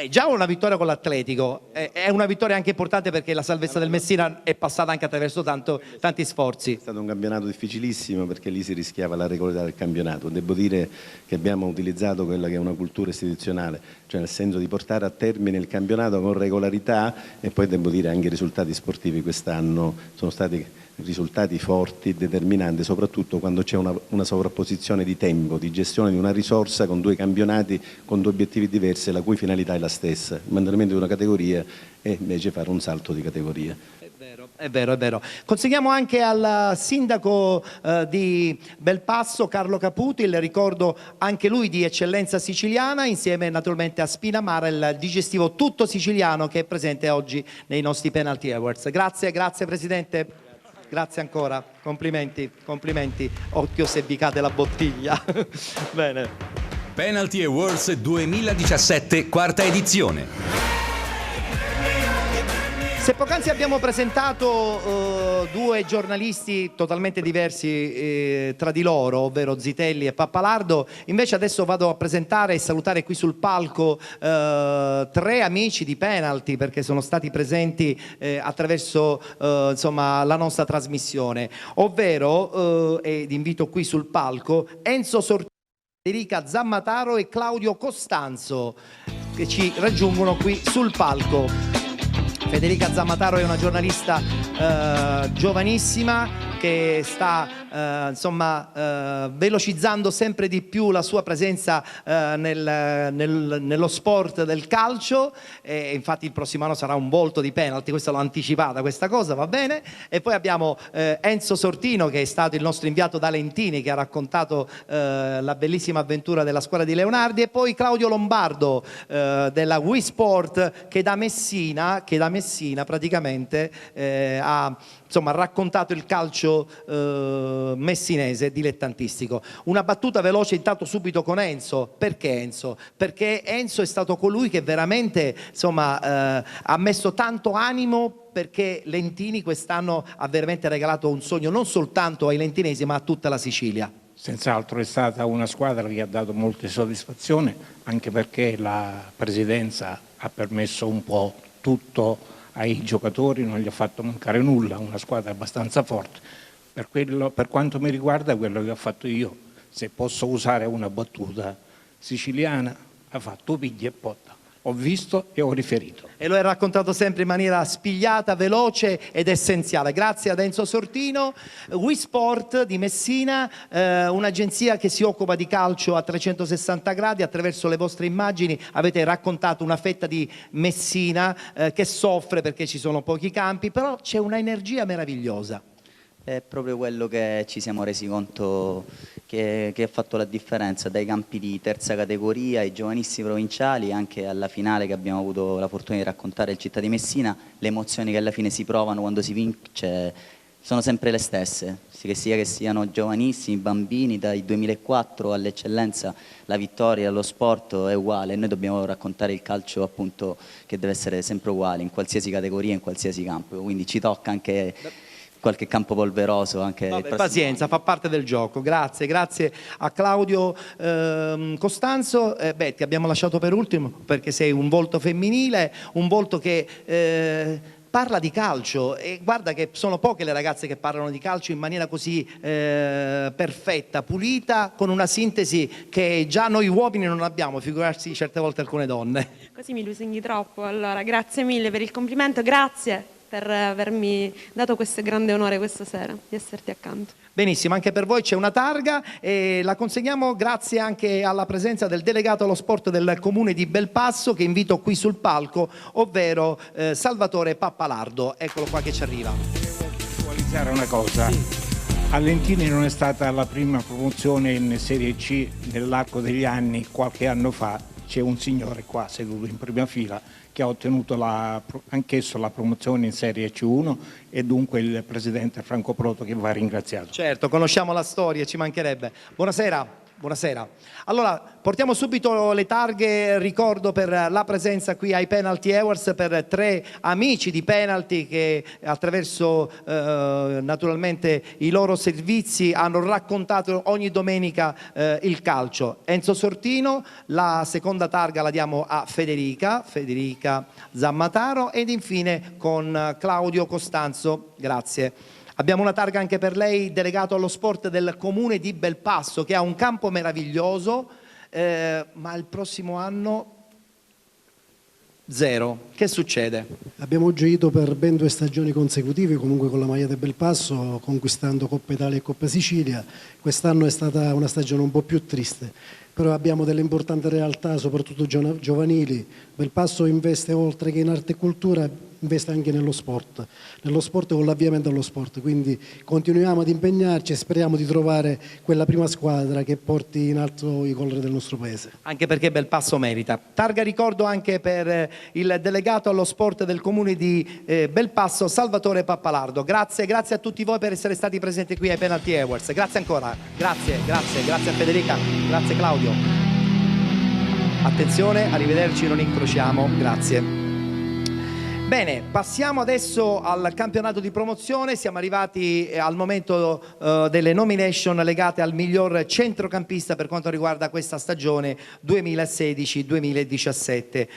Già una vittoria con l'Atletico, è una vittoria anche importante perché la salvezza del Messina è passata anche attraverso tanti sforzi. È stato un campionato difficilissimo perché lì si rischiava la regolarità del campionato. Devo dire che abbiamo utilizzato quella che è una cultura istituzionale, cioè nel senso di portare a termine il campionato con regolarità, e poi devo dire anche i risultati sportivi quest'anno sono stati risultati forti, determinanti, soprattutto quando c'è una sovrapposizione di tempo, di gestione di una risorsa con due campionati, con due obiettivi diversi, la cui finalità è la stessa, il mantenimento di una categoria e invece fare un salto di categoria. È vero, è vero. Consegniamo anche al sindaco di Belpasso, Carlo Caputo, il ricordo anche lui di eccellenza siciliana, insieme naturalmente a Spinamara, il digestivo tutto siciliano che è presente oggi nei nostri Penalty Awards. Grazie, grazie Presidente. Grazie ancora, complimenti, complimenti. Occhio se vi cade la bottiglia. Bene. Penalty Awards 2017, quarta edizione. Se poc'anzi abbiamo presentato due giornalisti totalmente diversi tra di loro, ovvero Zitelli e Pappalardo, invece adesso vado a presentare e salutare qui sul palco tre amici di Penalty, perché sono stati presenti attraverso insomma, la nostra trasmissione, ovvero, ed invito qui sul palco, Enzo Sortino, Federica Zammataro e Claudio Costanzo, che ci raggiungono qui sul palco. Federica Zammataro è una giornalista giovanissima che sta velocizzando sempre di più la sua presenza nello sport del calcio, e infatti il prossimo anno sarà un volto di Penalty, questa l'ho anticipata questa cosa, va bene. E poi abbiamo Enzo Sortino, che è stato il nostro inviato da Lentini, che ha raccontato la bellissima avventura della squadra di Leonardi, e poi Claudio Lombardo della Wii Sport, che da Messina praticamente ha raccontato il calcio messinese dilettantistico. Una battuta veloce intanto subito con Enzo. Perché Enzo? Perché Enzo è stato colui che veramente ha messo tanto animo, perché Lentini quest'anno ha veramente regalato un sogno non soltanto ai lentinesi ma a tutta la Sicilia. Senz'altro è stata una squadra che ha dato molte soddisfazioni, anche perché la presidenza ha permesso un po' tutto ai giocatori, non gli ha fatto mancare nulla, una squadra abbastanza forte. Per quanto mi riguarda, quello che ho fatto io, se posso usare una battuta siciliana, ha fatto piglia e potta. Ho visto e ho riferito. E lo hai raccontato sempre in maniera spigliata, veloce ed essenziale. Grazie ad Enzo Sortino. Wii Sport di Messina, un'agenzia che si occupa di calcio a 360 gradi. Attraverso le vostre immagini avete raccontato una fetta di Messina che soffre perché ci sono pochi campi, però c'è una energia meravigliosa. È proprio quello che ci siamo resi conto che ha fatto la differenza, dai campi di terza categoria ai giovanissimi provinciali, anche alla finale che abbiamo avuto la fortuna di raccontare il Città di Messina, le emozioni che alla fine si provano quando si vince sono sempre le stesse, che siano giovanissimi, bambini, dal 2004 all'eccellenza, la vittoria, lo sport è uguale, noi dobbiamo raccontare il calcio appunto che deve essere sempre uguale in qualsiasi categoria, in qualsiasi campo, quindi ci tocca anche qualche campo polveroso. Anche pazienza, fa parte del gioco. Grazie a Claudio Costanzo. Ti abbiamo lasciato per ultimo perché sei un volto femminile, un volto che parla di calcio, e guarda che sono poche le ragazze che parlano di calcio in maniera così perfetta, pulita, con una sintesi che già noi uomini non abbiamo, figurarsi certe volte alcune donne. Così mi lusinghi troppo. Allora, grazie mille per il complimento, grazie per avermi dato questo grande onore questa sera di esserti accanto. Benissimo, anche per voi c'è una targa e la consegniamo grazie anche alla presenza del delegato allo sport del comune di Belpasso, che invito qui sul palco, ovvero Salvatore Pappalardo. Eccolo qua che ci arriva. Devo puntualizzare una cosa. A Lentini non è stata la prima promozione in Serie C nell'arco degli anni. Qualche anno fa c'è un signore qua seduto in prima fila che ha ottenuto anch'esso la promozione in Serie C1, e dunque il presidente Franco Proto, che va ringraziato. Certo, conosciamo la storia, ci mancherebbe. Buonasera. Buonasera. Allora, portiamo subito le targhe, ricordo, per la presenza qui ai Penalty Awards per 3 amici di penalty che attraverso naturalmente i loro servizi hanno raccontato ogni domenica il calcio. Enzo Sortino, la seconda targa la diamo a Federica Zammataro, ed infine con Claudio Costanzo. Grazie. Abbiamo una targa anche per lei, delegato allo sport del comune di Belpasso, che ha un campo meraviglioso, ma il prossimo anno 0. Che succede? Abbiamo gioito per ben 2 stagioni consecutive, comunque con la maglia del Belpasso, conquistando Coppa Italia e Coppa Sicilia. Quest'anno è stata una stagione un po' più triste, però abbiamo delle importanti realtà, soprattutto giovanili. Belpasso investe, oltre che in arte e cultura, investe anche nello sport con l'avviamento allo sport, quindi continuiamo ad impegnarci e speriamo di trovare quella prima squadra che porti in alto i colori del nostro paese. Anche perché Belpasso merita. Targa ricordo anche per il delegato allo sport del comune di Belpasso, Salvatore Pappalardo. Grazie a tutti voi per essere stati presenti qui ai Penalty Awards. Grazie ancora, grazie a Federica, grazie Claudio. Attenzione, arrivederci, non incrociamo, grazie. Bene, passiamo adesso al campionato di promozione. Siamo arrivati al momento delle nomination legate al miglior centrocampista per quanto riguarda questa stagione 2016-2017.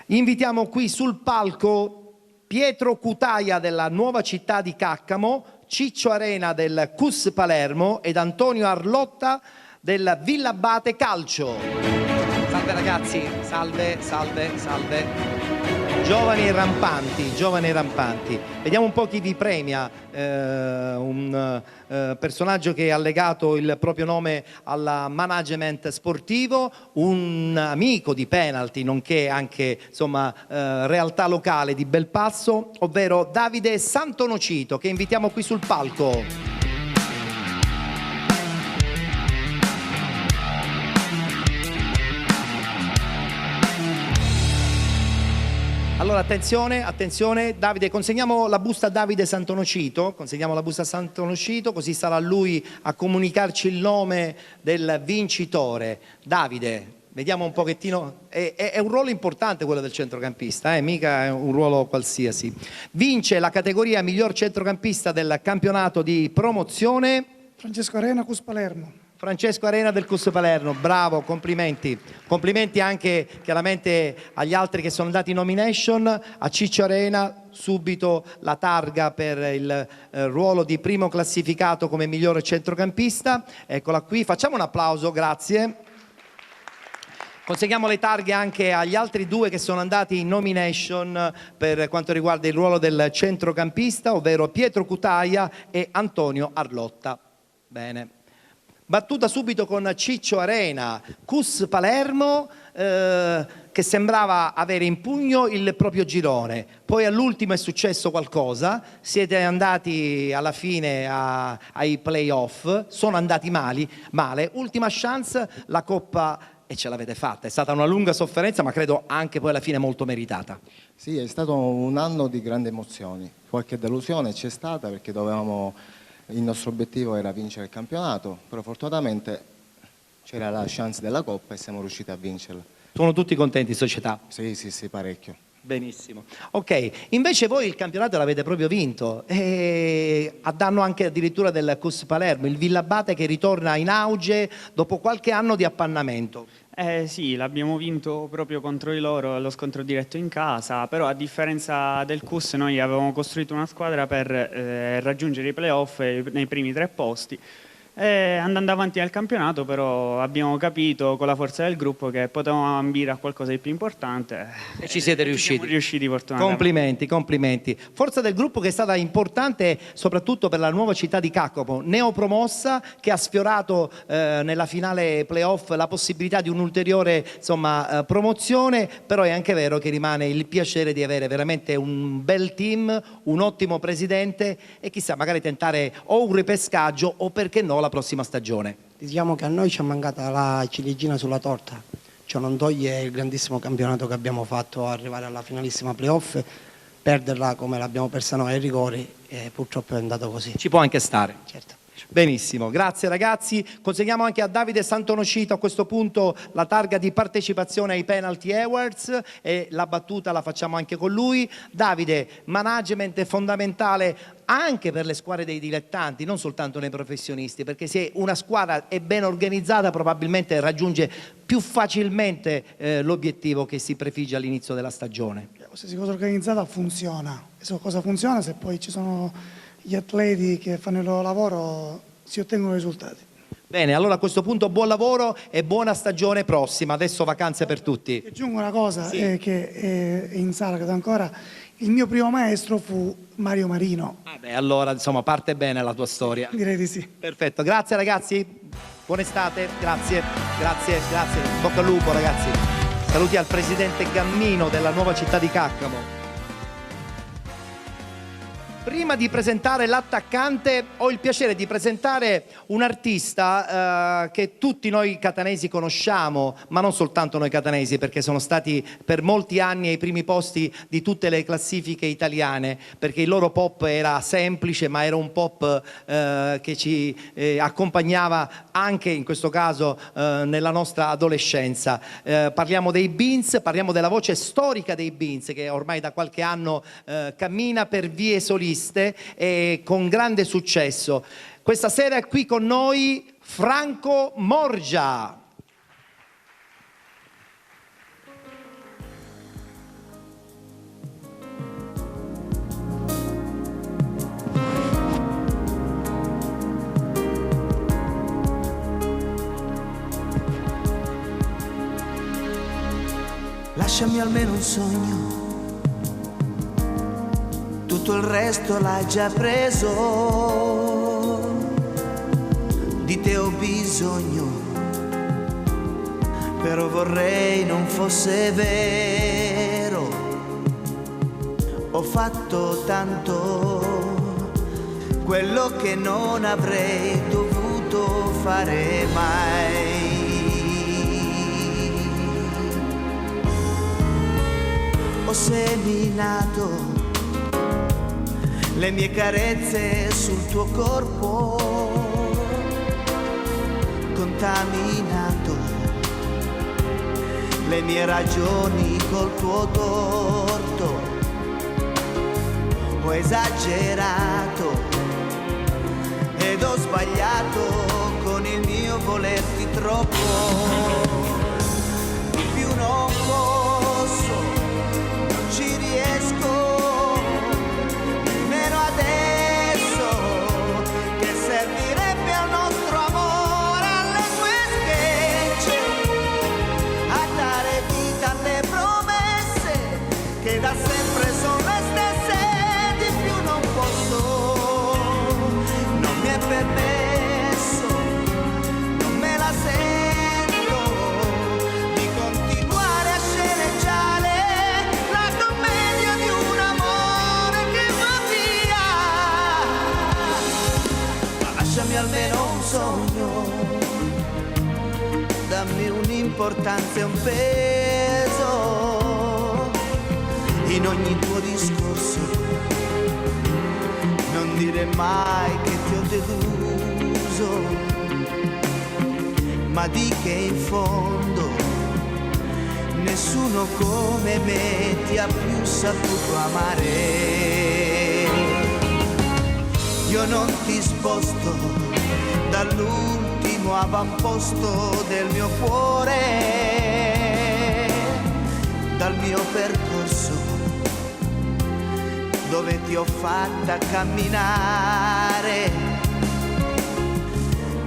Invitiamo qui sul palco Pietro Cutaia della Nuova Città di Caccamo, Ciccio Arena del CUS Palermo ed Antonio Arlotta del Villabate Calcio. Salve ragazzi, salve. Giovani rampanti. Vediamo un po' chi vi premia. Un personaggio che ha legato il proprio nome al management sportivo, un amico di penalty, nonché anche realtà locale di Belpasso, ovvero Davide Santonocito, che invitiamo qui sul palco. Allora attenzione, Davide, consegniamo la busta a Davide Santonocito, così sarà lui a comunicarci il nome del vincitore. Davide, vediamo un pochettino, è un ruolo importante quello del centrocampista, mica è un ruolo qualsiasi. Vince la categoria miglior centrocampista del campionato di promozione Francesco Arena, CUS Palermo. Francesco Arena del CUS Palermo, bravo, complimenti anche chiaramente agli altri che sono andati in nomination. A Ciccio Arena subito la targa per il ruolo di primo classificato come migliore centrocampista, eccola qui, facciamo un applauso, grazie. Consegniamo le targhe anche agli altri 2 che sono andati in nomination per quanto riguarda il ruolo del centrocampista, ovvero Pietro Cutaia e Antonio Arlotta. Bene. Battuta subito con Ciccio Arena, CUS Palermo, che sembrava avere in pugno il proprio girone. Poi all'ultimo è successo qualcosa, siete andati alla fine ai playoff, sono andati male. Ultima chance, la Coppa e ce l'avete fatta. È stata una lunga sofferenza, ma credo anche poi alla fine molto meritata. Sì, è stato un anno di grandi emozioni. Qualche delusione c'è stata perché il nostro obiettivo era vincere il campionato, però fortunatamente c'era la chance della Coppa e siamo riusciti a vincerla. Sono tutti contenti in società? Sì, parecchio. Benissimo. Ok, invece voi il campionato l'avete proprio vinto, a danno anche addirittura del CUS Palermo, il Villabate che ritorna in auge dopo qualche anno di appannamento. Sì, l'abbiamo vinto proprio contro di loro allo scontro diretto in casa, però a differenza del CUS noi avevamo costruito una squadra per raggiungere i playoff nei primi 3 posti. Andando avanti nel campionato però abbiamo capito con la forza del gruppo che potevamo ambire a qualcosa di più importante e ci siete riusciti. Siamo riusciti fortunatamente. Complimenti, complimenti. Forza del gruppo che è stata importante soprattutto per la nuova città di Cacopo, neopromossa, che ha sfiorato nella finale playoff la possibilità di un'ulteriore promozione, però è anche vero che rimane il piacere di avere veramente un bel team, un ottimo presidente e chissà magari tentare o un ripescaggio o perché no la prossima stagione. Diciamo che a noi ci è mancata la ciliegina sulla torta, ciò non toglie il grandissimo campionato che abbiamo fatto arrivare alla finalissima playoff, perderla come l'abbiamo persa noi ai rigori e purtroppo è andato così. Ci può anche stare. Certo. Benissimo, grazie ragazzi. Consegniamo anche a Davide Santonocito a questo punto la targa di partecipazione ai Penalty Awards e la battuta la facciamo anche con lui. Davide, management è fondamentale anche per le squadre dei dilettanti, non soltanto nei professionisti, perché se una squadra è ben organizzata probabilmente raggiunge più facilmente l'obiettivo che si prefigge all'inizio della stagione. Qualsiasi cosa organizzata funziona, e so cosa funziona se poi ci sono gli atleti che fanno il loro lavoro, si ottengono risultati. Bene, allora a questo punto buon lavoro e buona stagione prossima, adesso vacanze per tutti. Aggiungo una cosa, sì. Che è in sala, che ancora il mio primo maestro fu Mario Marino. Allora insomma parte bene la tua storia. Direi di sì. Perfetto, grazie ragazzi, buona estate, grazie. Bocca al lupo ragazzi. Saluti al presidente Gammino della nuova città di Caccamo. Prima di presentare l'attaccante ho il piacere di presentare un artista che tutti noi catanesi conosciamo, ma non soltanto noi catanesi, perché sono stati per molti anni ai primi posti di tutte le classifiche italiane, perché il loro pop era semplice, ma era un pop che ci accompagnava anche in questo caso nella nostra adolescenza. Parliamo dei Beans, parliamo della voce storica dei Beans che ormai da qualche anno cammina per vie soliste e con grande successo. Questa sera è qui con noi Franco Morgia. Lasciami almeno un sogno, tutto il resto l'hai già preso, di te ho bisogno, però vorrei non fosse vero, ho fatto tanto, quello che non avrei dovuto fare mai. Ho seminato le mie carezze sul tuo corpo, contaminato le mie ragioni col tuo torto, ho esagerato ed ho sbagliato con il mio volerti troppo, di più non posso, non ci riesco. Da sempre sono le stesse, di più non posso, non mi è permesso, non me la sento di continuare a sceneggiare la commedia di un amore che va via. Ma lasciami almeno un sogno, dammi un'importanza l'importanza è un peso in ogni tuo discorso. Non dire mai che ti ho deluso, ma di che in fondo nessuno come me ti ha più saputo amare. Io non ti sposto dall'ultimo avamposto del mio cuore, dal mio percorso dove ti ho fatta camminare.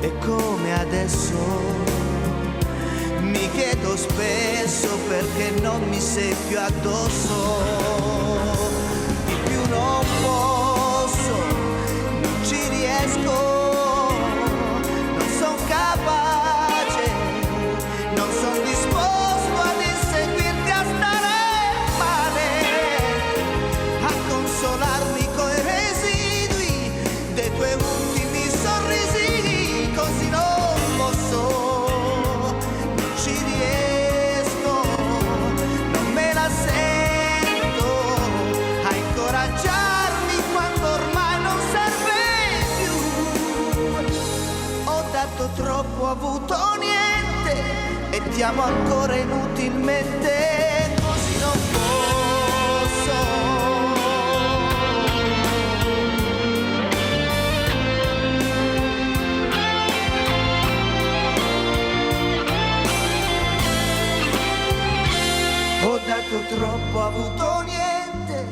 E come adesso mi chiedo spesso perché non mi sei più addosso. Di più non posso, non ci riesco. Capace, non son disposto ad inseguirti a stare male, a consolarmi coi residui dei tuoi ultimi sorrisi, così non posso, non ci riesco, non me la sento a incoraggiarmi quando ormai non serve più. Ho dato troppo, ho avuto niente e ti amo ancora inutilmente, così non posso. Ho dato troppo, ho avuto niente,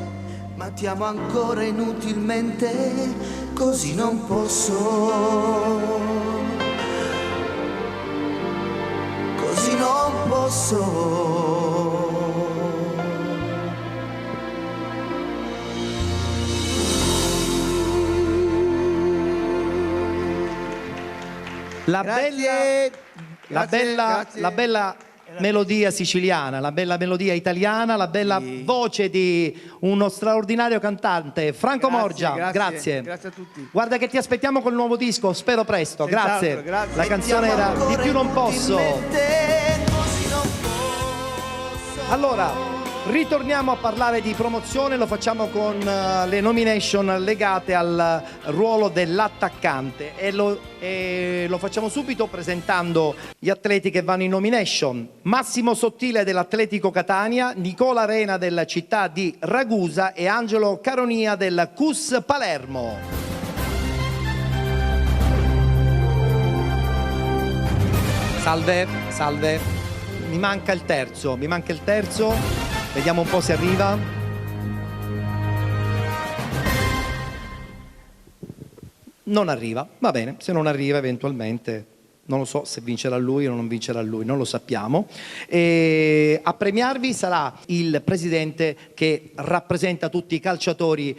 ma ti amo ancora inutilmente, così non posso. Così non posso. La bella melodia siciliana, la bella melodia italiana, la bella voce di uno straordinario cantante, Franco Morgia. Grazie. Grazie a tutti. Guarda che ti aspettiamo col nuovo disco, spero presto. Senz'altro, Grazie. La canzone era Di più non posso. Allora, ritorniamo a parlare di promozione, lo facciamo con le nomination legate al ruolo dell'attaccante e lo facciamo subito presentando gli atleti che vanno in nomination. Massimo Sottile dell'Atletico Catania, Nicola Arena della città di Ragusa e Angelo Caronia del CUS Palermo. Salve. Mi manca il terzo. Vediamo un po' se arriva. Non arriva, va bene, se non arriva eventualmente non lo so se vincerà lui o non vincerà lui, non lo sappiamo. E a premiarvi sarà il presidente che rappresenta tutti i calciatori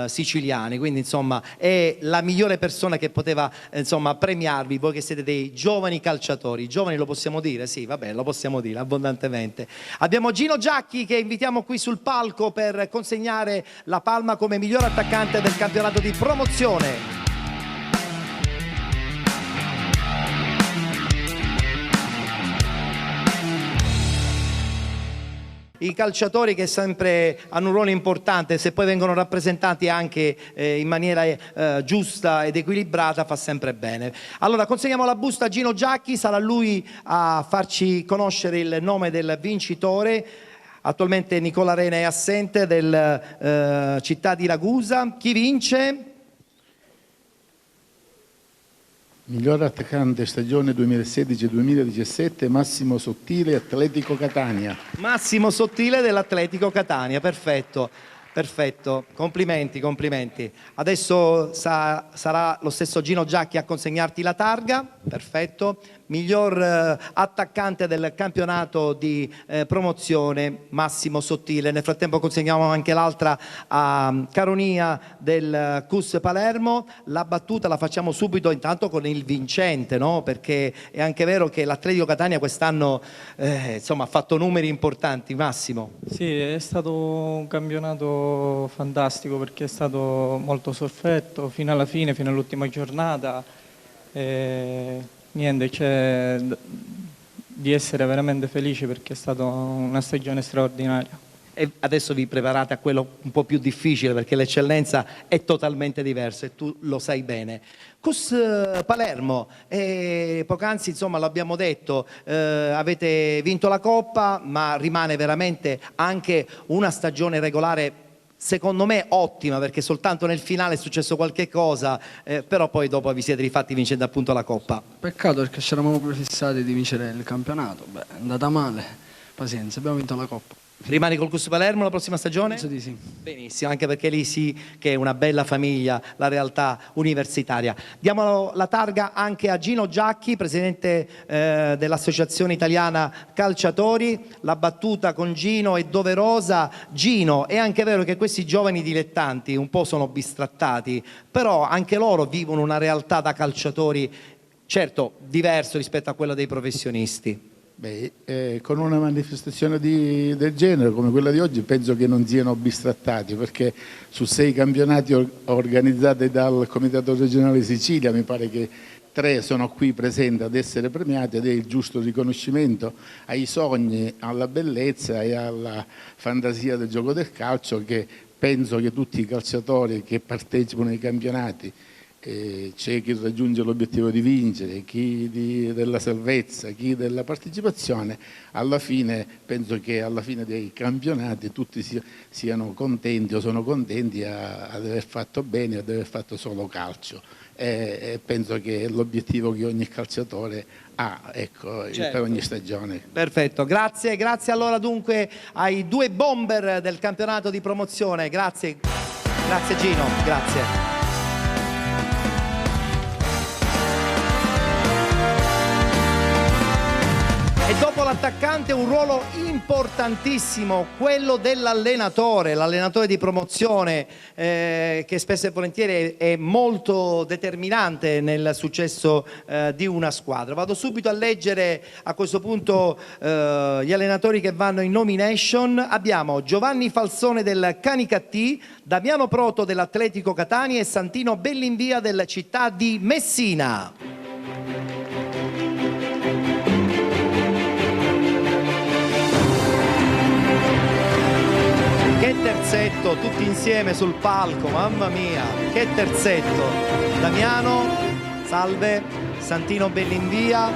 siciliani, quindi insomma è la migliore persona che poteva premiarvi, voi che siete dei giovani calciatori. Giovani lo possiamo dire? Sì, vabbè, lo possiamo dire abbondantemente. Abbiamo Gino Giacchi che invitiamo qui sul palco per consegnare la palma come miglior attaccante del campionato di promozione. I calciatori che sempre hanno un ruolo importante, se poi vengono rappresentati anche in maniera giusta ed equilibrata, fa sempre bene. Allora consegniamo la busta a Gino Giacchi, sarà lui a farci conoscere il nome del vincitore. Attualmente Nicola Arena è assente del città di Ragusa. Chi vince? Miglior attaccante stagione 2016-2017 Massimo Sottile, Atletico Catania. Massimo Sottile dell'Atletico Catania, perfetto, complimenti. Adesso sarà lo stesso Gino Giacchi a consegnarti la targa, perfetto. Miglior attaccante del campionato di promozione Massimo Sottile. Nel frattempo consegniamo anche l'altra a Caronia del CUS Palermo. La battuta la facciamo subito intanto con il vincente, no? Perché è anche vero che l'Atletico Catania quest'anno ha fatto numeri importanti. Massimo. Sì, è stato un campionato fantastico perché è stato molto sofferto fino alla fine, fino all'ultima giornata. Niente, di essere veramente felice perché è stata una stagione straordinaria. E adesso vi preparate a quello un po' più difficile perché l'eccellenza è totalmente diversa e tu lo sai bene. Cus Palermo, poc'anzi insomma l'abbiamo detto, avete vinto la Coppa, ma rimane veramente anche una stagione regolare secondo me ottima, perché soltanto nel finale è successo qualche cosa, però poi dopo vi siete rifatti vincendo appunto la Coppa. Peccato perché ci eravamo prefissati di vincere il campionato, è andata male, pazienza, abbiamo vinto la Coppa. Rimani col Cus Palermo la prossima stagione? Penso di sì. Benissimo, anche perché lì sì che è una bella famiglia, la realtà universitaria. Diamo la targa anche a Gino Giacchi, presidente dell'Associazione Italiana Calciatori. La battuta con Gino è doverosa. Gino, è anche vero che questi giovani dilettanti un po' sono bistrattati, però anche loro vivono una realtà da calciatori, certo, diverso rispetto a quella dei professionisti. Beh, con una manifestazione del genere come quella di oggi penso che non siano bistrattati, perché su 6 campionati organizzati dal Comitato Regionale Sicilia mi pare che 3 sono qui presenti ad essere premiati, ed è il giusto riconoscimento ai sogni, alla bellezza e alla fantasia del gioco del calcio, che penso che tutti i calciatori che partecipano ai campionati, c'è chi raggiunge l'obiettivo di vincere, chi della salvezza, chi della partecipazione, alla fine penso che alla fine dei campionati tutti siano contenti o sono contenti ad aver fatto bene, ad aver fatto solo calcio, e penso che è l'obiettivo che ogni calciatore ha, ecco, certo, per ogni stagione. Perfetto, grazie allora dunque ai 2 bomber del campionato di promozione, grazie Gino, grazie. E dopo l'attaccante un ruolo importantissimo, quello dell'allenatore, l'allenatore di promozione, che spesso e volentieri è molto determinante nel successo di una squadra. Vado subito a leggere a questo punto gli allenatori che vanno in nomination. Abbiamo Giovanni Falsone del Canicattì, Damiano Proto dell'Atletico Catania e Santino Bellinvia del Città di Messina. Che terzetto, tutti insieme sul palco, mamma mia, che terzetto. Damiano, salve, Santino Bellinvia,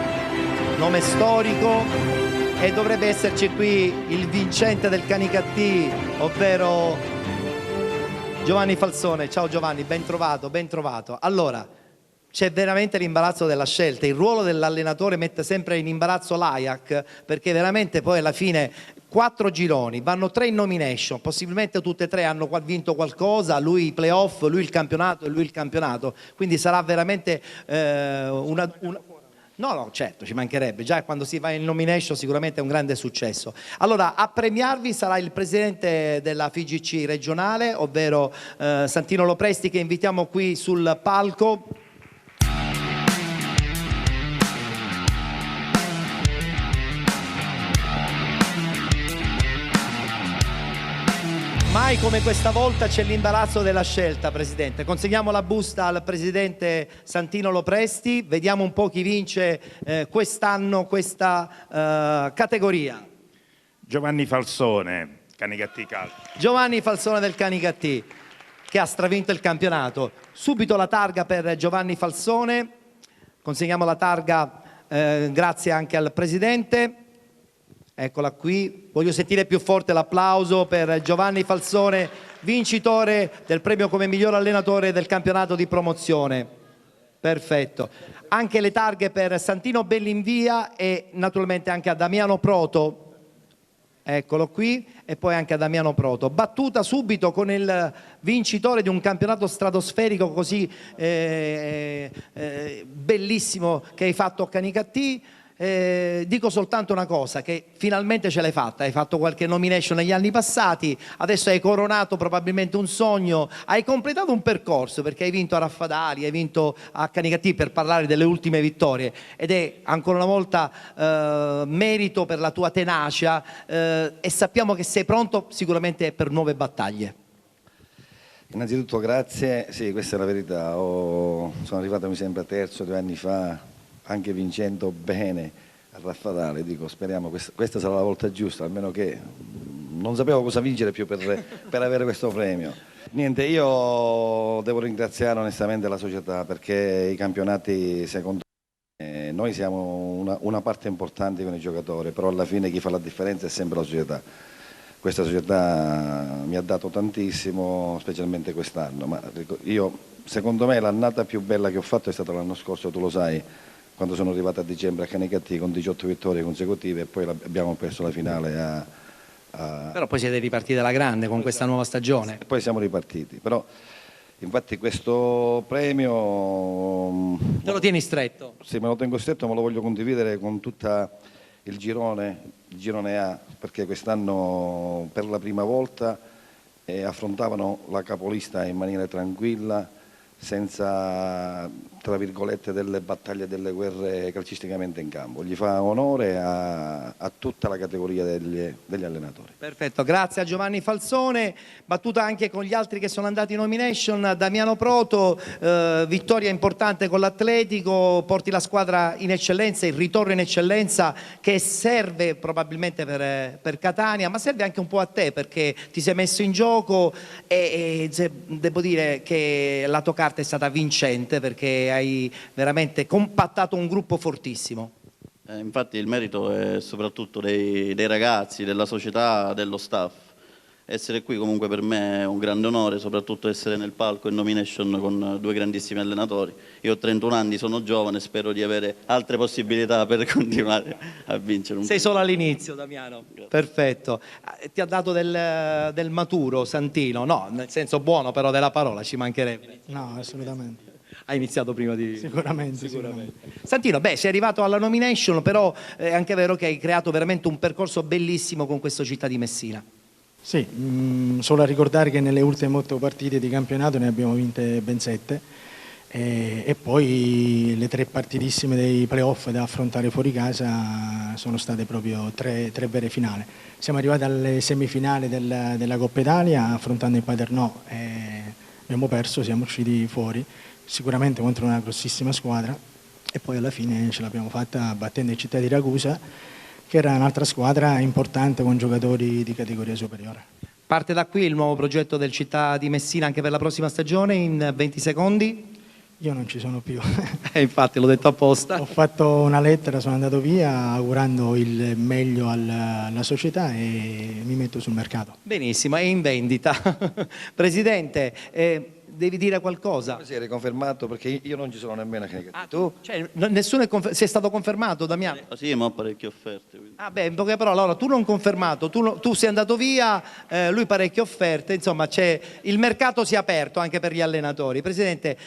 nome storico, e dovrebbe esserci qui il vincente del Canicattì, ovvero Giovanni Falsone. Ciao Giovanni, ben trovato, ben trovato. Allora, c'è veramente l'imbarazzo della scelta, il ruolo dell'allenatore mette sempre in imbarazzo l'Ajax, perché veramente poi alla fine 4 gironi, vanno 3 in nomination, possibilmente tutte e 3 hanno vinto qualcosa, lui i playoff, lui il campionato e lui il campionato, quindi sarà veramente No, certo, ci mancherebbe, già quando si va in nomination sicuramente è un grande successo. Allora, a premiarvi sarà il presidente della FIGC regionale, ovvero Santino Lopresti, che invitiamo qui sul palco. Mai come questa volta c'è l'imbarazzo della scelta, Presidente. Consegniamo la busta al Presidente Santino Lopresti, vediamo un po' chi vince quest'anno questa categoria. Giovanni Falsone, Canicattì Calcio. Giovanni Falsone del Canicattì, che ha stravinto il campionato. Subito la targa per Giovanni Falsone, consegniamo la targa grazie anche al Presidente. Eccola qui, voglio sentire più forte l'applauso per Giovanni Falsone, vincitore del premio come miglior allenatore del campionato di promozione. Perfetto. Anche le targhe per Santino Bellinvia e naturalmente anche a Damiano Proto. Eccolo qui, e poi anche a Damiano Proto. Battuta subito con il vincitore di un campionato stratosferico così bellissimo che hai fatto a Canicattì. Dico soltanto una cosa, che finalmente ce l'hai fatta, hai fatto qualche nomination negli anni passati, adesso hai coronato probabilmente un sogno, hai completato un percorso perché hai vinto a Raffadali, hai vinto a Canicattì, per parlare delle ultime vittorie, ed è ancora una volta merito per la tua tenacia e sappiamo che sei pronto sicuramente per nuove battaglie. Innanzitutto grazie, sì, questa è la verità, sono arrivato mi sembra terzo 2 anni fa, anche vincendo bene, a Raffadale, dico speriamo questa sarà la volta giusta, almeno che non sapevo cosa vincere più per avere questo premio. Niente, io devo ringraziare onestamente la società perché i campionati secondo me noi siamo una parte importante con i giocatori, però alla fine chi fa la differenza è sempre la società. Questa società mi ha dato tantissimo, specialmente quest'anno, ma secondo me l'annata più bella che ho fatto è stata l'anno scorso, tu lo sai, quando sono arrivato a dicembre a Canicattì con 18 vittorie consecutive e poi abbiamo perso la finale Però poi siete ripartiti alla grande con questa nuova stagione. E poi siamo ripartiti, però infatti questo premio... Te lo tieni stretto? Sì, me lo tengo stretto, ma lo voglio condividere con tutta il girone A, perché quest'anno per la prima volta affrontavano la capolista in maniera tranquilla, senza, tra virgolette, delle battaglie, delle guerre calcisticamente in campo. Gli fa onore a tutta la categoria degli allenatori. Perfetto, grazie a Giovanni Falsone, battuta anche con gli altri che sono andati in nomination. Damiano Proto, vittoria importante con l'Atletico, porti la squadra in eccellenza, il ritorno in eccellenza che serve probabilmente per Catania, ma serve anche un po' a te perché ti sei messo in gioco e devo dire che la tua carta è stata vincente perché hai veramente compattato un gruppo fortissimo. Infatti il merito è soprattutto dei ragazzi, della società, dello staff. Essere qui comunque per me è un grande onore, soprattutto essere nel palco in nomination con due grandissimi allenatori. Io ho 31 anni, sono giovane, spero di avere altre possibilità per continuare a vincere. Sei solo all'inizio, Damiano. Grazie. Perfetto. Ti ha dato del maturo Santino? No, nel senso buono però della parola, ci mancherebbe. No, assolutamente. Hai iniziato prima di... Sicuramente. Santino, sei arrivato alla nomination, però è anche vero che hai creato veramente un percorso bellissimo con questo Città di Messina. Sì, solo a ricordare che nelle ultime 8 partite di campionato ne abbiamo vinte ben 7 e poi le 3 partitissime dei playoff da affrontare fuori casa sono state proprio 3 vere finali. Siamo arrivati alle semifinali della Coppa Italia affrontando il Paternò e abbiamo perso, siamo usciti fuori, sicuramente contro una grossissima squadra e poi alla fine ce l'abbiamo fatta battendo il Città di Ragusa, che era un'altra squadra importante con giocatori di categoria superiore. Parte da qui il nuovo progetto del Città di Messina anche per la prossima stagione in 20 secondi? Io non ci sono più. Infatti l'ho detto apposta. Ho fatto una lettera, sono andato via augurando il meglio alla società e mi metto sul mercato. Benissimo, è in vendita. Presidente, devi dire qualcosa? Sì, eri confermato perché io non ci sono nemmeno a Canicattì. Tu? Cioè, nessuno sei stato confermato, Damiano? Sì, ma ho parecchie offerte. Quindi. In poche parole, allora tu non confermato, tu sei andato via, lui parecchie offerte, insomma il mercato si è aperto anche per gli allenatori. Presidente,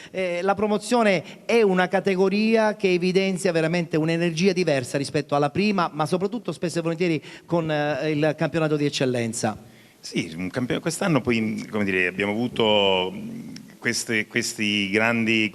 la promozione è una categoria che evidenzia veramente un'energia diversa rispetto alla prima, ma soprattutto spesso e volentieri con il campionato di eccellenza. Sì, quest'anno poi come dire, abbiamo avuto queste grandi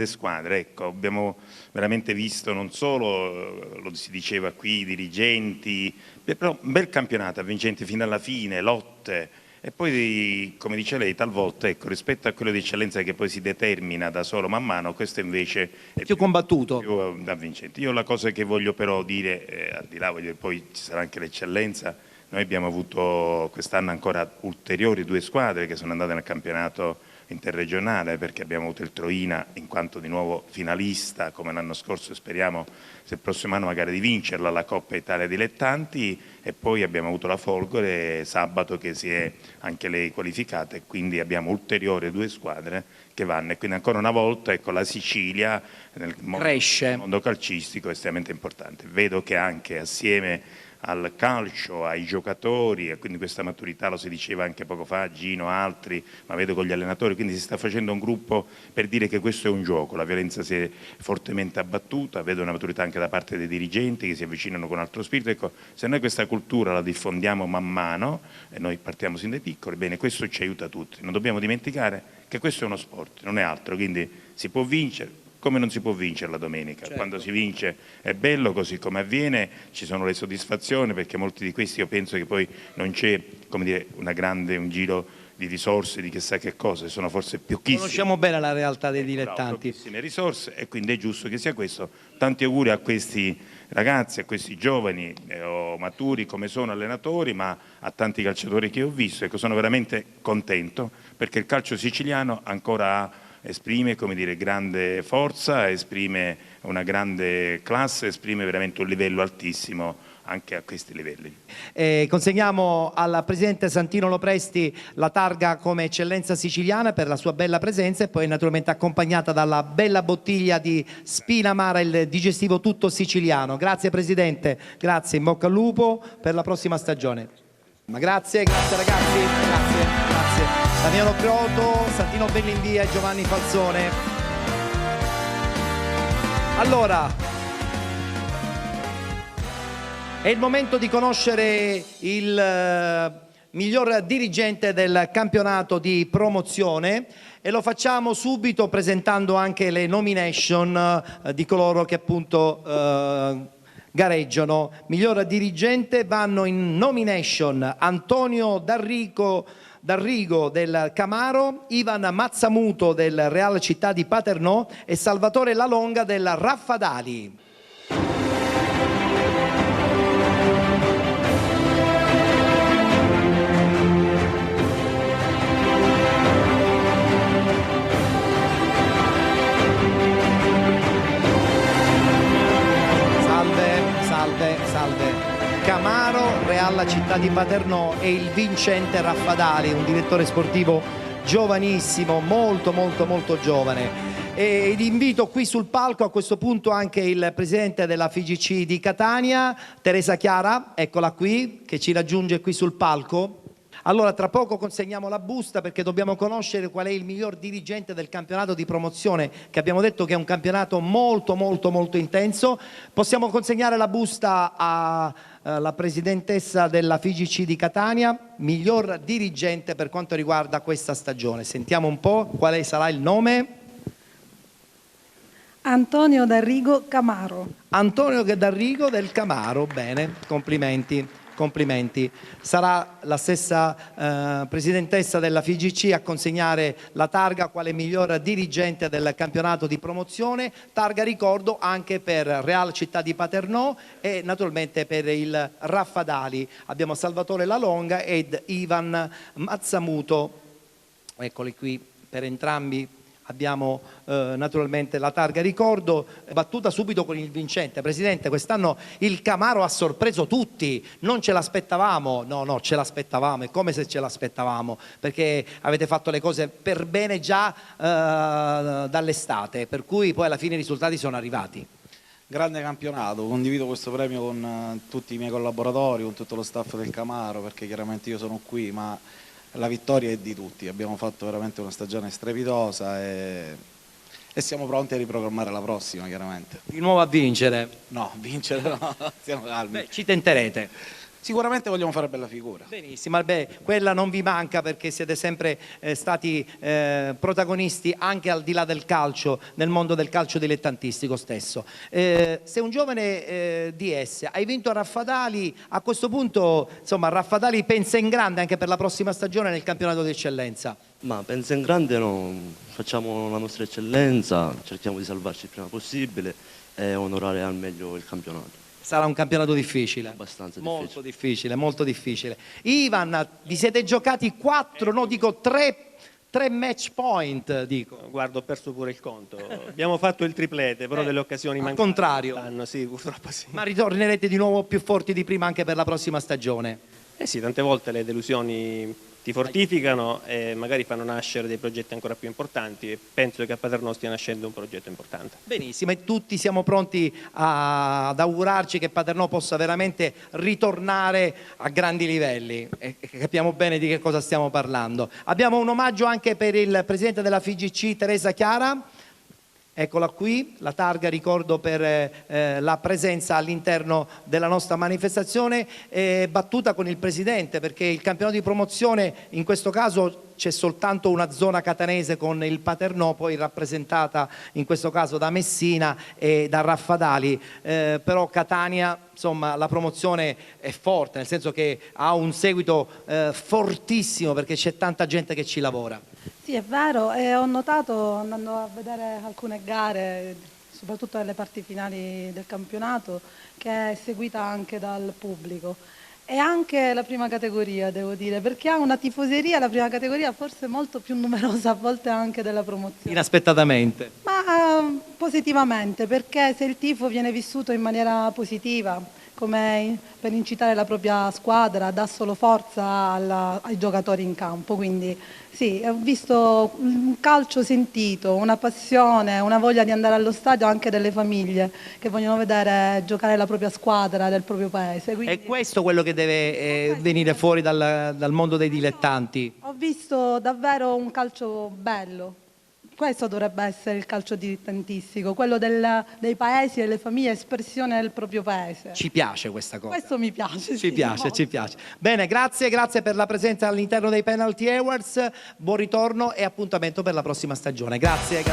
squadre, ecco, abbiamo veramente visto non solo, lo si diceva qui, i dirigenti, però un bel campionato, avvincenti fino alla fine, lotte, e poi come dice lei talvolta, ecco, rispetto a quello di eccellenza che poi si determina da solo man mano, questo invece è più combattuto, più avvincente. Io la cosa che voglio però dire, al di là, poi ci sarà anche l'eccellenza. Noi abbiamo avuto quest'anno ancora ulteriori 2 squadre che sono andate nel campionato interregionale, perché abbiamo avuto il Troina in quanto di nuovo finalista come l'anno scorso, speriamo se il prossimo anno magari di vincerla la Coppa Italia Dilettanti, e poi abbiamo avuto la Folgore sabato che si è anche lei qualificata, e quindi abbiamo ulteriori 2 squadre che vanno, e quindi ancora una volta ecco, la Sicilia nel mondo calcistico è estremamente importante. Vedo che anche assieme al calcio, ai giocatori, e quindi questa maturità, lo si diceva anche poco fa, Gino, altri, ma vedo con gli allenatori, quindi si sta facendo un gruppo per dire che questo è un gioco, la violenza si è fortemente abbattuta, vedo una maturità anche da parte dei dirigenti che si avvicinano con altro spirito. Ecco, se noi questa cultura la diffondiamo man mano, e noi partiamo sin dai piccoli, bene, questo ci aiuta tutti, non dobbiamo dimenticare che questo è uno sport, non è altro, quindi si può vincere, come non si può vincere la domenica. Certo. Quando si vince è bello, così come avviene, ci sono le soddisfazioni, perché molti di questi io penso che poi non c'è, come dire, un giro di risorse, di chissà che cosa, sono forse pochissime. Conosciamo bene la realtà dei dilettanti. Pochissime risorse e quindi è giusto che sia questo. Tanti auguri a questi ragazzi, a questi giovani o maturi come sono allenatori, ma a tanti calciatori che ho visto. Ecco, sono veramente contento perché il calcio siciliano ancora esprime, come dire, grande forza, esprime una grande classe, esprime veramente un livello altissimo anche a questi livelli. Consegniamo al presidente Santino Lopresti la targa come eccellenza siciliana per la sua bella presenza e poi naturalmente accompagnata dalla bella bottiglia di Spinamara, il digestivo tutto siciliano. Grazie presidente, grazie, in bocca al lupo per la prossima stagione. Ma grazie ragazzi, grazie. Damiano Croto, Santino Bellinvia e Giovanni Falzone. Allora, è il momento di conoscere il miglior dirigente del campionato di promozione e lo facciamo subito presentando anche le nomination di coloro che appunto gareggiano. Miglior dirigente vanno in nomination Antonio Darrigo del Camaro, Ivan Mazzamuto del Real Città di Paternò e Salvatore Lalonga del Raffadali. Salve. Camaro, Real Città di Paternò e il vincente Raffadali, un direttore sportivo giovanissimo, molto giovane. Ed invito qui sul palco a questo punto anche il presidente della FIGC di Catania, Teresa Chiara, eccola qui, che ci raggiunge qui sul palco. Allora, tra poco consegniamo la busta perché dobbiamo conoscere qual è il miglior dirigente del campionato di promozione, che abbiamo detto che è un campionato molto intenso. Possiamo consegnare la busta alla presidentessa della FIGC di Catania, miglior dirigente per quanto riguarda questa stagione. Sentiamo un po' quale sarà il nome. Antonio Darrigo Camaro. Antonio Darrigo del Camaro, bene, complimenti. Sarà la stessa presidentessa della FIGC a consegnare la targa quale miglior dirigente del campionato di promozione, targa ricordo anche per Real Città di Paternò e naturalmente per il Raffadali. Abbiamo Salvatore Lalonga ed Ivan Mazzamuto, eccoli qui per entrambi. Abbiamo naturalmente la targa ricordo, battuta subito con il vincente. Presidente, quest'anno il Camaro ha sorpreso tutti, non ce l'aspettavamo, no, ce l'aspettavamo, è come se ce l'aspettavamo, perché avete fatto le cose per bene già dall'estate, per cui poi alla fine i risultati sono arrivati. Grande campionato, condivido questo premio con tutti i miei collaboratori, con tutto lo staff del Camaro, perché chiaramente io sono qui, ma la vittoria è di tutti. Abbiamo fatto veramente una stagione strepitosa e siamo pronti a riprogrammare la prossima, chiaramente. Di nuovo a vincere? No, vincere no, stiamo calmi. Beh, ci tenterete. Sicuramente vogliamo fare bella figura. Benissimo, quella non vi manca perché siete sempre stati protagonisti anche al di là del calcio, nel mondo del calcio dilettantistico stesso. Se un giovane DS hai vinto a Raffadali, a questo punto insomma Raffadali pensa in grande anche per la prossima stagione nel campionato di eccellenza. Ma pensa in grande no, facciamo la nostra eccellenza, cerchiamo di salvarci il prima possibile e onorare al meglio il campionato. Sarà un campionato difficile. Abbastanza difficile. Molto difficile. Ivan, vi siete giocati 3 match point, dico. Guarda, ho perso pure il conto. Abbiamo fatto il triplete, però delle occasioni mancate. Al contrario. Sì, purtroppo sì. Ma ritornerete di nuovo più forti di prima anche per la prossima stagione? Eh sì, tante volte le delusioni ti fortificano e magari fanno nascere dei progetti ancora più importanti e penso che a Paternò stia nascendo un progetto importante. Benissimo, e tutti siamo pronti ad augurarci che Paternò possa veramente ritornare a grandi livelli e capiamo bene di che cosa stiamo parlando. Abbiamo un omaggio anche per il presidente della FIGC, Teresa Chiara. Eccola qui, la targa, ricordo, per la presenza all'interno della nostra manifestazione, battuta con il Presidente, perché il campionato di promozione in questo caso c'è soltanto una zona catanese con il Paternò, poi rappresentata in questo caso da Messina e da Raffadali, però Catania, insomma, la promozione è forte, nel senso che ha un seguito fortissimo, perché c'è tanta gente che ci lavora. Sì, è vero, e ho notato andando a vedere alcune gare, soprattutto nelle parti finali del campionato, che è seguita anche dal pubblico. E anche la prima categoria, devo dire, perché ha una tifoseria, la prima categoria, forse molto più numerosa a volte anche della promozione. Inaspettatamente. Ma positivamente, perché se il tifo viene vissuto in maniera positiva, come per incitare la propria squadra, dà solo forza ai giocatori in campo. Quindi sì, ho visto un calcio sentito, una passione, una voglia di andare allo stadio anche delle famiglie che vogliono vedere giocare la propria squadra del proprio paese. Quindi È questo quello che deve venire fuori dal mondo dei dilettanti. ho visto davvero un calcio bello. Questo dovrebbe essere il calcio dilettantistico, quello dei paesi e delle famiglie, espressione del proprio paese. Ci piace questa cosa. Questo mi piace. Ci piace, ci piace. Bene, grazie per la presenza all'interno dei Penalty Awards, buon ritorno e appuntamento per la prossima stagione. Grazie.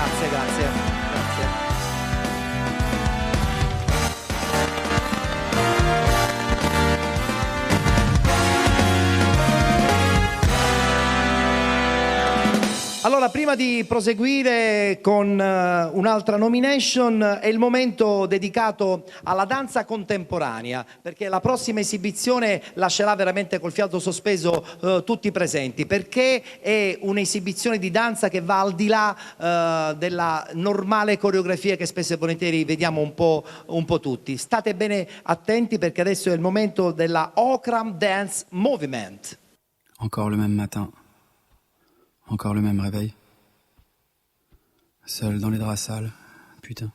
Allora, prima di proseguire con un'altra nomination, è il momento dedicato alla danza contemporanea, perché la prossima esibizione lascerà veramente col fiato sospeso tutti i presenti, perché è un'esibizione di danza che va al di là della normale coreografia che spesso e volentieri vediamo un po' tutti. State bene attenti, perché adesso è il momento della Okram Dance Movement. Encore le même matin. Encore le même réveil. Seul dans les draps sales, putain.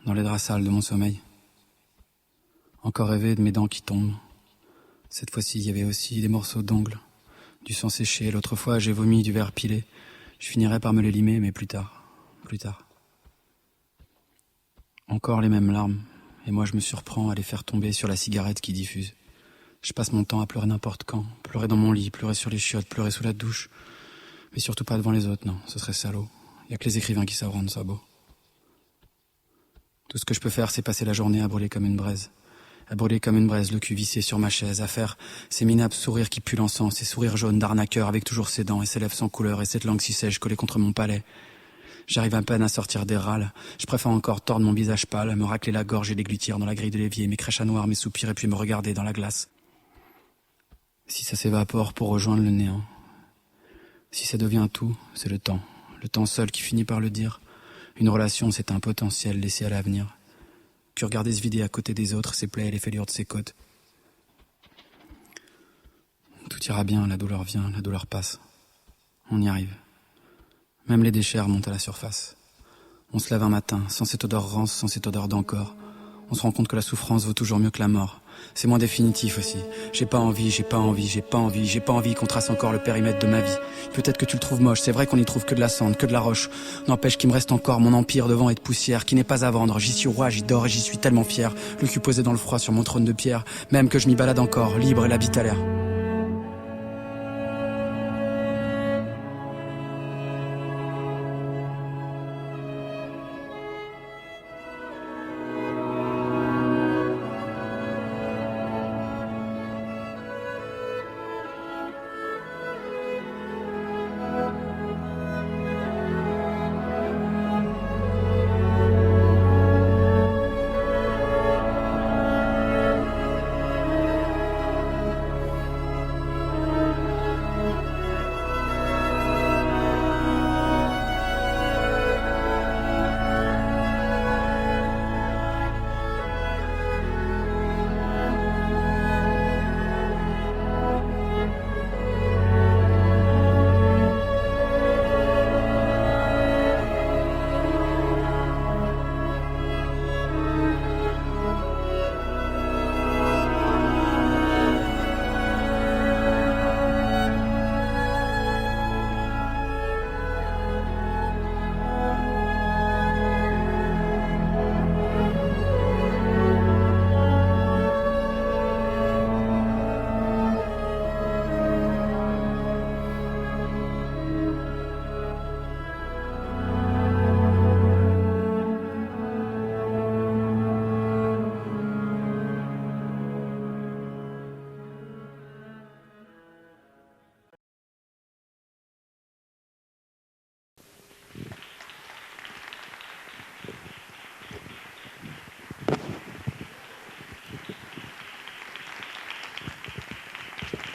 Dans les draps sales de mon sommeil. Encore rêver de mes dents qui tombent. Cette fois-ci, il y avait aussi des morceaux d'ongles, du sang séché. L'autre fois, j'ai vomi du verre pilé. Je finirai par me les limer, mais plus tard. Encore les mêmes larmes. Et moi, je me surprends à les faire tomber sur la cigarette qui diffuse. Je passe mon temps à pleurer n'importe quand, pleurer dans mon lit, pleurer sur les chiottes, pleurer sous la douche. Mais surtout pas devant les autres, non, ce serait salaud. Y a que les écrivains qui savent rendre ça beau. Tout ce que je peux faire, c'est passer la journée à brûler comme une braise. À brûler comme une braise, le cul vissé sur ma chaise, à faire ces minables sourires qui puent l'encens, ces sourires jaunes d'arnaqueur avec toujours ses dents et ses lèvres sans couleur et cette langue si sèche collée contre mon palais. J'arrive à peine à sortir des râles. Je préfère encore tordre mon visage pâle, me racler la gorge et déglutir dans la grille de l'évier, mes crèches à noir, mes soupirs et puis me regarder dans la glace. Si ça s'évapore pour rejoindre le néant. Si ça devient tout, c'est le temps seul qui finit par le dire. Une relation, c'est un potentiel laissé à l'avenir. Puis regarder se vider à côté des autres, ses plaies et les fêlures de ses côtes. Tout ira bien, la douleur vient, la douleur passe. On y arrive. Même les déchets remontent à la surface. On se lève un matin, sans cette odeur rance, sans cette odeur d'encore. On se rend compte que la souffrance vaut toujours mieux que la mort. C'est moins définitif aussi. J'ai pas envie qu'on trace encore le périmètre de ma vie. Peut-être que tu le trouves moche, c'est vrai qu'on y trouve que de la cendre, que de la roche. N'empêche qu'il me reste encore mon empire de vent et de poussière qui n'est pas à vendre. J'y suis roi, j'y dors et j'y suis tellement fier. Le cul posé dans le froid sur mon trône de pierre. Même que je m'y balade encore, libre et la bite à l'air.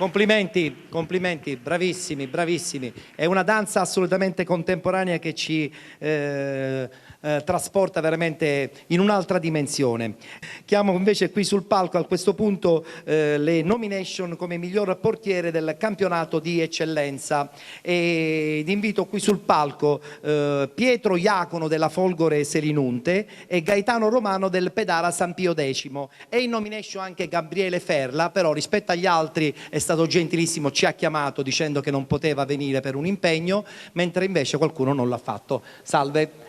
Complimenti, complimenti, bravissimi, bravissimi. È una danza assolutamente contemporanea che ci trasporta veramente in un'altra dimensione. Chiamo invece qui sul palco a questo punto le nomination come miglior portiere del campionato di eccellenza ed invito qui sul palco Pietro Iacono della Folgore Selinunte e Gaetano Romano del Pedara San Pio X, e in nomination anche Gabriele Ferla, però rispetto agli altri è stato gentilissimo, ci ha chiamato dicendo che non poteva venire per un impegno, mentre invece qualcuno non l'ha fatto. Salve.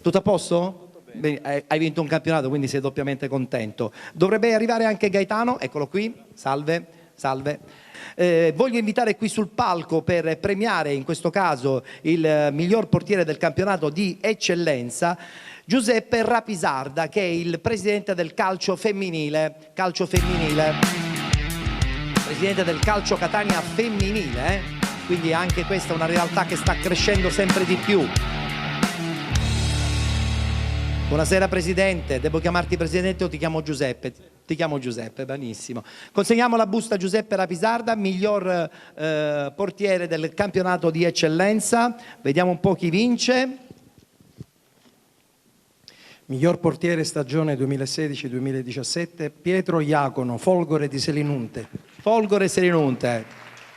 Tutto a posto? Bene, hai vinto un campionato, quindi sei doppiamente contento. Dovrebbe arrivare anche Gaetano, eccolo qui, salve, salve. Voglio invitare qui sul palco per premiare in questo caso il miglior portiere del campionato di eccellenza Giuseppe Rapisarda, che è il presidente del calcio femminile, presidente del calcio Catania femminile, quindi anche questa è una realtà che sta crescendo sempre di più. Buonasera Presidente, devo chiamarti Presidente o ti chiamo Giuseppe? Ti chiamo Giuseppe, benissimo. Consegniamo la busta a Giuseppe Rapisarda, miglior portiere del campionato di eccellenza. Vediamo un po' chi vince. Miglior portiere stagione 2016-2017, Pietro Iacono, Folgore di Selinunte. Folgore Selinunte,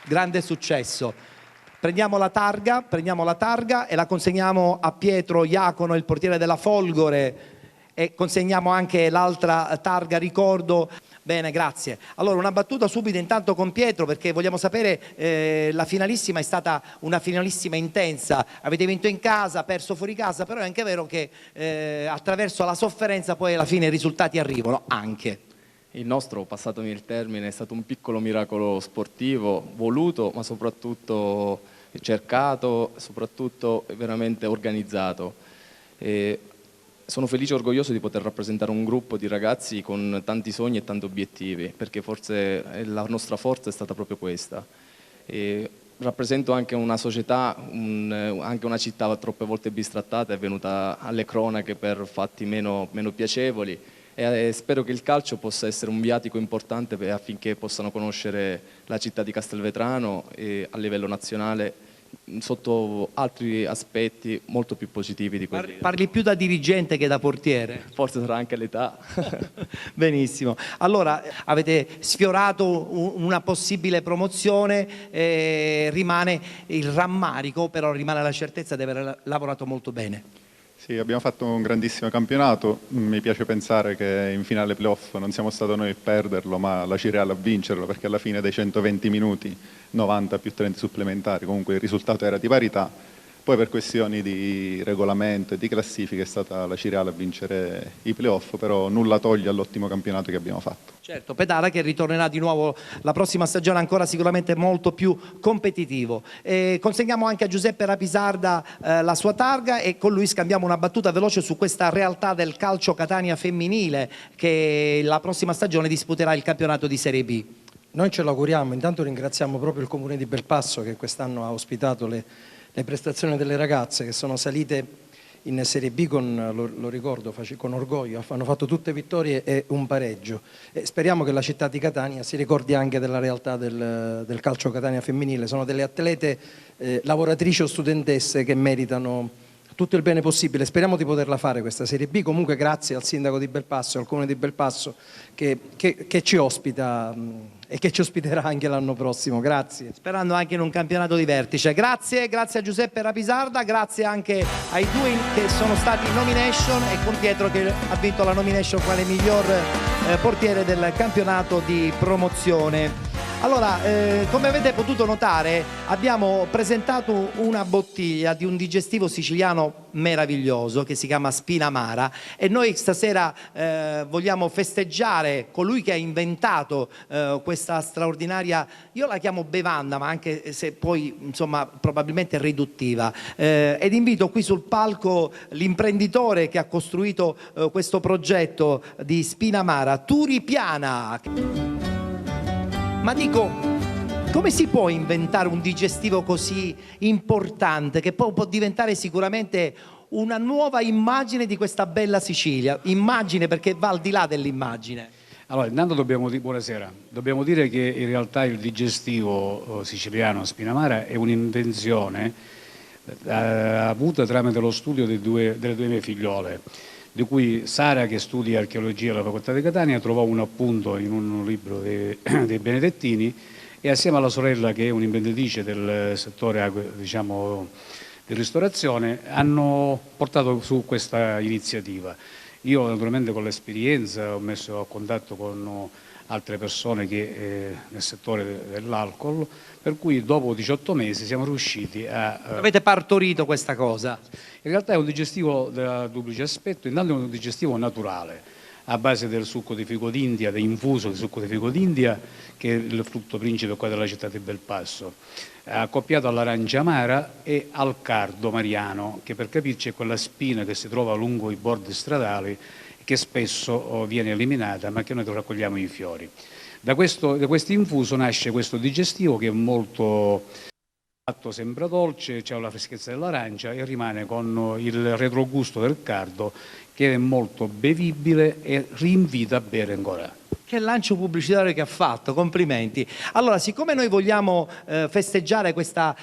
grande successo. Prendiamo la targa e la consegniamo a Pietro Iacono, il portiere della Folgore, e consegniamo anche l'altra targa ricordo. Bene, grazie. Allora una battuta subito intanto con Pietro, perché vogliamo sapere, la finalissima è stata una finalissima intensa, avete vinto in casa, perso fuori casa, però è anche vero che attraverso la sofferenza poi alla fine i risultati arrivano anche. Il nostro, passatemi il termine, è stato un piccolo miracolo sportivo, voluto, ma soprattutto cercato, soprattutto veramente organizzato. Sono felice e orgoglioso di poter rappresentare un gruppo di ragazzi con tanti sogni e tanti obiettivi, perché forse la nostra forza è stata proprio questa. Rappresento anche una società, anche una città troppe volte bistrattata, è venuta alle cronache per fatti meno piacevoli, e spero che il calcio possa essere un viatico importante affinché possano conoscere la città di Castelvetrano e a livello nazionale sotto altri aspetti molto più positivi di quelli. Parli più da dirigente che da portiere? Forse sarà anche l'età. Benissimo. Allora avete sfiorato una possibile promozione, rimane il rammarico, però rimane la certezza di aver lavorato molto bene. Sì, abbiamo fatto un grandissimo campionato, mi piace pensare che in finale playoff non siamo stati noi a perderlo, ma la Cireale a vincerlo, perché alla fine dei 120 minuti, 90 più 30 supplementari, comunque il risultato era di parità. Poi per questioni di regolamento e di classifica è stata la Cireale a vincere i playoff, però nulla toglie all'ottimo campionato che abbiamo fatto. Certo, Pedara che ritornerà di nuovo la prossima stagione ancora sicuramente molto più competitivo. Consegniamo anche a Giuseppe Rapisarda la sua targa e con lui scambiamo una battuta veloce su questa realtà del calcio Catania femminile che la prossima stagione disputerà il campionato di Serie B. Noi ce l'auguriamo, intanto ringraziamo proprio il Comune di Belpasso che quest'anno ha ospitato le prestazioni delle ragazze che sono salite in Serie B lo ricordo, con orgoglio, hanno fatto tutte vittorie e un pareggio. E speriamo che la città di Catania si ricordi anche della realtà del calcio Catania femminile. Sono delle atlete lavoratrici o studentesse che meritano tutto il bene possibile. Speriamo di poterla fare questa Serie B. Comunque grazie al sindaco di Belpasso e al Comune di Belpasso che ci ospita e che ci ospiterà anche l'anno prossimo. Grazie. Sperando anche in un campionato di vertice. Grazie a Giuseppe Rapisarda, grazie anche ai due che sono stati in nomination e con Pietro che ha vinto la nomination quale miglior portiere del campionato di promozione. Allora, come avete potuto notare, abbiamo presentato una bottiglia di un digestivo siciliano meraviglioso che si chiama Spinamara e noi stasera vogliamo festeggiare colui che ha inventato questa straordinaria, io la chiamo bevanda, ma anche se poi insomma probabilmente riduttiva, ed invito qui sul palco l'imprenditore che ha costruito questo progetto di Spinamara, Turi Piana. Ma dico, come si può inventare un digestivo così importante che poi può diventare sicuramente una nuova immagine di questa bella Sicilia? Immagine perché va al di là dell'immagine. Allora, intanto buonasera. Dobbiamo dire che in realtà il digestivo siciliano Spinamara è un'invenzione avuta tramite lo studio delle due mie figliole, di cui Sara, che studia archeologia alla Facoltà di Catania, trovò un appunto in un libro dei Benedettini, e assieme alla sorella, che è un'imprenditrice del settore, diciamo, di ristorazione, hanno portato su questa iniziativa. Io naturalmente con l'esperienza ho messo a contatto con altre persone che nel settore dell'alcol, per cui dopo 18 mesi siamo riusciti a... Avete partorito questa cosa? In realtà è un digestivo da duplice aspetto. Intanto è un digestivo naturale, a base del succo di fico d'India, infuso di succo di fico d'India, che è il frutto principe qua della città di Belpasso, accoppiato all'arancia amara e al cardo mariano, che per capirci è quella spina che si trova lungo i bordi stradali, che spesso viene eliminata, ma che noi raccogliamo i fiori. Da questo infuso nasce questo digestivo, che è molto... sembra dolce, c'è la freschezza dell'arancia e rimane con il retrogusto del cardo, che è molto bevibile e rinvita a bere ancora. Che lancio pubblicitario che ha fatto, complimenti. Allora, siccome noi vogliamo festeggiare questa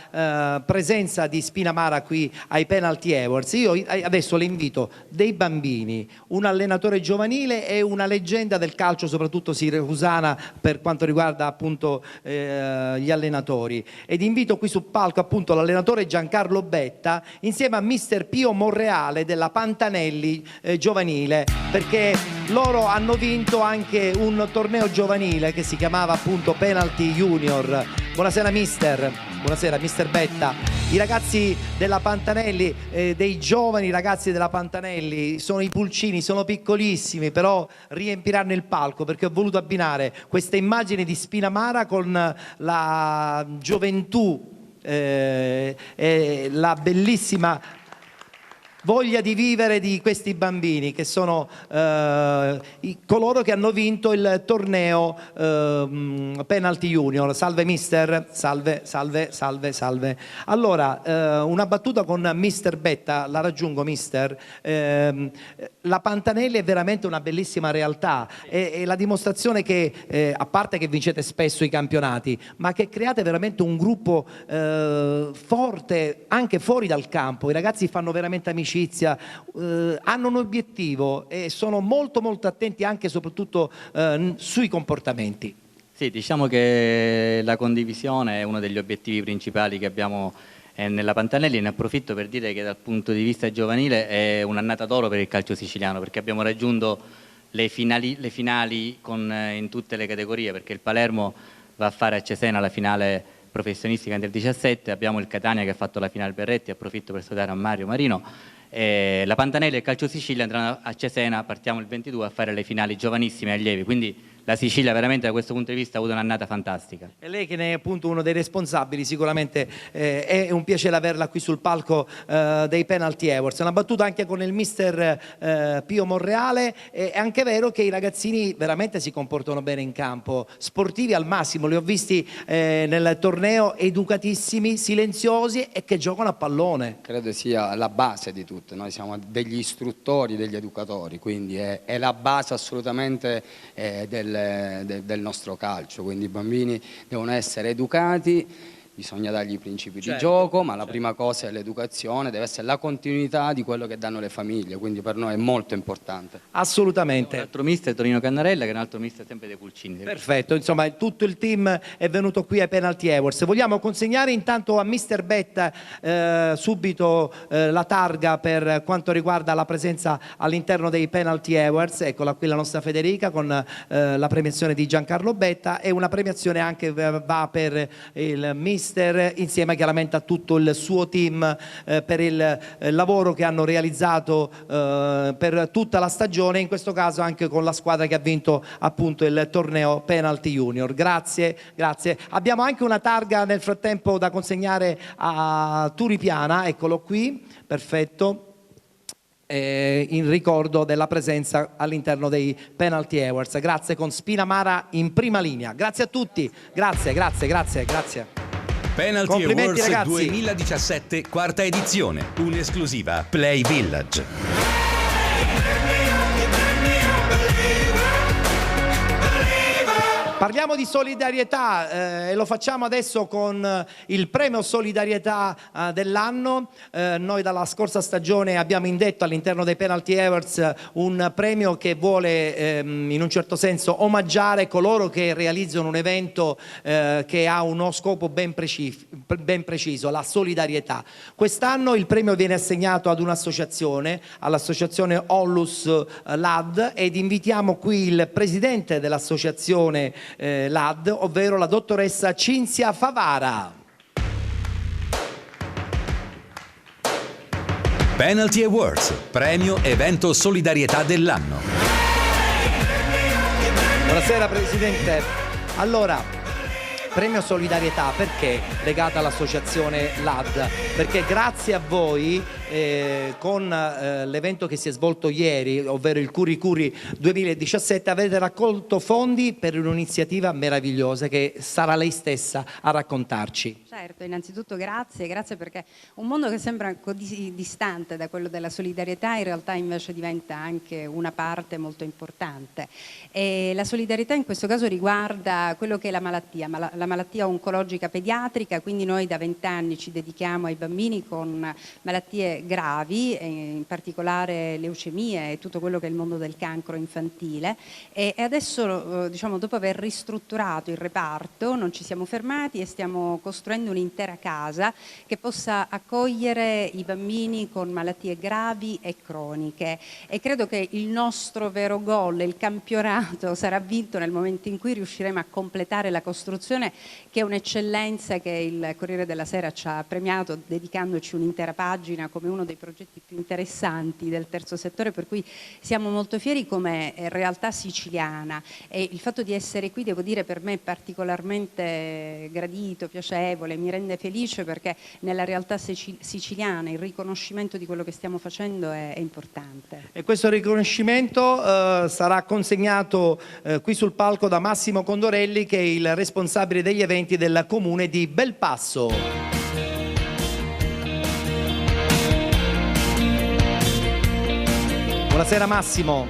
presenza di Spinamara qui ai Penalty Awards, io adesso le invito dei bambini, un allenatore giovanile e una leggenda del calcio, soprattutto siracusana, per quanto riguarda appunto gli allenatori. Ed invito qui sul palco appunto l'allenatore Giancarlo Betta insieme a mister Pio Monreale della Pantanelli giovanile, perché loro hanno vinto anche un torneo giovanile che si chiamava appunto Penalty Junior. Buonasera mister, buonasera mister Betta. I ragazzi della Pantanelli, dei giovani ragazzi della Pantanelli, sono i pulcini, sono piccolissimi, però riempiranno il palco, perché ho voluto abbinare queste immagini di Spinamara con la gioventù e la bellissima voglia di vivere di questi bambini, che sono coloro che hanno vinto il torneo Penalty Junior. Salve mister, salve, salve, salve, salve. Allora, una battuta con mister Betta, la raggiungo mister. La Pantanelli è veramente una bellissima realtà, è la dimostrazione che, a parte che vincete spesso i campionati, ma che create veramente un gruppo forte anche fuori dal campo. I ragazzi fanno veramente amicizia, hanno un obiettivo e sono molto molto attenti anche e soprattutto sui comportamenti. Sì, diciamo che la condivisione è uno degli obiettivi principali che abbiamo nella Pantanelli. Ne approfitto per dire che dal punto di vista giovanile è un'annata d'oro per il calcio siciliano, perché abbiamo raggiunto le finali in tutte le categorie, perché il Palermo va a fare a Cesena la finale professionistica Under 17, abbiamo il Catania che ha fatto la finale Berretti, approfitto per salutare a Mario Marino. La Pantanelli e il Calcio Sicilia andranno a Cesena, partiamo il 22 a fare le finali giovanissime e allievi, quindi la Sicilia veramente da questo punto di vista ha avuto un'annata fantastica. E lei che ne è appunto uno dei responsabili, sicuramente è un piacere averla qui sul palco dei Penalty Awards. Una battuta anche con il mister Pio Monreale. È anche vero che i ragazzini veramente si comportano bene in campo, sportivi al massimo, li ho visti nel torneo, educatissimi, silenziosi e che giocano a pallone. Credo sia la base di tutto, noi siamo degli istruttori, degli educatori, quindi è la base assolutamente del nostro calcio, quindi i bambini devono essere educati, bisogna dargli i principi di gioco, ma la prima cosa è l'educazione, deve essere la continuità di quello che danno le famiglie, quindi per noi è molto importante. Assolutamente. Un altro mister Tonino Cannarella, che è un altro mister sempre dei Pulcini. Perfetto, insomma tutto il team è venuto qui ai Penalty Awards. Vogliamo consegnare intanto a mister Betta subito la targa per quanto riguarda la presenza all'interno dei Penalty Awards. Eccola qui la nostra Federica con la premiazione di Giancarlo Betta, e una premiazione anche va per il mister, insieme chiaramente a tutto il suo team per il lavoro che hanno realizzato per tutta la stagione, in questo caso anche con la squadra che ha vinto appunto il torneo Penalty Junior. Grazie, grazie. Abbiamo anche una targa nel frattempo da consegnare a Turipiana, eccolo qui, perfetto, in ricordo della presenza all'interno dei Penalty Awards. Grazie, con Spinamara in prima linea. Grazie a tutti, grazie, grazie, grazie, grazie. Penalty Awards ragazzi. 2017, quarta edizione, un'esclusiva Play Village. Parliamo di solidarietà e lo facciamo adesso con il premio solidarietà dell'anno. Noi dalla scorsa stagione abbiamo indetto all'interno dei Penalty Awards un premio che vuole in un certo senso omaggiare coloro che realizzano un evento che ha uno scopo ben preciso, la solidarietà. Quest'anno il premio viene assegnato ad un'associazione, all'associazione Onlus LAD, ed invitiamo qui il presidente dell'associazione LAD, ovvero la dottoressa Cinzia Favara. Penalty Awards, premio evento solidarietà dell'anno. Buonasera Presidente. Allora, premio solidarietà perché legata all'associazione LAD? Perché grazie a voi con l'evento che si è svolto ieri, ovvero il Curi Curi 2017, avete raccolto fondi per un'iniziativa meravigliosa che sarà lei stessa a raccontarci. Certo, innanzitutto grazie perché un mondo che sembra così distante da quello della solidarietà in realtà invece diventa anche una parte molto importante. E la solidarietà in questo caso riguarda quello che è la malattia oncologica pediatrica, quindi noi da 20 anni ci dedichiamo ai bambini con malattie gravi, in particolare leucemie e tutto quello che è il mondo del cancro infantile, e adesso diciamo, dopo aver ristrutturato il reparto non ci siamo fermati e stiamo costruendo un'intera casa che possa accogliere i bambini con malattie gravi e croniche, e credo che il nostro vero goal, il campionato, sarà vinto nel momento in cui riusciremo a completare la costruzione, che è un'eccellenza che il Corriere della Sera ci ha premiato dedicandoci un'intera pagina come uno dei progetti più interessanti del terzo settore, per cui siamo molto fieri come realtà siciliana, e il fatto di essere qui, devo dire, per me è particolarmente gradito, piacevole, mi rende felice perché nella realtà siciliana il riconoscimento di quello che stiamo facendo è importante. E questo riconoscimento sarà consegnato qui sul palco da Massimo Condorelli, che è il responsabile degli eventi del comune di Belpasso. Buonasera Massimo.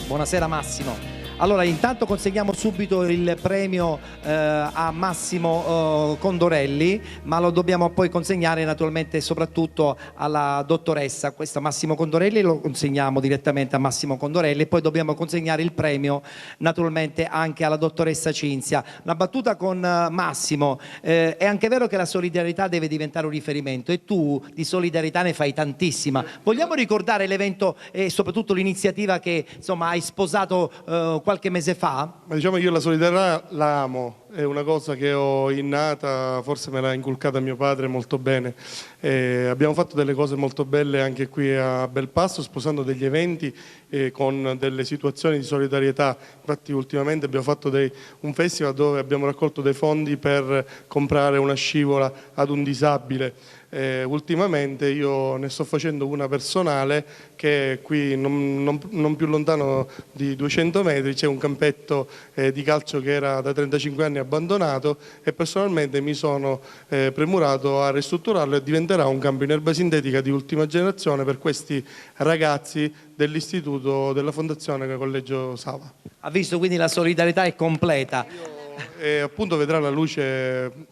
Buonasera Massimo. Allora, intanto consegniamo subito il premio a Massimo Condorelli, ma lo dobbiamo poi consegnare naturalmente soprattutto alla dottoressa. Questo Massimo Condorelli lo consegniamo direttamente a Massimo Condorelli, e poi dobbiamo consegnare il premio naturalmente anche alla dottoressa Cinzia. Una battuta con Massimo: è anche vero che la solidarietà deve diventare un riferimento, e tu di solidarietà ne fai tantissima. Vogliamo ricordare l'evento e soprattutto l'iniziativa che insomma hai sposato qualche mese fa? Ma diciamo, io la solidarietà la amo, è una cosa che ho innata, forse me l'ha inculcata mio padre molto bene. Abbiamo fatto delle cose molto belle anche qui a Belpasso, sposando degli eventi con delle situazioni di solidarietà. Infatti ultimamente abbiamo fatto un festival dove abbiamo raccolto dei fondi per comprare una scivola ad un disabile. Ultimamente io ne sto facendo una personale, che qui non più lontano di 200 metri c'è un campetto di calcio che era da 35 anni abbandonato, e personalmente mi sono premurato a ristrutturarlo, e diventerà un campo in erba sintetica di ultima generazione per questi ragazzi dell'istituto della Fondazione Collegio Sava. Ha visto, quindi la solidarietà è completa. Appunto vedrà la luce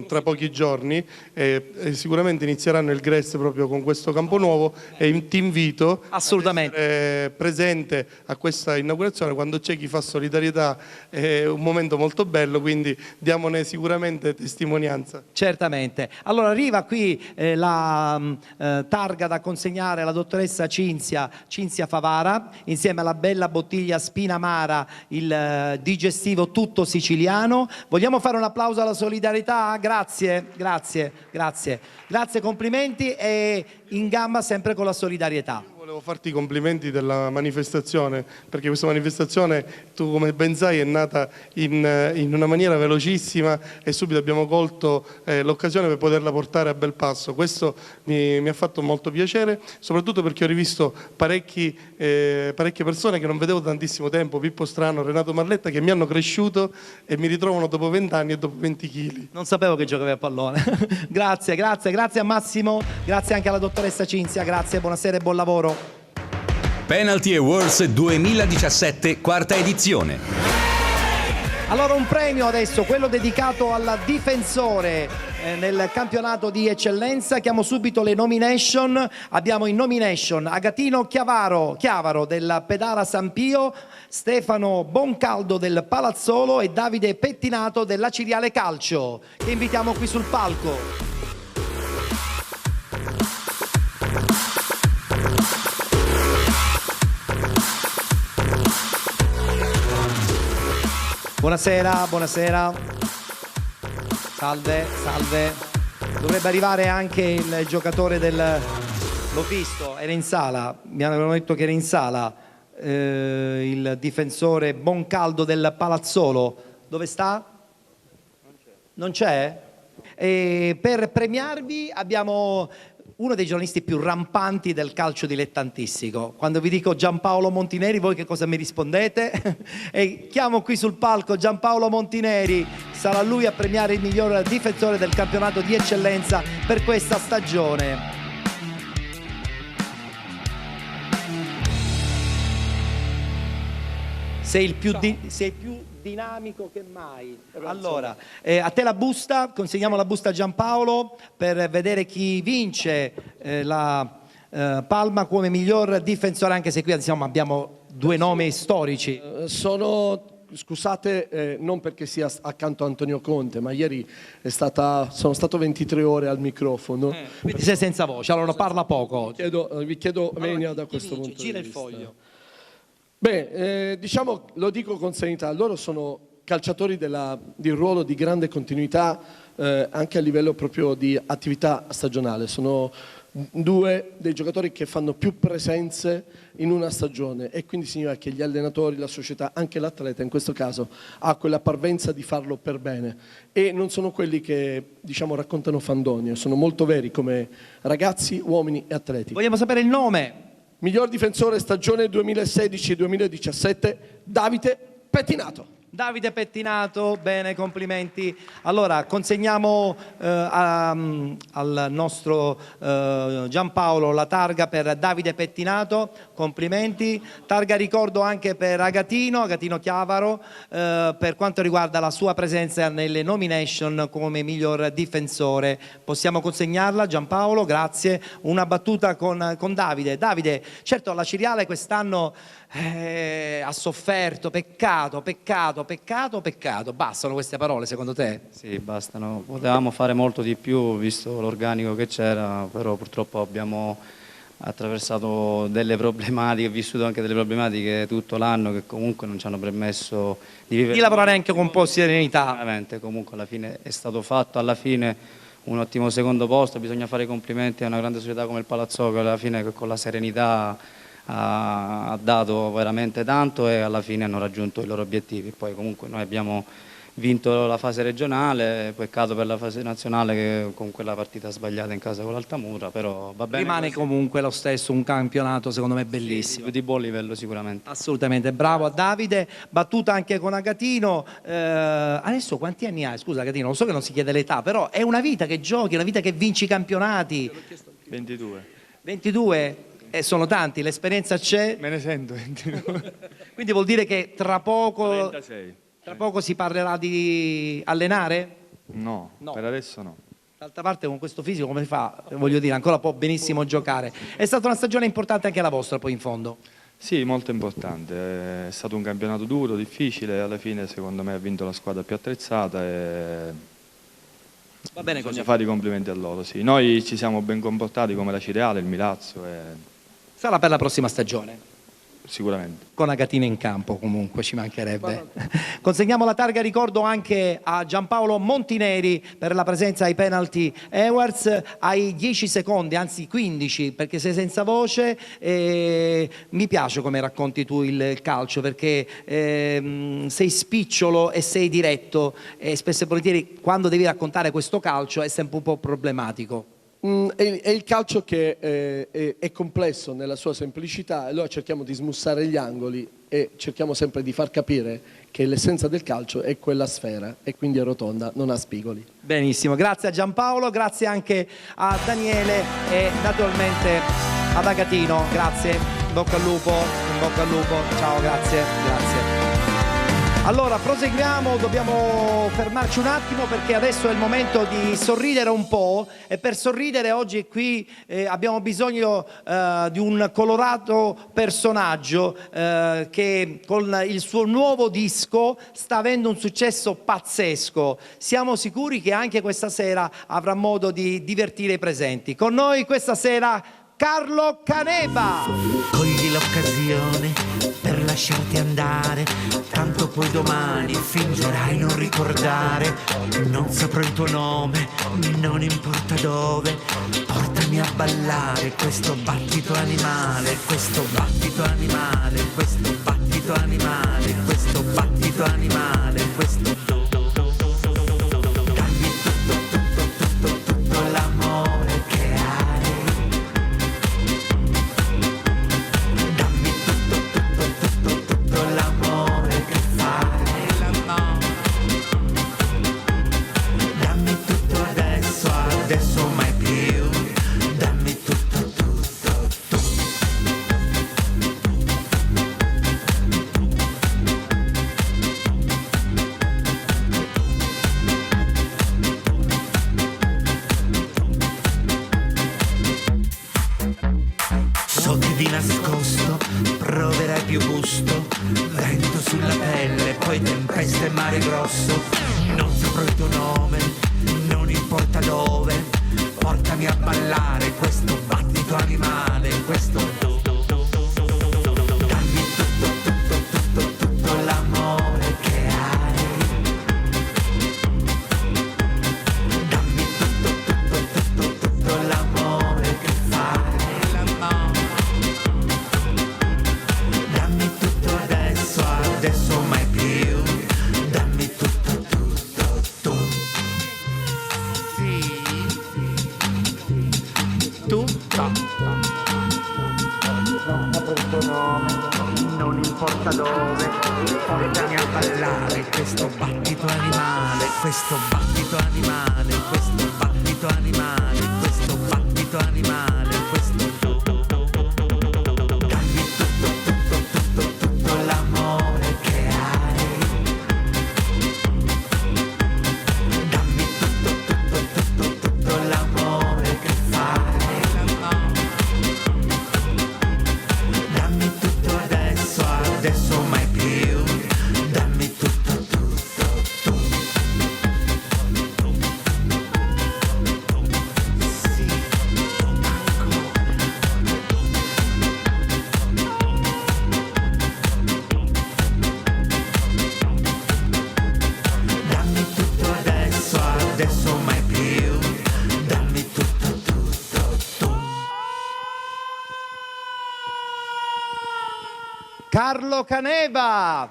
tra pochi giorni, e sicuramente inizieranno il GRES proprio con questo campo nuovo, e ti invito assolutamente a essere presente a questa inaugurazione. Quando c'è chi fa solidarietà è un momento molto bello, quindi diamone sicuramente testimonianza. Certamente. Allora arriva qui la targa da consegnare alla dottoressa Cinzia Favara, insieme alla bella bottiglia Spinamara, il digestivo tutto siciliano. Vogliamo fare un applauso alla solidarietà? Grazie, complimenti, e in gamba sempre con la solidarietà. Volevo farti i complimenti della manifestazione, perché questa manifestazione, tu come ben sai, è nata in una maniera velocissima, e subito abbiamo colto l'occasione per poterla portare a Belpasso. Questo mi ha fatto molto piacere, soprattutto perché ho rivisto parecchie persone che non vedevo da tantissimo tempo: Pippo Strano, Renato Marletta, che mi hanno cresciuto e mi ritrovano dopo 20 anni e dopo 20 kg. Non sapevo che giocavi a pallone. Grazie a Massimo, grazie anche alla dottoressa Cinzia, grazie, buonasera e buon lavoro. Penalty Awards 2017, quarta edizione. Allora un premio adesso, quello dedicato al difensore nel campionato di eccellenza. Chiamo subito le nomination. Abbiamo in nomination Agatino Chiavaro del Pedara San Pio, Stefano Boncaldo del Palazzolo e Davide Pettinato della Ciriale Calcio, che invitiamo qui sul palco. Buonasera, buonasera. Salve, salve. Dovrebbe arrivare anche il giocatore del... L'ho visto, era in sala, mi avevano detto che era in sala, il difensore Boncaldo del Palazzolo. Dove sta? Non c'è? E per premiarvi abbiamo uno dei giornalisti più rampanti del calcio dilettantistico. Quando vi dico Giampaolo Montineri, voi che cosa mi rispondete? E chiamo qui sul palco Giampaolo Montineri, sarà lui a premiare il miglior difensore del campionato di eccellenza per questa stagione. Sei più dinamico che mai. Allora, a te la busta, consegniamo la busta a Giampaolo per vedere chi vince la palma come miglior difensore, anche se qui insomma abbiamo due nomi storici. Scusate, non perché sia accanto a Antonio Conte, ma ieri sono stato 23 ore al microfono. Quindi sei senza voce, allora parla poco. Vi chiedo venia da questo punto di vista. Gira il foglio. Beh, diciamo, lo dico con serenità, loro sono calciatori di ruolo di grande continuità anche a livello proprio di attività stagionale. Sono due dei giocatori che fanno più presenze in una stagione e quindi significa che gli allenatori, la società, anche l'atleta in questo caso ha quella parvenza di farlo per bene e non sono quelli che diciamo raccontano fandonie, sono molto veri come ragazzi, uomini e atleti. Vogliamo sapere il nome? Miglior difensore stagione 2016-2017, Davide Pettinato. Davide Pettinato, bene, complimenti. Allora, consegniamo al nostro Giampaolo la targa per Davide Pettinato, complimenti. Targa ricordo anche per Agatino Chiavaro, per quanto riguarda la sua presenza nelle nomination come miglior difensore. Possiamo consegnarla, Giampaolo, grazie. Una battuta con Davide. Davide, certo la Ciriale quest'anno ha sofferto, peccato. Bastano queste parole secondo te? Sì, bastano. Potevamo fare molto di più visto l'organico che c'era, però purtroppo abbiamo attraversato delle problematiche, vissuto anche delle problematiche tutto l'anno che comunque non ci hanno permesso di vivere. Di lavorare anche con un po' di serenità. Veramente, comunque alla fine è stato fatto, alla fine un ottimo secondo posto, bisogna fare i complimenti a una grande società come il Palazzolo che alla fine con la serenità ha dato veramente tanto e alla fine hanno raggiunto i loro obiettivi. Poi comunque noi abbiamo vinto la fase regionale, peccato per la fase nazionale che con quella partita sbagliata in casa con l'Altamura, però va bene. Rimane comunque lo stesso un campionato secondo me bellissimo. Sì, di buon livello sicuramente. Assolutamente, bravo a Davide, battuta anche con Agatino. Adesso quanti anni hai? Scusa Agatino, lo so che non si chiede l'età, però è una vita che giochi, una vita che vinci campionati. 22. 22? Sono tanti, l'esperienza c'è. Me ne sento 22. Quindi vuol dire che tra poco 36. Tra poco si parlerà di allenare? No, per adesso no. D'altra parte con questo fisico come fa? Voglio dire, ancora può benissimo giocare. È stata una stagione importante anche la vostra poi in fondo. Sì, molto importante. È stato un campionato duro, difficile, alla fine secondo me ha vinto la squadra più attrezzata e va bene così. Bisogna fare i complimenti a loro, sì. Noi ci siamo ben comportati come la Ciriale, il Milazzo e... Sarà per la prossima stagione. Sicuramente. Con Agatino in campo comunque, ci mancherebbe. Consegniamo la targa ricordo anche a Giampaolo Montineri per la presenza ai penalty awards, ai 10 secondi, anzi 15 perché sei senza voce. Mi piace come racconti tu il calcio perché sei spicciolo e sei diretto e spesso e volentieri quando devi raccontare questo calcio è sempre un po' problematico. È il calcio che è complesso nella sua semplicità, allora cerchiamo di smussare gli angoli e cerchiamo sempre di far capire che l'essenza del calcio è quella sfera e quindi è rotonda, non ha spigoli. Benissimo, grazie a Giampaolo, grazie anche a Daniele e naturalmente ad Agatino, grazie, in bocca al lupo, ciao, grazie. Allora, proseguiamo, dobbiamo fermarci un attimo perché adesso è il momento di sorridere un po', e per sorridere oggi qui abbiamo bisogno di un colorato personaggio che con il suo nuovo disco sta avendo un successo pazzesco. Siamo sicuri che anche questa sera avrà modo di divertire i presenti. Con noi questa sera Carlo Caneva. Cogli l'occasione per lasciarti andare, tanto poi domani fingerai non ricordare. Non saprò il tuo nome, non importa dove, portami a ballare questo battito animale, questo battito animale, questo battito animale, questo battito animale, questo di nascosto, proverai più gusto, vento sulla pelle, poi tempesta e mare grosso. Non saprò il tuo nome, non importa dove, portami a ballare questo battito animale, questo dammi tutto l'amore che hai, dammi tutto l'amore che fai. Adesso mai più, dammi tutto tu. Sì, tutto. Non saprò il tuo nome, non importa dove, portami a ballare questo battito animale, questo battito animale, questo battito animale, questo battito animale, questo adesso mai più, dammi tutto tu. Sì, dammi tutto adesso mai più, dammi tutto tu. Carlo Caneva.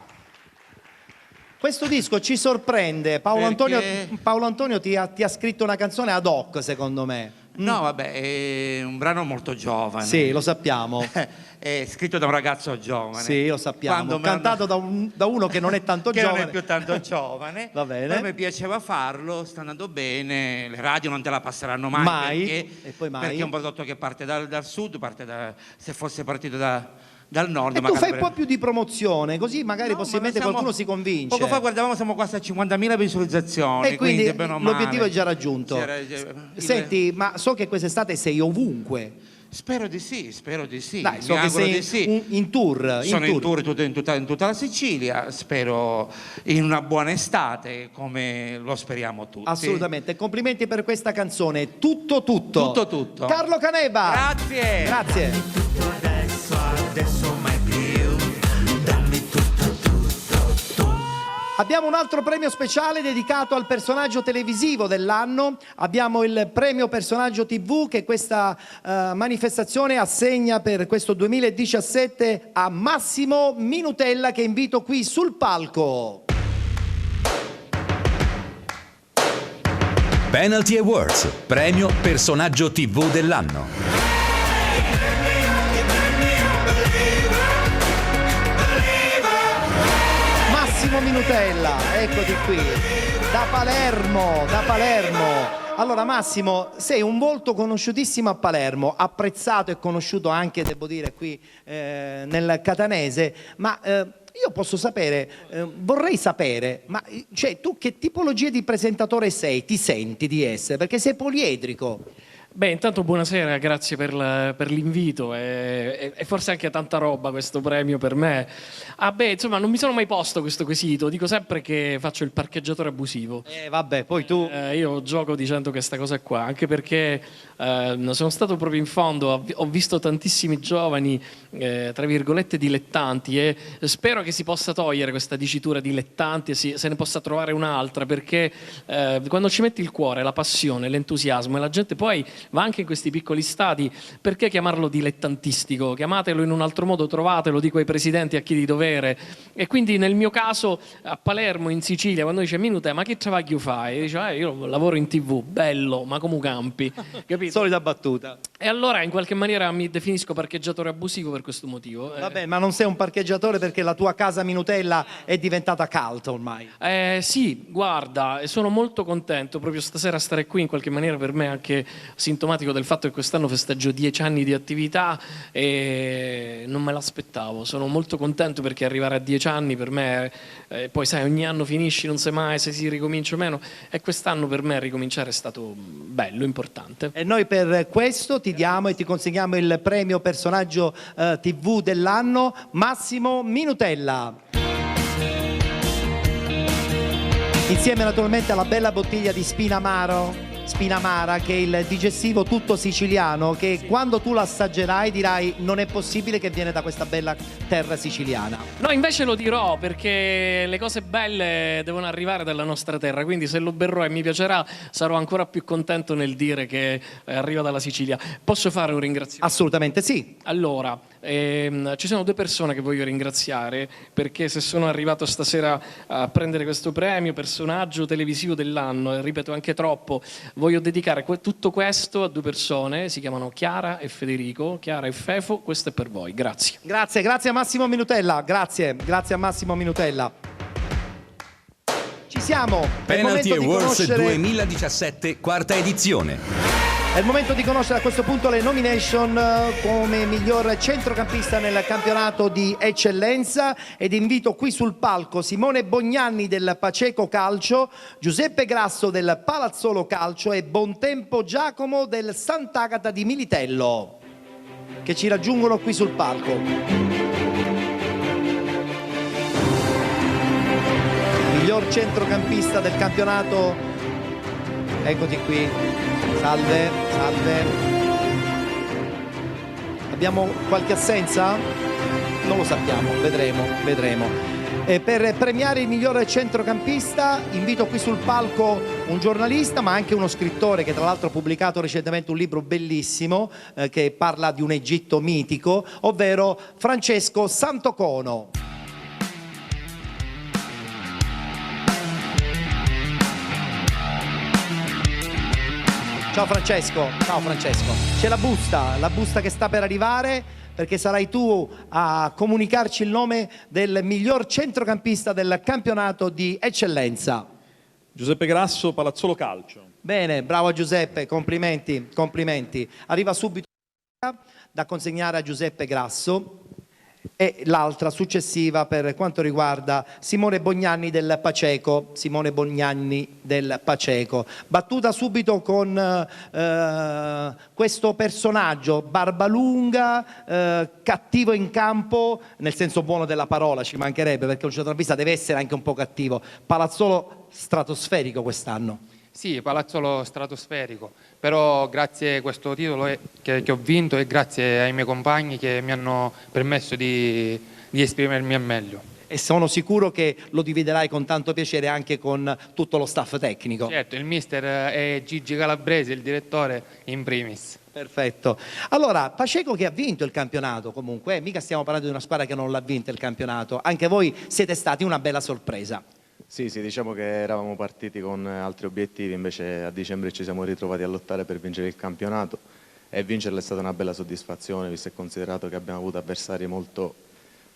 Questo disco ci sorprende. Paolo Antonio ti ha scritto una canzone ad hoc, secondo me. No, vabbè, è un brano molto giovane. Sì, lo sappiamo. È scritto da un ragazzo giovane. Sì, lo sappiamo. Cantato da uno che non è tanto che giovane. non è più tanto giovane. Va bene. Poi mi piaceva farlo, sta andando bene. Le radio non te la passeranno mai. E poi mai? Perché è un prodotto che parte dal sud, se fosse partito dal nord. E tu fai un po' più di promozione, così magari possibilmente qualcuno si convince. Poco fa guardavamo, siamo quasi a 50.000 visualizzazioni. E quindi bene o male, l'obiettivo è già raggiunto. Senti, ma so che quest'estate sei ovunque. Spero di sì. Dai, so che sei in tour. Sono in tour in tutta la Sicilia, spero in una buona estate, come lo speriamo tutti. Assolutamente, complimenti per questa canzone. Tutto. Carlo Caneva. Grazie. Adesso mai più, dammi tutto. Abbiamo un altro premio speciale dedicato al personaggio televisivo dell'anno. Abbiamo il premio personaggio TV che questa manifestazione assegna per questo 2017 a Massimo Minutella, che invito qui sul palco. Penalty Awards, premio personaggio TV dell'anno. Massimo Minutella, eccoti qui, da Palermo. Allora Massimo, sei un volto conosciutissimo a Palermo, apprezzato e conosciuto anche, devo dire, qui nel catanese, ma io posso sapere, vorrei sapere, ma cioè, tu che tipologia di presentatore sei, ti senti di essere? Perché sei poliedrico. Beh, intanto buonasera, grazie per l'invito e forse anche tanta roba questo premio per me. Insomma, non mi sono mai posto questo quesito, dico sempre che faccio il parcheggiatore abusivo. Vabbè, poi tu... Io gioco dicendo questa cosa qua, anche perché sono stato proprio in fondo, ho visto tantissimi giovani, tra virgolette, dilettanti e spero che si possa togliere questa dicitura dilettanti e se ne possa trovare un'altra, perché quando ci metti il cuore, la passione, l'entusiasmo e la gente poi va anche in questi piccoli stadi, perché chiamarlo dilettantistico? Chiamatelo in un altro modo, trovatelo, dico ai presidenti, a chi di dovere. E quindi nel mio caso a Palermo, in Sicilia, quando dice Minute, ma che travaglio fai? E dice, io lavoro in TV, bello, ma come campi, capito? Solita battuta. E allora in qualche maniera mi definisco parcheggiatore abusivo per questo motivo. Vabbè, ma non sei un parcheggiatore perché la tua casa Minutella è diventata cult ormai. Sì, guarda, sono molto contento proprio stasera stare qui, in qualche maniera per me anche sintomatico del fatto che quest'anno festeggio 10 anni di attività e non me l'aspettavo. Sono molto contento perché arrivare a 10 anni per me, poi sai, ogni anno finisci, non sai mai se si ricomincia o meno, e quest'anno per me ricominciare è stato bello, importante. E noi per questo ti diamo e ti consegniamo il premio personaggio TV dell'anno, Massimo Minutella. Insieme naturalmente alla bella bottiglia di Spinamara, che è il digestivo tutto siciliano, che quando tu l'assaggerai dirai non è possibile che viene da questa bella terra siciliana. No, invece lo dirò, perché le cose belle devono arrivare dalla nostra terra, quindi se lo berrò e mi piacerà sarò ancora più contento nel dire che arriva dalla Sicilia. Posso fare un ringraziamento? Assolutamente sì. Allora, ci sono 2 persone che voglio ringraziare, perché se sono arrivato stasera a prendere questo premio personaggio televisivo dell'anno, e ripeto anche troppo, voglio dedicare tutto questo a 2 persone, si chiamano Chiara e Federico, Chiara e Fefo, questo è per voi, grazie. Grazie a Massimo Minutella, grazie a Massimo Minutella. Ci siamo. Penalty Awards 2017, 4ª edizione. È il momento di conoscere a questo punto le nomination come miglior centrocampista nel campionato di eccellenza, ed invito qui sul palco Simone Bognanni del Paceco Calcio, Giuseppe Grasso del Palazzolo Calcio e Bontempo Giacomo del Sant'Agata di Militello, che ci raggiungono qui sul palco. Miglior centrocampista del campionato, eccoti qui. Salve. Abbiamo qualche assenza? Non lo sappiamo, vedremo. Per premiare il migliore centrocampista invito qui sul palco un giornalista, ma anche uno scrittore che tra l'altro ha pubblicato recentemente un libro bellissimo che parla di un Egitto mitico, ovvero Francesco Santocono. Ciao Francesco. C'è la busta che sta per arrivare, perché sarai tu a comunicarci il nome del miglior centrocampista del campionato di eccellenza. Giuseppe Grasso, Palazzolo Calcio. Bene, bravo Giuseppe, complimenti. Arriva subito da consegnare a Giuseppe Grasso, e l'altra successiva per quanto riguarda Simone Bognanni del Paceco. Battuta subito con questo personaggio barbalunga, cattivo in campo, nel senso buono della parola, ci mancherebbe, perché un centrocampista deve essere anche un po' cattivo. Palazzolo stratosferico quest'anno. Sì, Palazzolo stratosferico, però grazie a questo titolo che ho vinto e grazie ai miei compagni che mi hanno permesso di esprimermi al meglio. E sono sicuro che lo dividerai con tanto piacere anche con tutto lo staff tecnico. Certo, il mister è Gigi Calabrese, il direttore in primis. Perfetto. Allora, Paceco che ha vinto il campionato comunque, mica stiamo parlando di una squadra che non l'ha vinto il campionato, anche voi siete stati una bella sorpresa. Sì, diciamo che eravamo partiti con altri obiettivi, invece a dicembre ci siamo ritrovati a lottare per vincere il campionato, e vincerlo è stata una bella soddisfazione, visto e considerato che abbiamo avuto avversari molto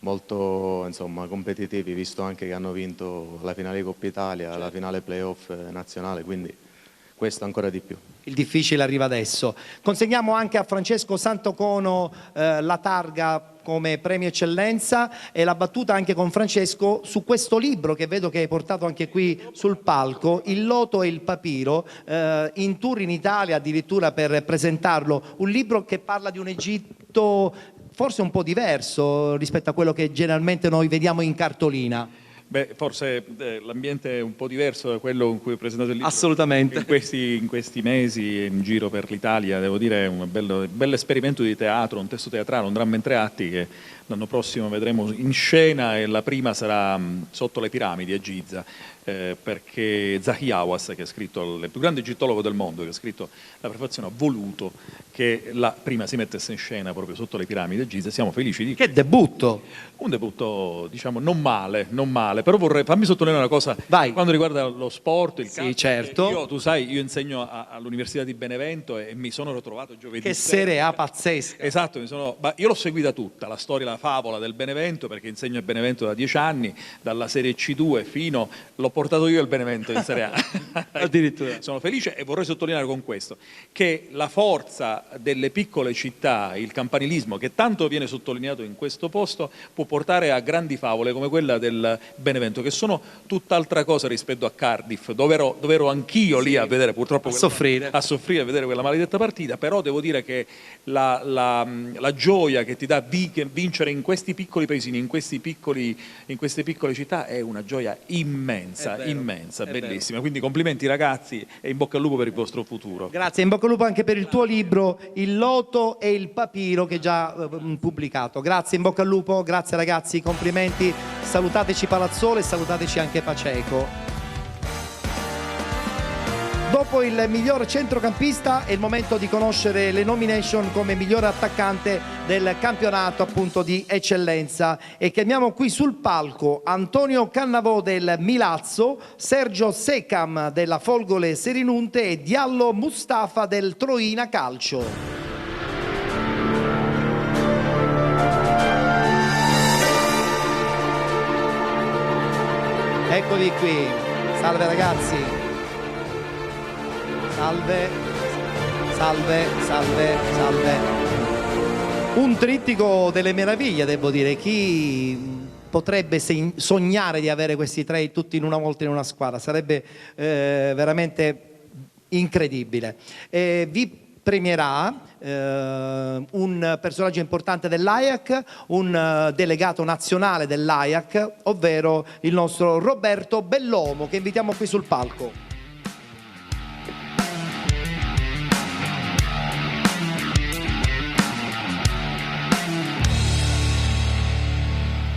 competitivi, visto anche che hanno vinto la finale di Coppa Italia, la finale playoff nazionale, quindi questo ancora di più. Il difficile arriva adesso. Consegniamo anche a Francesco Santocono la targa come premio eccellenza e la battuta anche con Francesco su questo libro che vedo che hai portato anche qui sul palco, Il loto e il papiro, in tour in Italia addirittura per presentarlo, un libro che parla di un Egitto forse un po' diverso rispetto a quello che generalmente noi vediamo in cartolina. Beh, forse l'ambiente è un po' diverso da quello in cui ho presentato il libro. Assolutamente. In questi mesi in giro per l'Italia, devo dire, è un bello esperimento di teatro, un testo teatrale, un dramma in 3 atti che l'anno prossimo vedremo in scena, e la prima sarà sotto le piramidi a Giza, perché Zahi Hawass, che ha scritto, il più grande egittologo del mondo, che ha scritto la prefazione, ha voluto che la prima si mettesse in scena proprio sotto le piramidi a Giza. Siamo felici di... Che debutto! Un debutto, diciamo, non male, però fammi sottolineare una cosa. Vai. Quando riguarda lo sport, il calcio, certo. tu sai, io insegno all'Università di Benevento e mi sono ritrovato giovedì. Che Serie A pazzesca! Esatto, io l'ho seguita tutta, la storia, la favola del Benevento, perché insegno a Benevento da 10 anni, dalla Serie C2 fino... L'ho portato io il Benevento in Serie A. Addirittura. Sono felice e vorrei sottolineare con questo che la forza delle piccole città, il campanilismo che tanto viene sottolineato in questo posto, può portare a grandi favole come quella del Benevento, che sono tutt'altra cosa rispetto a Cardiff, dove ero anch'io lì a vedere, purtroppo a soffrire a vedere quella maledetta partita. Però devo dire che la gioia che ti dà vincere in questi piccoli paesini, in queste piccole città, è una gioia immensa, bellissima. Quindi complimenti ragazzi e in bocca al lupo per il vostro futuro. Grazie, in bocca al lupo anche per il tuo libro Il loto e il papiro, che è già pubblicato. Grazie, in bocca al lupo, grazie ragazzi, complimenti, salutateci Palazzolo e salutateci anche Paceco. Dopo il miglior centrocampista è il momento di conoscere le nomination come miglior attaccante del campionato appunto di eccellenza, e chiamiamo qui sul palco Antonio Cannavò del Milazzo, Sergio Secam della Folgore Selinunte e Diallo Mustafa del Troina Calcio. Eccoli qui, salve ragazzi. Salve, salve, salve, salve. Un trittico delle meraviglie, devo dire. Chi potrebbe sognare di avere questi tre tutti in una volta in una squadra? Sarebbe veramente incredibile. Vi premierà un personaggio importante dell'Ajax, un delegato nazionale dell'Ajax, ovvero il nostro Roberto Bellomo, che invitiamo qui sul palco.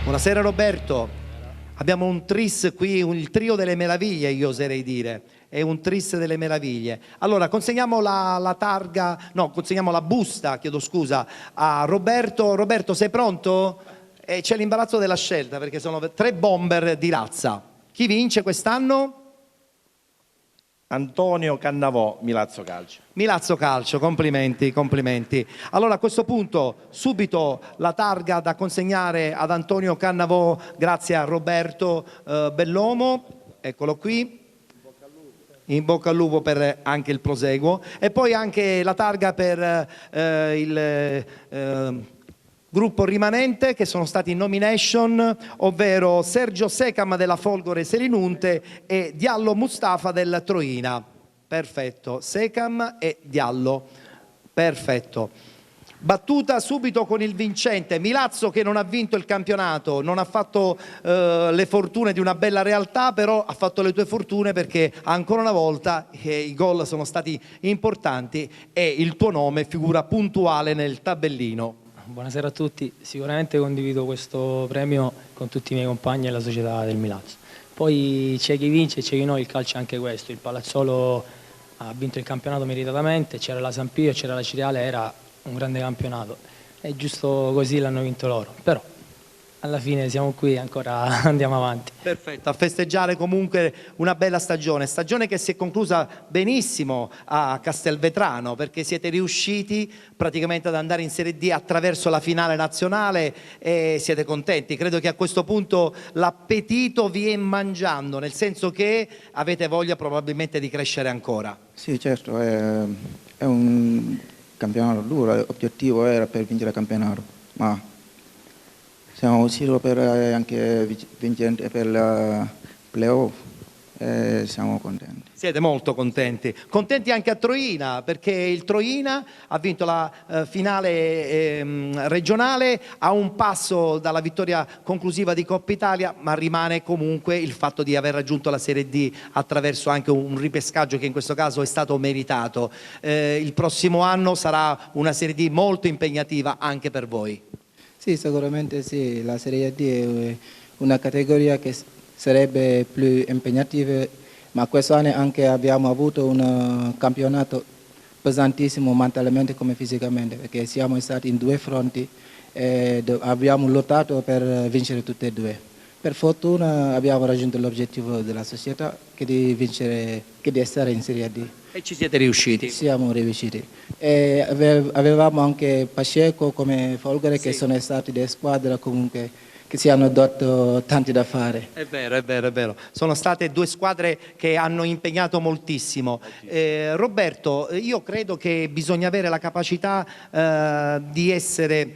Buonasera Roberto, abbiamo un tris qui, il trio delle meraviglie, io oserei dire, è un tris delle meraviglie. Allora consegniamo consegniamo la busta, chiedo scusa, a Roberto. Roberto, sei pronto? C'è l'imbarazzo della scelta perché sono 3 bomber di razza. Chi vince quest'anno? Antonio Cannavò, Milazzo Calcio. Milazzo Calcio, complimenti, complimenti. Allora a questo punto subito la targa da consegnare ad Antonio Cannavò grazie a Roberto Bellomo, eccolo qui. In bocca al lupo per anche il proseguo. E poi anche la targa per il gruppo rimanente, che sono stati in nomination, ovvero Sergio Secam della Folgore Selinunte e Diallo Mustafa del Troina. Perfetto, Secam e Diallo, perfetto. Battuta subito con il vincente Milazzo, che non ha vinto il campionato, non ha fatto le fortune di una bella realtà, però ha fatto le tue fortune perché ancora una volta i gol sono stati importanti e il tuo nome figura puntuale nel tabellino. Buonasera a tutti, sicuramente condivido questo premio con tutti i miei compagni e la società del Milazzo. Poi c'è chi vince e c'è chi no, il calcio è anche questo, il Palazzolo ha vinto il campionato meritatamente, c'era la San Pio, c'era la Ciriale, era un grande campionato, è giusto così, l'hanno vinto loro, però alla fine siamo qui e ancora andiamo avanti. Perfetto, a festeggiare comunque una bella stagione che si è conclusa benissimo a Castelvetrano, perché siete riusciti praticamente ad andare in Serie D attraverso la finale nazionale e siete contenti. Credo che a questo punto l'appetito vi è mangiando, nel senso che avete voglia probabilmente di crescere ancora. Sì, certo, è un campionato duro, l'obiettivo era per vincere il campionato, ma siamo sicuri per anche vincente per il playoff e siamo contenti. Siete molto contenti. Contenti anche a Troina, perché il Troina ha vinto la finale regionale a un passo dalla vittoria conclusiva di Coppa Italia, ma rimane comunque il fatto di aver raggiunto la Serie D attraverso anche un ripescaggio che in questo caso è stato meritato. Il prossimo anno sarà una Serie D molto impegnativa anche per voi. Sì, sicuramente sì, la Serie D è una categoria che sarebbe più impegnativa, ma quest'anno anche abbiamo avuto un campionato pesantissimo mentalmente come fisicamente, perché siamo stati in due fronti e abbiamo lottato per vincere tutte e due. Per fortuna abbiamo raggiunto l'obiettivo della società che di vincere, che di essere in Serie D. E ci siete riusciti? Siamo riusciti. E avevamo anche Pacheco come Folgore, che sono stati delle squadre comunque che ci hanno dato tanti da fare. È vero, è vero, è vero. Sono state due squadre che hanno impegnato moltissimo. Roberto, io credo che bisogna avere la capacità di essere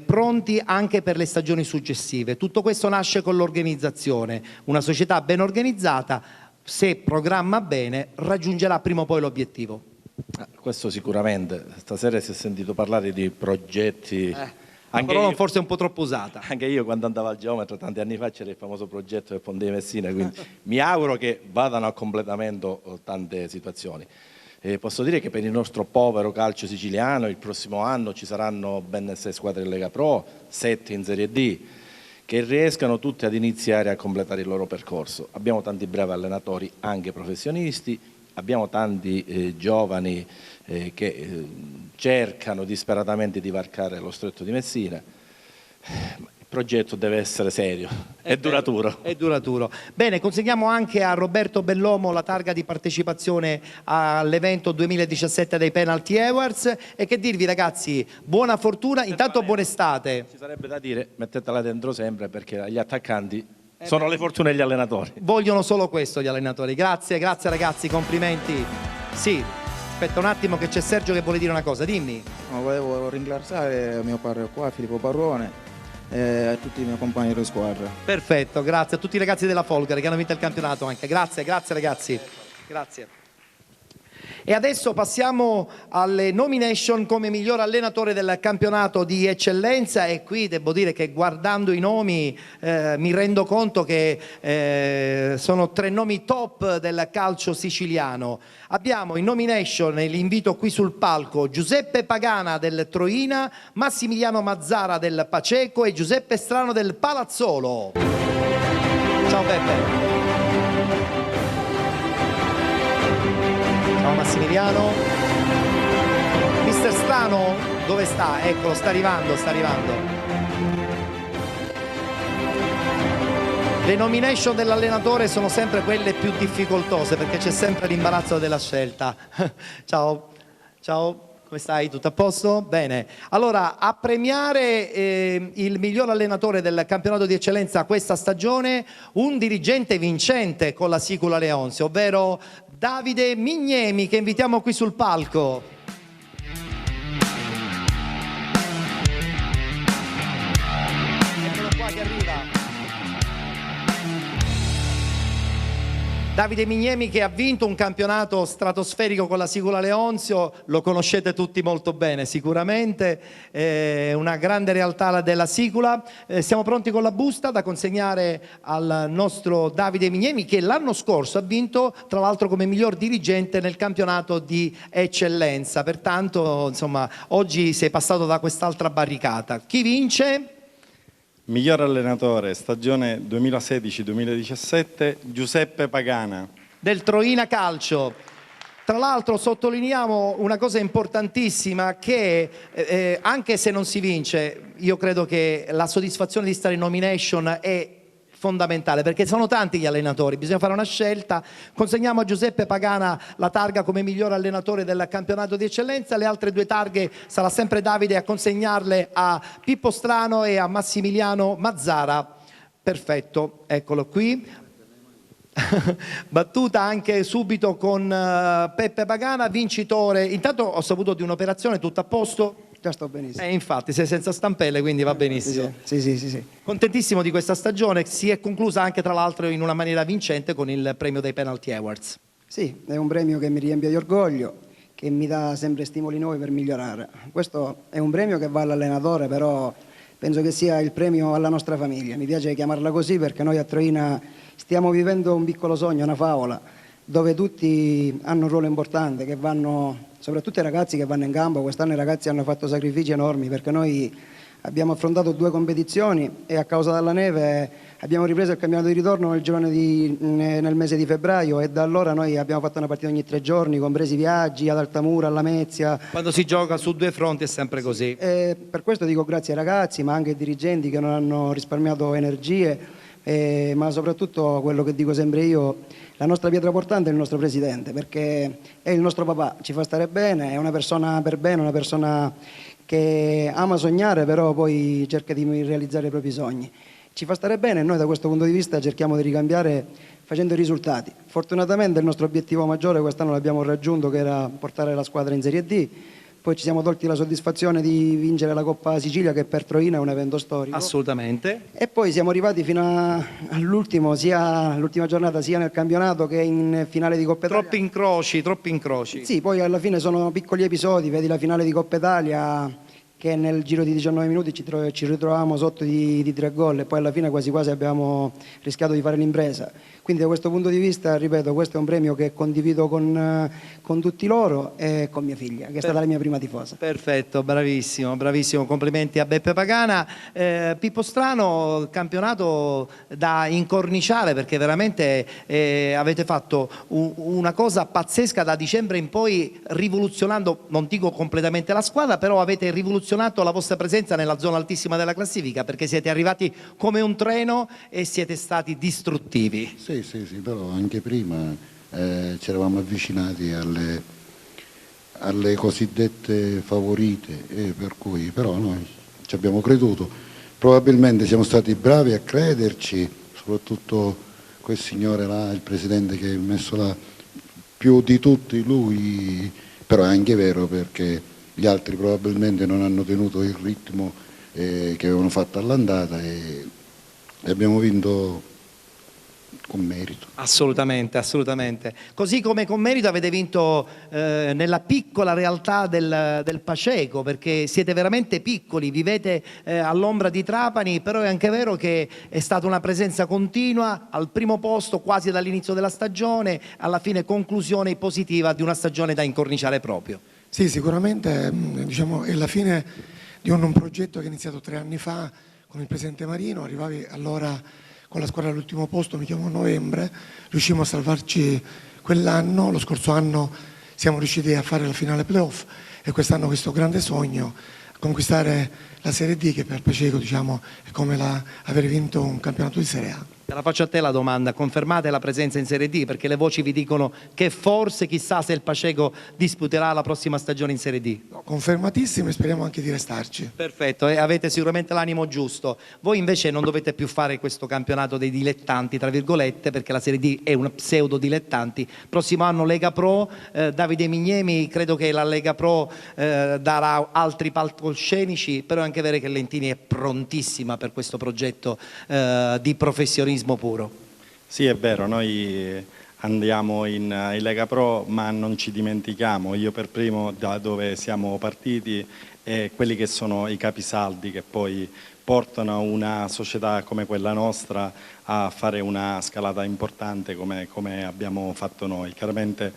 pronti anche per le stagioni successive. Tutto questo nasce con l'organizzazione. Una società ben organizzata, se programma bene, raggiungerà prima o poi l'obiettivo. Questo sicuramente. Stasera si è sentito parlare di progetti. La parola forse è un po' troppo usata. Anche io quando andavo al geometra tanti anni fa c'era il famoso progetto del Ponte di Messina, quindi mi auguro che vadano a completamento tante situazioni. Posso dire che per il nostro povero calcio siciliano il prossimo anno ci saranno ben 6 squadre in Lega Pro, 7 in Serie D, che riescano tutte ad iniziare a completare il loro percorso. Abbiamo tanti bravi allenatori, anche professionisti, abbiamo tanti giovani che cercano disperatamente di varcare lo Stretto di Messina. Il progetto deve essere serio e duraturo. È duraturo. Bene, consegniamo anche a Roberto Bellomo la targa di partecipazione all'evento 2017 dei Penalty Awards. E che dirvi ragazzi, buona fortuna, intanto buona estate. Ci sarebbe da dire, mettetela dentro sempre, perché gli attaccanti sono le fortune degli allenatori. Vogliono solo questo gli allenatori. Grazie, grazie ragazzi, complimenti. Sì, aspetta un attimo che c'è Sergio che vuole dire una cosa, dimmi. Volevo ringraziare mio padre qua, Filippo Barrone, e tutti i miei compagni di squadra. Perfetto, grazie a tutti i ragazzi della Folgore che hanno vinto il campionato anche. Grazie, grazie ragazzi. Grazie. E adesso passiamo alle nomination come miglior allenatore del campionato di eccellenza, e qui devo dire che guardando i nomi mi rendo conto che sono 3 nomi top del calcio siciliano. Abbiamo in nomination, e li invito qui sul palco, Giuseppe Pagana del Troina, Massimiliano Mazzara del Pacheco e Giuseppe Strano del Palazzolo. Ciao Peppe. Ciao Massimiliano. Mister Strano, dove sta? Eccolo, sta arrivando, sta arrivando. Le nomination dell'allenatore sono sempre quelle più difficoltose perché c'è sempre l'imbarazzo della scelta. Ciao, ciao. Come stai? Tutto a posto? Bene. Allora, a premiare il miglior allenatore del campionato di eccellenza questa stagione, un dirigente vincente con la Sicula Leonzio, ovvero Davide Mignemi, che invitiamo qui sul palco. Eccolo qua che arriva. Davide Mignemi, che ha vinto un campionato stratosferico con la Sicula Leonzio, lo conoscete tutti molto bene sicuramente, una grande realtà della Sicula. Siamo pronti con la busta da consegnare al nostro Davide Mignemi, che l'anno scorso ha vinto tra l'altro come miglior dirigente nel campionato di eccellenza, pertanto insomma oggi sei passato da quest'altra barricata. Chi vince? Miglior allenatore, stagione 2016-2017, Giuseppe Pagana. Del Troina Calcio. Tra l'altro sottolineiamo una cosa importantissima che anche se non si vince, io credo che la soddisfazione di stare in nomination è fondamentale, perché sono tanti gli allenatori, bisogna fare una scelta. Consegniamo a Giuseppe Pagana la targa come miglior allenatore del campionato di eccellenza, le altre 2 targhe sarà sempre Davide a consegnarle a Pippo Strano e a Massimiliano Mazzara. Perfetto, eccolo qui. Battuta anche subito con Peppe Pagana, vincitore. Intanto ho saputo di un'operazione, tutto a posto? Già sto benissimo. Infatti sei senza stampelle, quindi va benissimo. Sì. Contentissimo di questa stagione, si è conclusa anche tra l'altro in una maniera vincente con il premio dei Penalty Awards. Sì, è un premio che mi riempie di orgoglio, che mi dà sempre stimoli nuovi per migliorare. Questo è un premio che va all'allenatore, però penso che sia il premio alla nostra famiglia. Mi piace chiamarla così perché noi a Troina stiamo vivendo un piccolo sogno, una favola, dove tutti hanno un ruolo importante, che vanno, soprattutto i ragazzi che vanno in campo. Quest'anno i ragazzi hanno fatto sacrifici enormi perché noi abbiamo affrontato 2 competizioni e a causa della neve abbiamo ripreso il campionato di ritorno nel mese di febbraio, e da allora noi abbiamo fatto una partita ogni 3 giorni, compresi i viaggi ad Altamura, a Lamezia. Quando si gioca su 2 fronti è sempre così. Per questo dico grazie ai ragazzi, ma anche ai dirigenti che non hanno risparmiato energie, ma soprattutto quello che dico sempre io, la nostra pietra portante è il nostro presidente, perché è il nostro papà, ci fa stare bene, è una persona per bene, una persona che ama sognare, però poi cerca di realizzare i propri sogni. Ci fa stare bene e noi da questo punto di vista cerchiamo di ricambiare facendo i risultati. Fortunatamente il nostro obiettivo maggiore quest'anno l'abbiamo raggiunto, che era portare la squadra in Serie D. Poi ci siamo tolti la soddisfazione di vincere la Coppa Sicilia, che per Troina è un evento storico. Assolutamente. E poi siamo arrivati fino all'ultimo, sia l'ultima giornata sia nel campionato che in finale di Coppa Italia. Troppi incroci. Sì, poi alla fine sono piccoli episodi, vedi la finale di Coppa Italia che nel giro di 19 minuti ci ritrovavamo sotto di 3 gol e poi alla fine quasi quasi abbiamo rischiato di fare l'impresa. Quindi da questo punto di vista, ripeto, questo è un premio che condivido con tutti loro e con mia figlia, che è stata la mia prima tifosa. Perfetto, bravissimo, complimenti a Beppe Pagana. Pippo Strano, campionato da incorniciare, perché veramente avete fatto una cosa pazzesca da dicembre in poi, rivoluzionando, non dico completamente la squadra, però avete rivoluzionato la vostra presenza nella zona altissima della classifica, perché siete arrivati come un treno e siete stati distruttivi. Sì, però anche prima ci eravamo avvicinati alle cosiddette favorite, per cui però noi ci abbiamo creduto. Probabilmente siamo stati bravi a crederci, soprattutto quel signore là, il presidente che è messo là, più di tutti lui, però è anche vero perché gli altri probabilmente non hanno tenuto il ritmo che avevano fatto all'andata e abbiamo vinto con merito. Assolutamente. Così come con merito avete vinto nella piccola realtà del Paceco, perché siete veramente piccoli, vivete all'ombra di Trapani, però è anche vero che è stata una presenza continua al primo posto quasi dall'inizio della stagione, alla fine conclusione positiva di una stagione da incorniciare proprio. Sì, sicuramente diciamo, è la fine di un progetto che è iniziato 3 anni fa con il presidente Marino. Arrivavi allora con la squadra all'ultimo posto, mi chiamo a novembre, riuscimmo a salvarci quell'anno, lo scorso anno siamo riusciti a fare la finale playoff e quest'anno questo grande sogno, conquistare la Serie D, che per Paceco diciamo, è come aver vinto un campionato di Serie A. Te la faccio a te la domanda, confermate la presenza in Serie D? Perché le voci vi dicono che forse, chissà se il Paceco disputerà la prossima stagione in Serie D. No, confermatissimo e speriamo anche di restarci. Perfetto, e avete sicuramente l'animo giusto. Voi invece non dovete più fare questo campionato dei dilettanti, tra virgolette, perché la Serie D è una pseudo dilettanti. Prossimo anno Lega Pro, Davide Mignemi, credo che la Lega Pro darà altri palcoscenici, però è anche vero che Lentini è prontissima per questo progetto di professionismo puro. Sì, è vero, noi andiamo in Lega Pro, ma non ci dimentichiamo, io per primo, da dove siamo partiti, e quelli che sono i capisaldi che poi portano una società come quella nostra a fare una scalata importante come abbiamo fatto noi. Chiaramente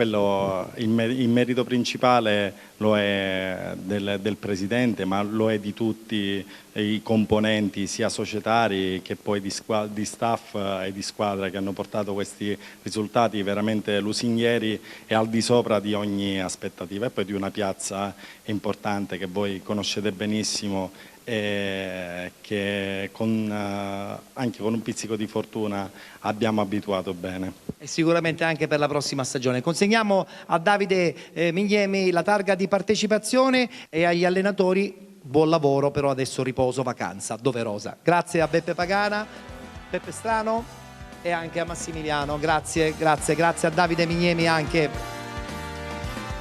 il merito principale lo è del Presidente, ma lo è di tutti i componenti, sia societari che poi di staff e di squadra, che hanno portato questi risultati veramente lusinghieri e al di sopra di ogni aspettativa. E poi di una piazza importante che voi conoscete benissimo e che anche con un pizzico di fortuna abbiamo abituato bene. E sicuramente anche per la prossima stagione. Consegniamo a Davide Mignemi la targa di partecipazione e agli allenatori buon lavoro, però adesso riposo, vacanza doverosa. Grazie a Beppe Pagana, Peppe Strano e anche a Massimiliano. Grazie a Davide Mignemi anche.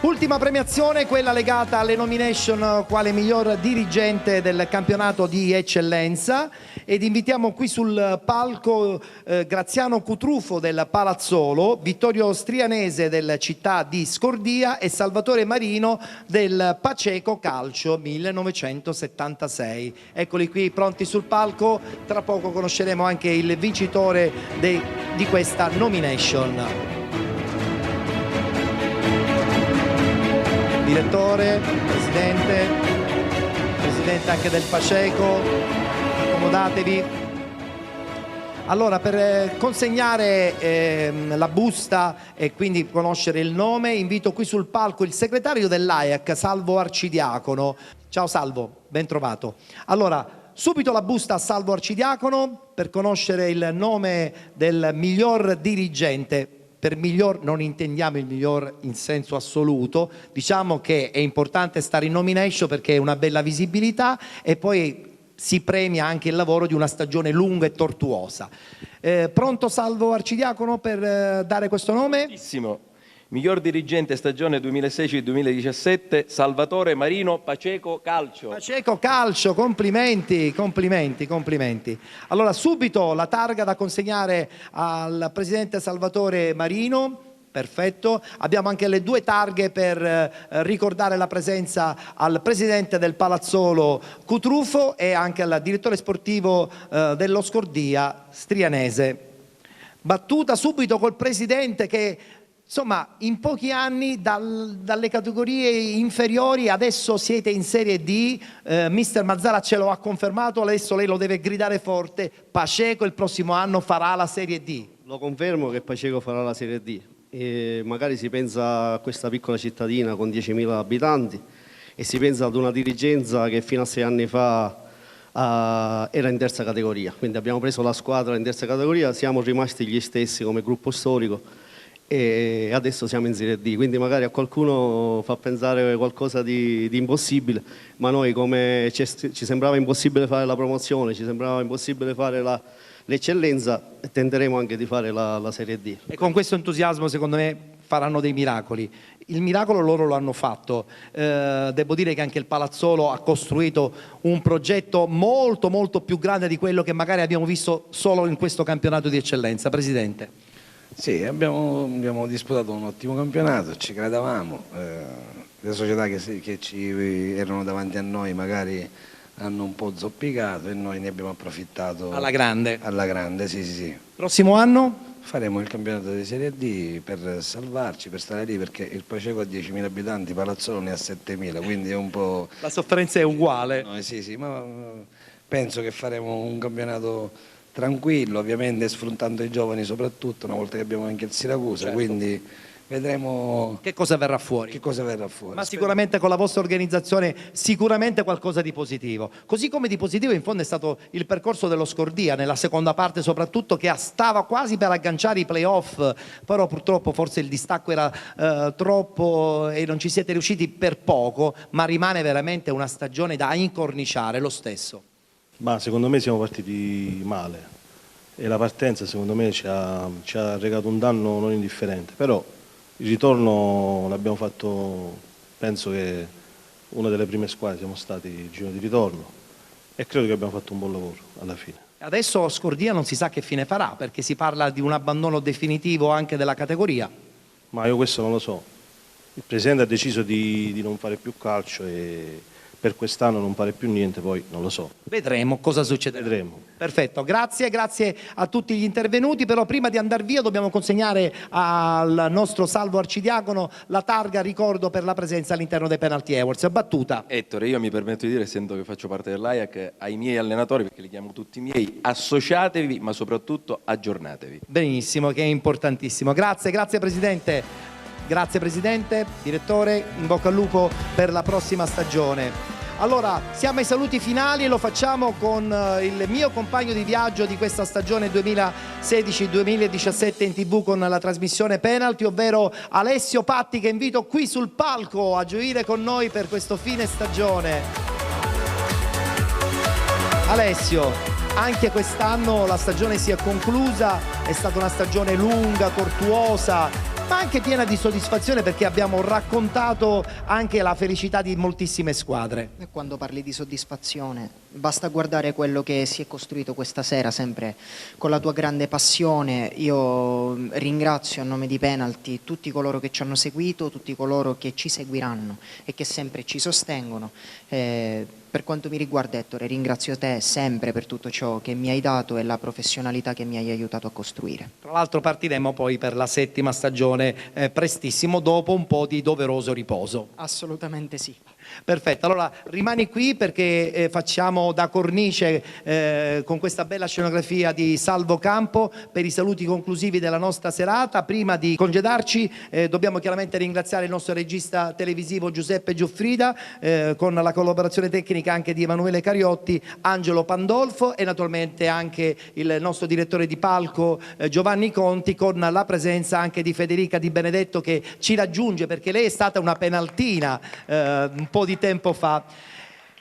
Ultima premiazione, quella legata alle nomination quale miglior dirigente del campionato di eccellenza, ed invitiamo qui sul palco Graziano Cutrufo del Palazzolo, Vittorio Strianese del Città di Scordia e Salvatore Marino del Paceco Calcio 1976. Eccoli qui pronti sul palco, tra poco conosceremo anche il vincitore di questa nomination. Direttore, presidente anche del Paceco, accomodatevi. Allora, per consegnare la busta e quindi conoscere il nome, invito qui sul palco il segretario dell'AIAC, Salvo Arcidiacono. Ciao Salvo, ben trovato. Allora, subito la busta a Salvo Arcidiacono per conoscere il nome del miglior dirigente. Per miglior non intendiamo il miglior in senso assoluto, diciamo che è importante stare in nomination perché è una bella visibilità e poi si premia anche il lavoro di una stagione lunga e tortuosa. Pronto Salvo Arcidiacono per dare questo nome? Benissimo. Miglior dirigente stagione 2016-2017, Salvatore Marino, Paceco Calcio. Paceco Calcio, complimenti. Allora subito la targa da consegnare al presidente Salvatore Marino. Perfetto, abbiamo anche le 2 targhe per ricordare la presenza al presidente del Palazzolo Cutrufo e anche al direttore sportivo dello Scordia Strianese. Battuta subito col presidente che insomma in pochi anni dalle categorie inferiori adesso siete in Serie D, mister Mazzara ce lo ha confermato, adesso lei lo deve gridare forte, Paceco il prossimo anno farà la Serie D. Lo confermo che Paceco farà la Serie D. E magari si pensa a questa piccola cittadina con 10.000 abitanti e si pensa ad una dirigenza che fino a 6 anni fa era in terza categoria, quindi abbiamo preso la squadra in terza categoria, siamo rimasti gli stessi come gruppo storico e adesso siamo in Serie D, quindi magari a qualcuno fa pensare qualcosa di impossibile, ma noi come ci sembrava impossibile fare la promozione, ci sembrava impossibile fare l'eccellenza, tenteremo anche di fare la Serie D. E con questo entusiasmo secondo me faranno dei miracoli. Il miracolo loro lo hanno fatto. Devo dire che anche il Palazzolo ha costruito un progetto molto molto più grande di quello che magari abbiamo visto solo in questo campionato di eccellenza. Presidente. Sì, abbiamo disputato un ottimo campionato, ci credevamo. Le società che ci erano davanti a noi magari hanno un po' zoppicato e noi ne abbiamo approfittato alla grande. Alla grande, sì. Prossimo anno? Faremo il campionato di Serie D per salvarci, per stare lì, perché il Paceco ha 10.000 abitanti, Palazzolo ne ha 7.000, quindi è un po'... La sofferenza è uguale. No, sì, ma penso che faremo un campionato tranquillo, ovviamente sfruttando i giovani soprattutto, una volta che abbiamo anche il Siracusa, certo. Quindi vedremo che cosa verrà fuori. Ma sicuramente con la vostra organizzazione sicuramente qualcosa di positivo. Così come di positivo in fondo è stato il percorso dello Scordia nella seconda parte soprattutto, che stava quasi per agganciare i playoff, però purtroppo forse il distacco era troppo e non ci siete riusciti per poco, ma rimane veramente una stagione da incorniciare lo stesso. Ma secondo me siamo partiti male e la partenza secondo me ci ha recato un danno non indifferente, però il ritorno l'abbiamo fatto, penso che una delle prime squadre siamo stati il giro di ritorno e credo che abbiamo fatto un buon lavoro alla fine. Adesso Scordia non si sa che fine farà, perché si parla di un abbandono definitivo anche della categoria. Ma io questo non lo so. Il presidente ha deciso di non fare più calcio e per quest'anno non pare più niente, poi non lo so. Vedremo cosa succederà. Vedremo. Perfetto, grazie a tutti gli intervenuti, però prima di andare via dobbiamo consegnare al nostro Salvo Arcidiacono la targa ricordo per la presenza all'interno dei Penalty Awards. Battuta. Ettore, io mi permetto di dire, essendo che faccio parte dell'AIAC, ai miei allenatori, perché li chiamo tutti miei, associatevi ma soprattutto aggiornatevi. Benissimo, che è importantissimo. Grazie Presidente. Grazie Presidente, Direttore, in bocca al lupo per la prossima stagione. Allora, siamo ai saluti finali e lo facciamo con il mio compagno di viaggio di questa stagione 2016-2017 in TV con la trasmissione Penalty, ovvero Alessio Patti, che invito qui sul palco a gioire con noi per questo fine stagione. Alessio, anche quest'anno la stagione si è conclusa, è stata una stagione lunga, tortuosa, ma anche piena di soddisfazione perché abbiamo raccontato anche la felicità di moltissime squadre. E quando parli di soddisfazione, basta guardare quello che si è costruito questa sera, sempre con la tua grande passione. Io ringrazio a nome di Penalty tutti coloro che ci hanno seguito, tutti coloro che ci seguiranno e che sempre ci sostengono. Per quanto mi riguarda, Ettore, ringrazio te sempre per tutto ciò che mi hai dato e la professionalità che mi hai aiutato a costruire. Tra l'altro partiremo poi per la 7ª stagione prestissimo, dopo un po' di doveroso riposo. Assolutamente sì. Perfetto, allora rimani qui perché facciamo da cornice con questa bella scenografia di Salvo Campo per i saluti conclusivi della nostra serata. Prima di congedarci dobbiamo chiaramente ringraziare il nostro regista televisivo Giuseppe Giuffrida con la collaborazione tecnica anche di Emanuele Cariotti, Angelo Pandolfo e naturalmente anche il nostro direttore di palco Giovanni Conti, con la presenza anche di Federica Di Benedetto che ci raggiunge perché lei è stata una penaltina un po' di tempo fa.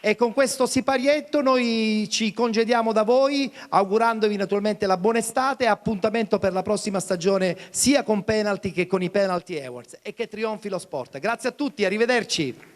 E con questo siparietto noi ci congediamo da voi, augurandovi naturalmente la buona estate e appuntamento per la prossima stagione sia con Penalty che con i Penalty Awards, e che trionfi lo sport. Grazie a tutti, arrivederci.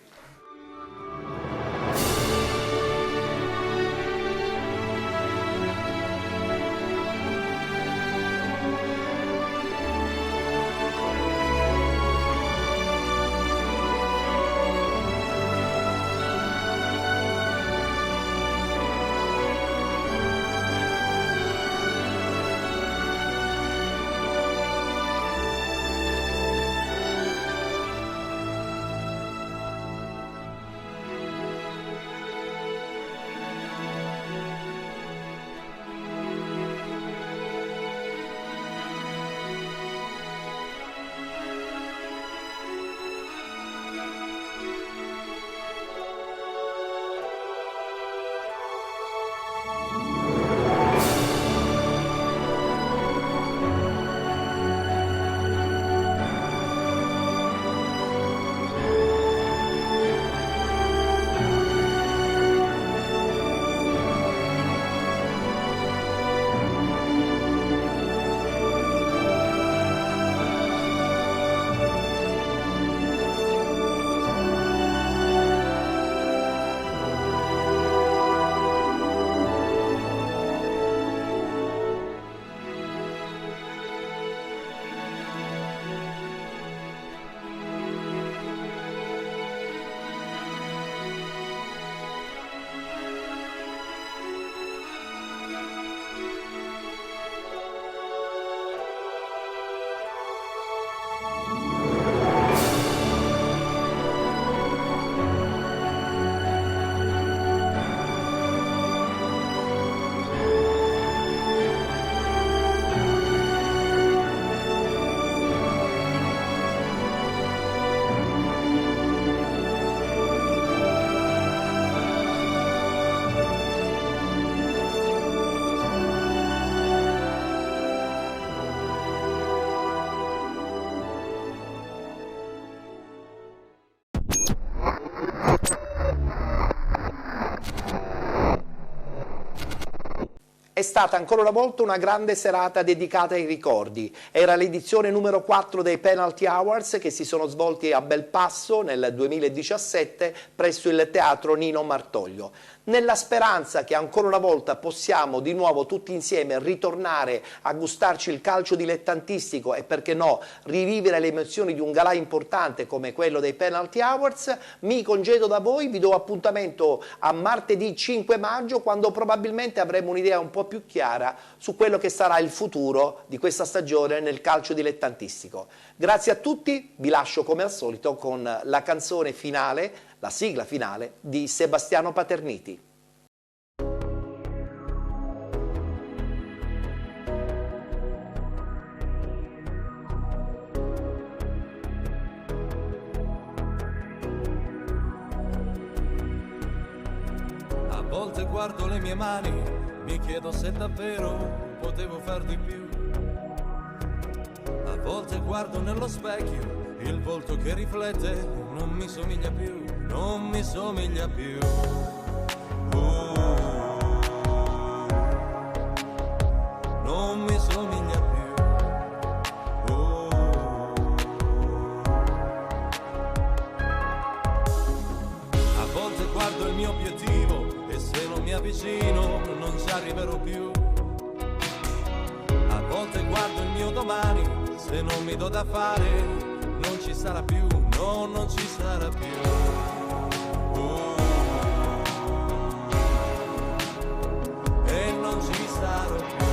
È stata ancora una volta una grande serata dedicata ai ricordi. Era l'edizione numero 4 dei Penalty Awards che si sono svolti a Belpasso nel 2017 presso il Teatro Nino Martoglio. Nella speranza che ancora una volta possiamo di nuovo tutti insieme ritornare a gustarci il calcio dilettantistico e perché no rivivere le emozioni di un galà importante come quello dei Penalty Awards, mi congedo da voi, vi do appuntamento a martedì 5 maggio quando probabilmente avremo un'idea un po' più chiara su quello che sarà il futuro di questa stagione nel calcio dilettantistico. Grazie a tutti, vi lascio come al solito con la canzone finale, la sigla finale di Sebastiano Paterniti. A volte guardo le mie mani, mi chiedo se davvero potevo far di più. A volte guardo nello specchio, il volto che riflette non mi somiglia più, non mi somiglia più. Non mi somiglia più. A volte guardo il mio obiettivo e se non mi avvicino non ci arriverò più. A volte guardo il mio domani, se non mi do da fare non ci sarà più, no, non ci sarà più. E non ci sarò più.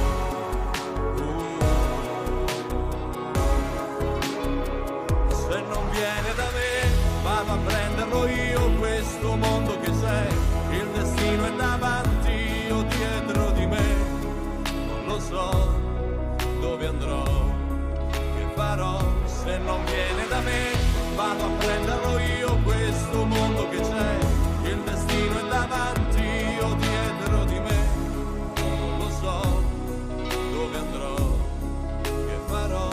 Se non viene da me vado a prenderlo io, questo mondo che sei, il destino è davanti o dietro di me, non lo so dove andrò, che farò. Se non viene da me vado a prenderlo io, questo mondo che c'è, il destino è davanti o dietro di me, non lo so dove andrò, che farò.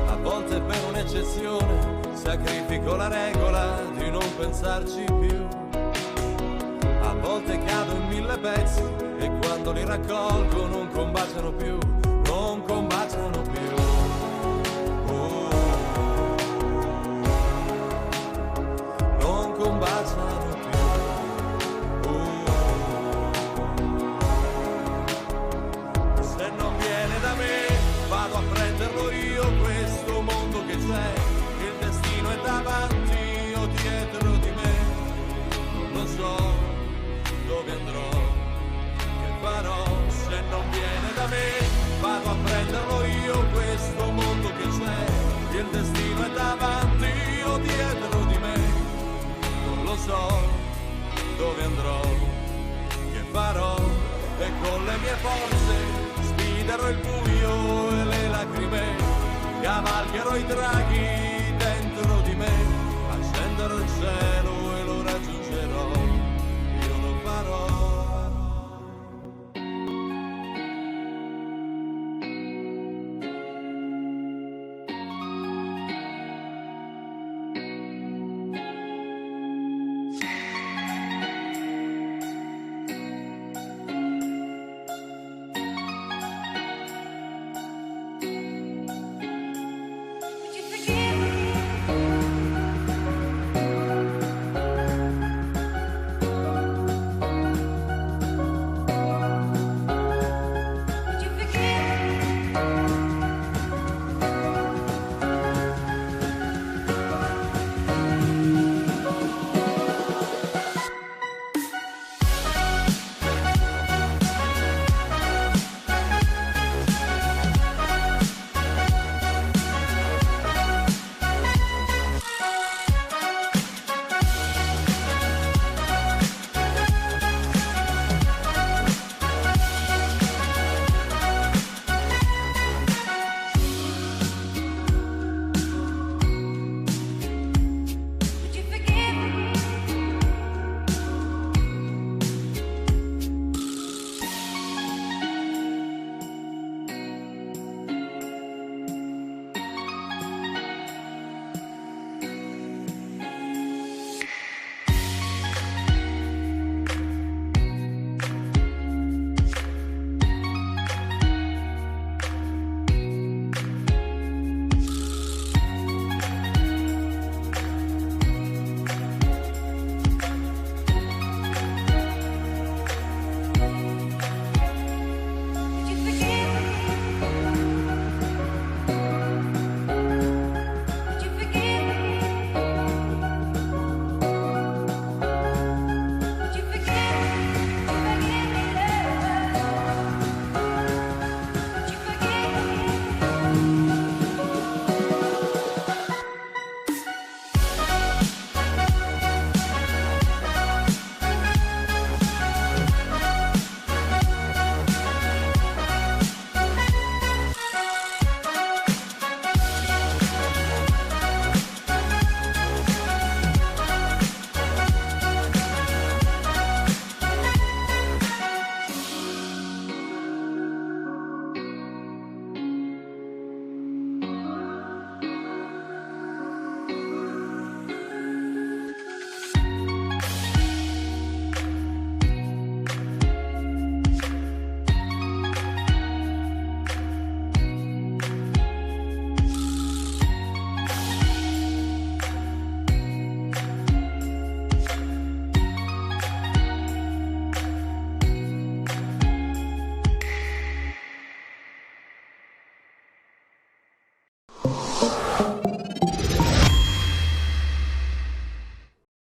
A volte per un'eccezione sacrifico la regola di non pensarci più. A volte cado in 1000 pezzi e quando li raccolgo non combaciano più, non combaciano più. Non combaciano più. Se non viene da me vado a prenderlo io, questo mondo che c'è, il destino è davanti o dietro di me, non lo so dove andrò, che farò. Se non viene da me vado a prenderlo io, questo mondo che c'è, il destino è davanti o dietro di me, non lo so dove andrò, che farò. E con le mie forze sfiderò il buio e le lacrime, cavalcherò i draghi